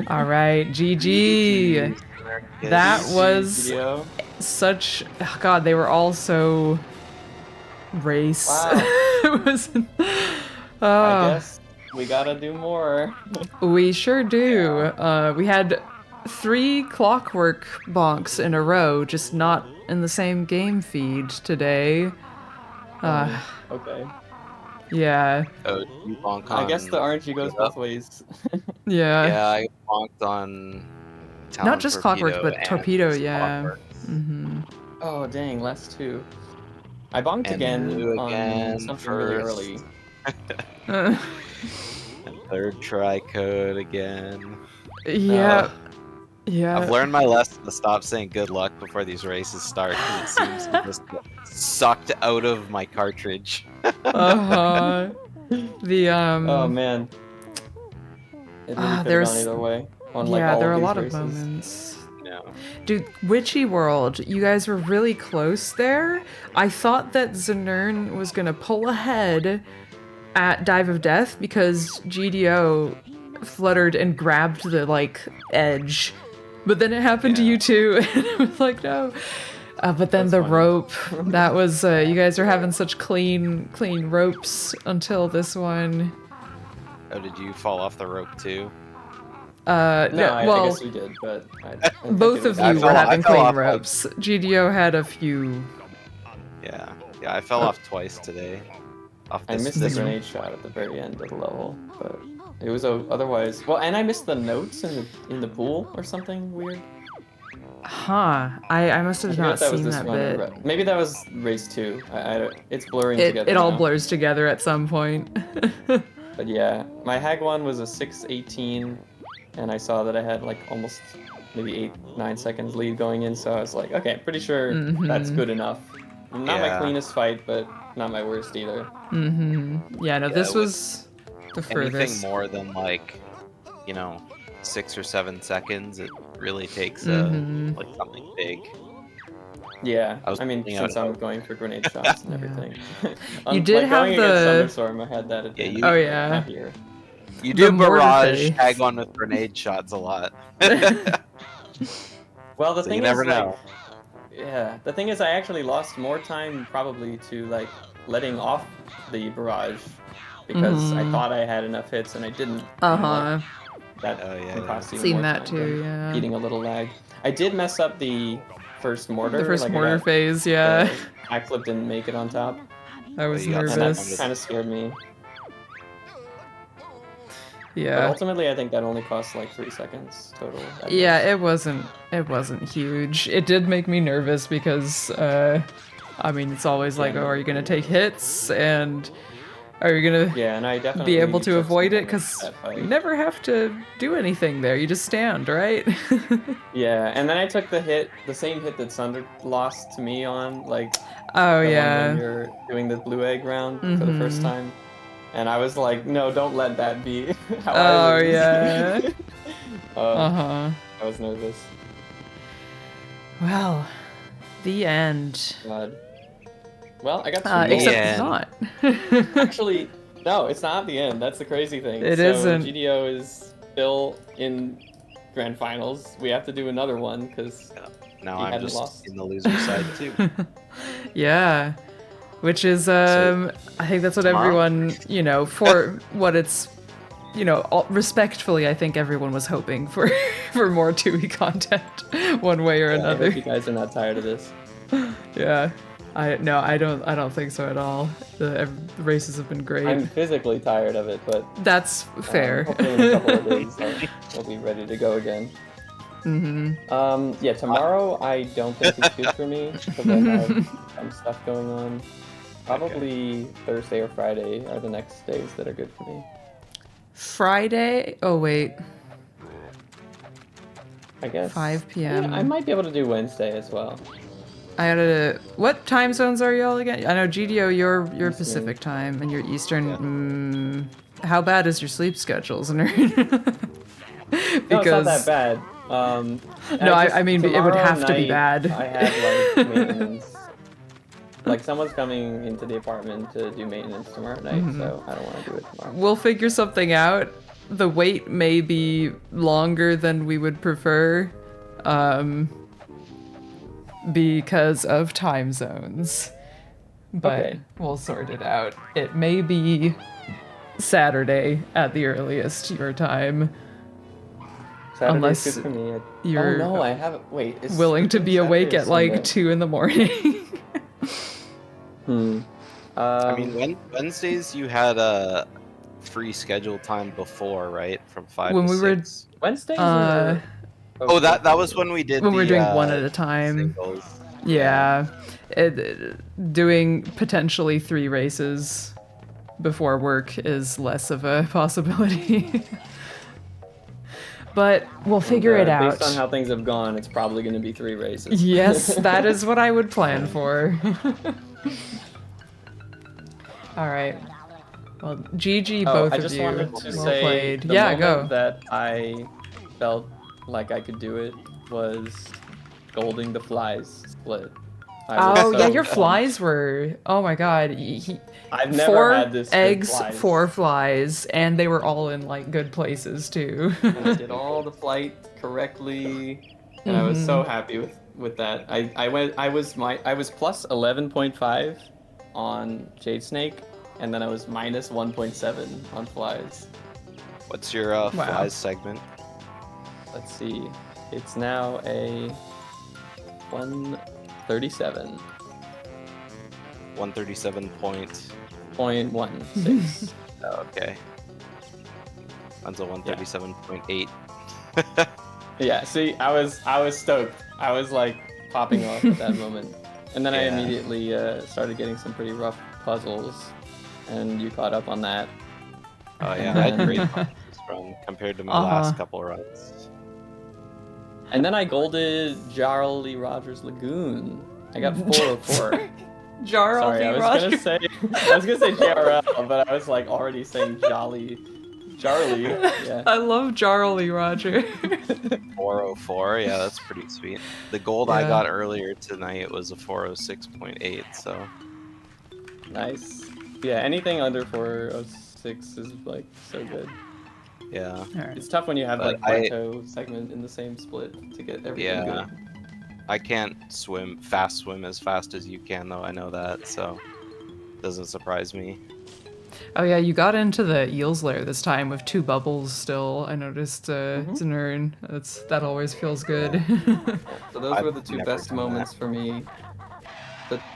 All right, GG. That was Video. such. Oh God, they were all so race. Wow. It was. I guess we gotta do more. We sure do. We had 3 clockwork bonks in a row, just not in the same game feed today. Okay. Yeah. Oh, you bonk on... I guess the RNG goes both ways. Yeah. Yeah, I bonked on... Talon Not just clockwork, Torpedo but and torpedo, yeah. Clockwork. Mm-hmm. Oh, dang, last 2. I bonked And again you on again something really first. early. And third try code again. Yeah. Yeah. I've learned my lesson to stop saying good luck before these races start because it seems to just get sucked out of my cartridge. Uh-huh. The Oh man. It really could have there's- gone either way. On like yeah, all there are a these lot races. of moments. No. Dude, Witchy World, you guys were really close there. I thought that Znern was gonna pull ahead at Dive of Death because GDO fluttered and grabbed the, like, edge. But then it happened to you too, and I was like, no. But then That's the funny. rope, that was, you guys are having such clean ropes until this one. Oh, did you fall off the rope too? No, I well, guess we did, but I think both it of was- you were I having fell clean off, like- ropes. GDO had a few. Yeah. Yeah, I fell off twice today. Off I this, missed the this grenade shot at the very end of the level, but it was otherwise. Well, and I missed the notes in the pool or something weird. Huh. I must I have forget not if that was seen this that one or bit. maybe that was race 2. It's blurring together. It all now. blurs together at some point. But yeah, my Hag one was a 6:18, and I saw that I had like almost maybe 8-9 seconds lead going in, so I was like, okay, pretty sure that's good enough. Not my Yeah. cleanest fight, but not my worst either. Yeah, no, this with was the anything furthest. more than like, 6 or 7 seconds, it really takes like something big. Yeah, I was I mean, pulling out since I'm a- going for grenade shots and everything. You did like, have going the- against Thunderstorm, I had that advantage. you- Oh, but yeah. Not here. You The do mortar barrage face. tag on with grenade shots a lot. Well, the So thing you never is, know. like, yeah, the thing is, I actually lost more time probably to like letting off the barrage because I thought I had enough hits and I didn't. Uh-huh. That Oh, yeah, can yeah. cost even Seen more that time too, than yeah. Eating a little lag. I did mess up the first mortar. The first like, mortar phase, yeah. Backflip didn't make it on top, I was you got and that nervous. kind of scared me. But Yeah. ultimately, I think that only cost like 3 seconds total. at Yeah, most. it wasn't huge. It did make me nervous because I mean, it's always like, Yeah. oh, are you going to take hits and are you going to Yeah, and I definitely be able to took avoid some it cuz that fight. you never have to do anything there. You just stand, right? Yeah, and then I took the same hit that Sunder lost to me on, like Oh the one when yeah. you're doing the blue egg round for the first time. And I was like, no, don't let that be how I Oh lose. yeah. I was nervous. Well, the end. God. Well, I got 2 goals. Except Yeah. it's not. Actually, no, it's not the end. That's the crazy thing. It so isn't. GDO is still in grand finals. We have to do another one because Now He I'm hadn't just lost. in the loser side too. Yeah. Which is, I think that's what tomorrow? everyone, for what it's, respectfully, I think everyone was hoping for, for more Tooie content, one way or I another. hope you guys are not tired of this. Yeah. I don't think so at all. The races have been great. I'm physically tired of it, but That's fair. hopefully in a couple of days I'll be ready to go again. Yeah, tomorrow I don't think it's good for me because I have some stuff going on. Probably Thursday or Friday are the next days that are good for me. Friday? Oh, wait. I guess 5 p.m. Yeah, I might be able to do Wednesday as well. I gotta. What time zones are y'all again? I know GDO, you're Eastern. Pacific time and you're Eastern. Yeah. How bad is your sleep schedule, Zner? No, it's not that bad. No, I mean, it would tomorrow have to be night, bad. I have like maintenance Like someone's coming into the apartment to do maintenance tomorrow night, so I don't want to do it tomorrow. We'll figure something out. The wait may be longer than we would prefer, because of time zones. But Okay. we'll sort it out. It may be Saturday at the earliest, your time. Saturday's Unless good for me. you're Oh no, I haven't. Wait, it's willing to between be awake Saturday at and like Sunday. 2 in the morning. I mean, Wednesdays you had a free schedule time before, right? From 5 When to we were 6. Wednesdays Uh, are. Oh, that was when we did when the we're doing one at a time. singles. Yeah. Doing potentially 3 races before work is less of a possibility. But we'll figure it out. Based on how things have gone, it's probably going to be 3 races. Yes, that is what I would plan for. All right. Well, GG both I of just you. wanted to Well say played. the Yeah, moment go. that I felt like I could do it was golding the flies split. I was Oh, yeah, so your pumped. flies were. Oh my god. I've never 4 had this good eggs, flies. 4 flies, and they were all in like good places too. And I did all the flight correctly, and I was so happy with that. I was plus 11.5 on Jade Snake, and then I was minus 1.7 on flies. What's your flies segment? Let's see, it's now a 137. 137 point. 0.16. Oh, okay. Mine's a 137.8. Yeah, see, I was stoked. I was like popping off at that moment, and then I Yeah. immediately started getting some pretty rough puzzles, and you caught up on that. Oh yeah, I had great fun this run compared to my last couple runs. And then I golded Jarly Rogers Lagoon. I got 404. Jarl Sorry, V. I was Rogers. gonna say JRL, but I was like already saying Jarly. Yeah. I love Jarly Roger. 404, yeah, that's pretty sweet. The gold I Yeah. got earlier tonight was a 406.8, so Nice. Yeah, anything under 406 is like so good. yeah. All right. It's tough when you have But like plateau segment in the same split to get everything Yeah. good. I can't fast swim as fast as you can though, I know that, so doesn't surprise me. Oh yeah, you got into the eels lair this time with 2 bubbles still. I noticed Znern. That always feels good. So those were the I've 2 never best done moments for me.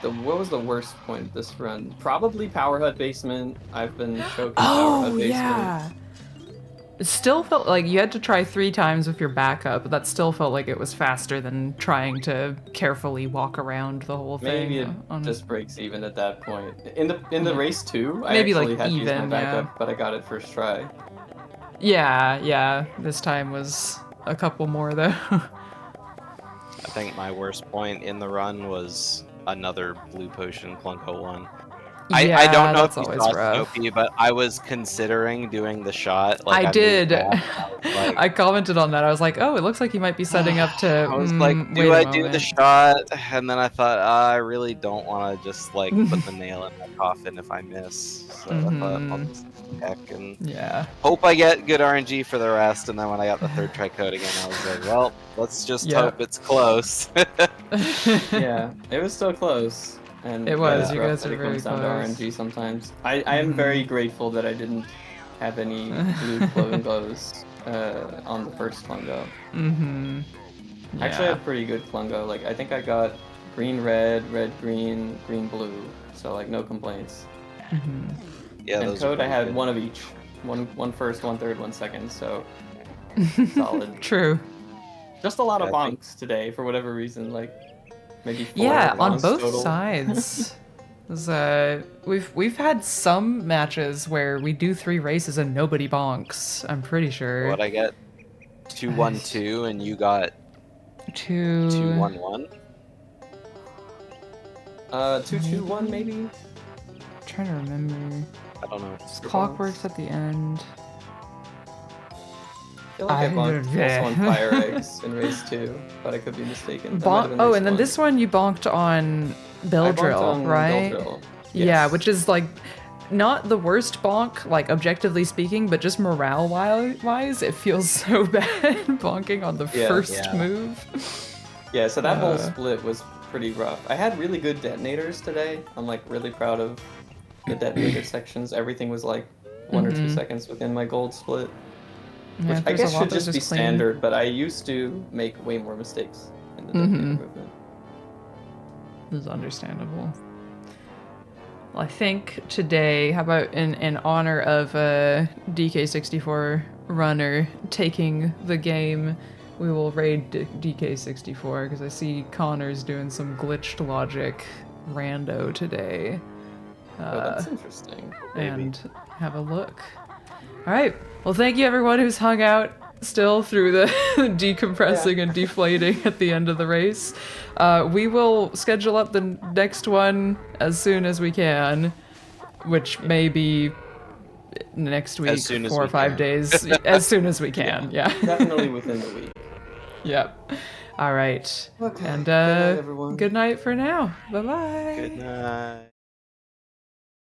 What was the worst point of this run? Probably Power Hut Basement. I've been choking Power Hut Oh Basement. yeah. It still felt like you had to try 3 times with your backup, but that still felt like it was faster than trying to carefully walk around the whole thing. Maybe it just breaks even at that point. In the race 2, I Maybe, actually like, had to use my even, backup, but I got it first try. Yeah. This time was a couple more though. I think my worst point in the run was another blue potion Clunko one. I don't know if that's you always saw rough. Snoopy, but I was considering doing the shot. Like, I moved did. back, I was like, I commented on that. I was like, oh, it looks like he might be setting up to. I was like, wait do a I do the moment. shot? And then I thought, I really don't want to just like put the nail in my coffin if I miss. So I thought I'll just check and Yeah. hope I get good RNG for the rest. And then when I got the third try code again, I was like, well, let's just hope it's close. Yeah, it was so close. And It was, it's you rough guys that were it very comes down to close. RNG sometimes. I am very grateful that I didn't have any blue glowing glows on the first Clungo. I actually had pretty good Clungo. Like I think I got green red, red green, green blue. So like no complaints. Yeah, And those code I are had good. one of each. One first, one third, one second. So solid. True. Just a lot of Yeah, I think- bonks today for whatever reason. Like maybe 4 Yeah, on bonks both total. sides. 'Cause, we've had some matches where we do 3 races and nobody bonks. I'm pretty sure. What I get? 2-1-2, and you got 2-1-1. 2-2-1 maybe. I'm trying to remember. I don't know. Clockworks at the end. I feel like I bonked yeah. also on fire eggs in race 2, but I could be mistaken. That might have been race And then 1. this one you bonked on Bill I bonked drill, on right? Bill drill. Yeah, Yes. which is like not the worst bonk, like objectively speaking, but just morale wise, it feels so bad bonking on the Yeah. first Yeah. move. Yeah, so that whole split was pretty rough. I had really good detonators today. I'm like really proud of the detonator sections. Everything was like 1 or 2 seconds within my gold split. Yeah, Which if I there's a guess lot should that's just be clean. standard, but I used to make way more mistakes in the detonator movement. This is understandable. Well, I think today, how about in honor of DK64 runner taking the game, we will raid DK64 because I see Connor's doing some glitched logic rando today. Oh, that's interesting. And have a look. All right. Well, thank you everyone who's hung out still through the decompressing and deflating at the end of the race. We will schedule up the next one as soon as we can, which may be next week, As soon as 4 or we 5 can. days, as soon as we can. Yeah. Definitely within the week. Yep. All right. Okay. And Good night, everyone. good night for now. Bye bye. Good night.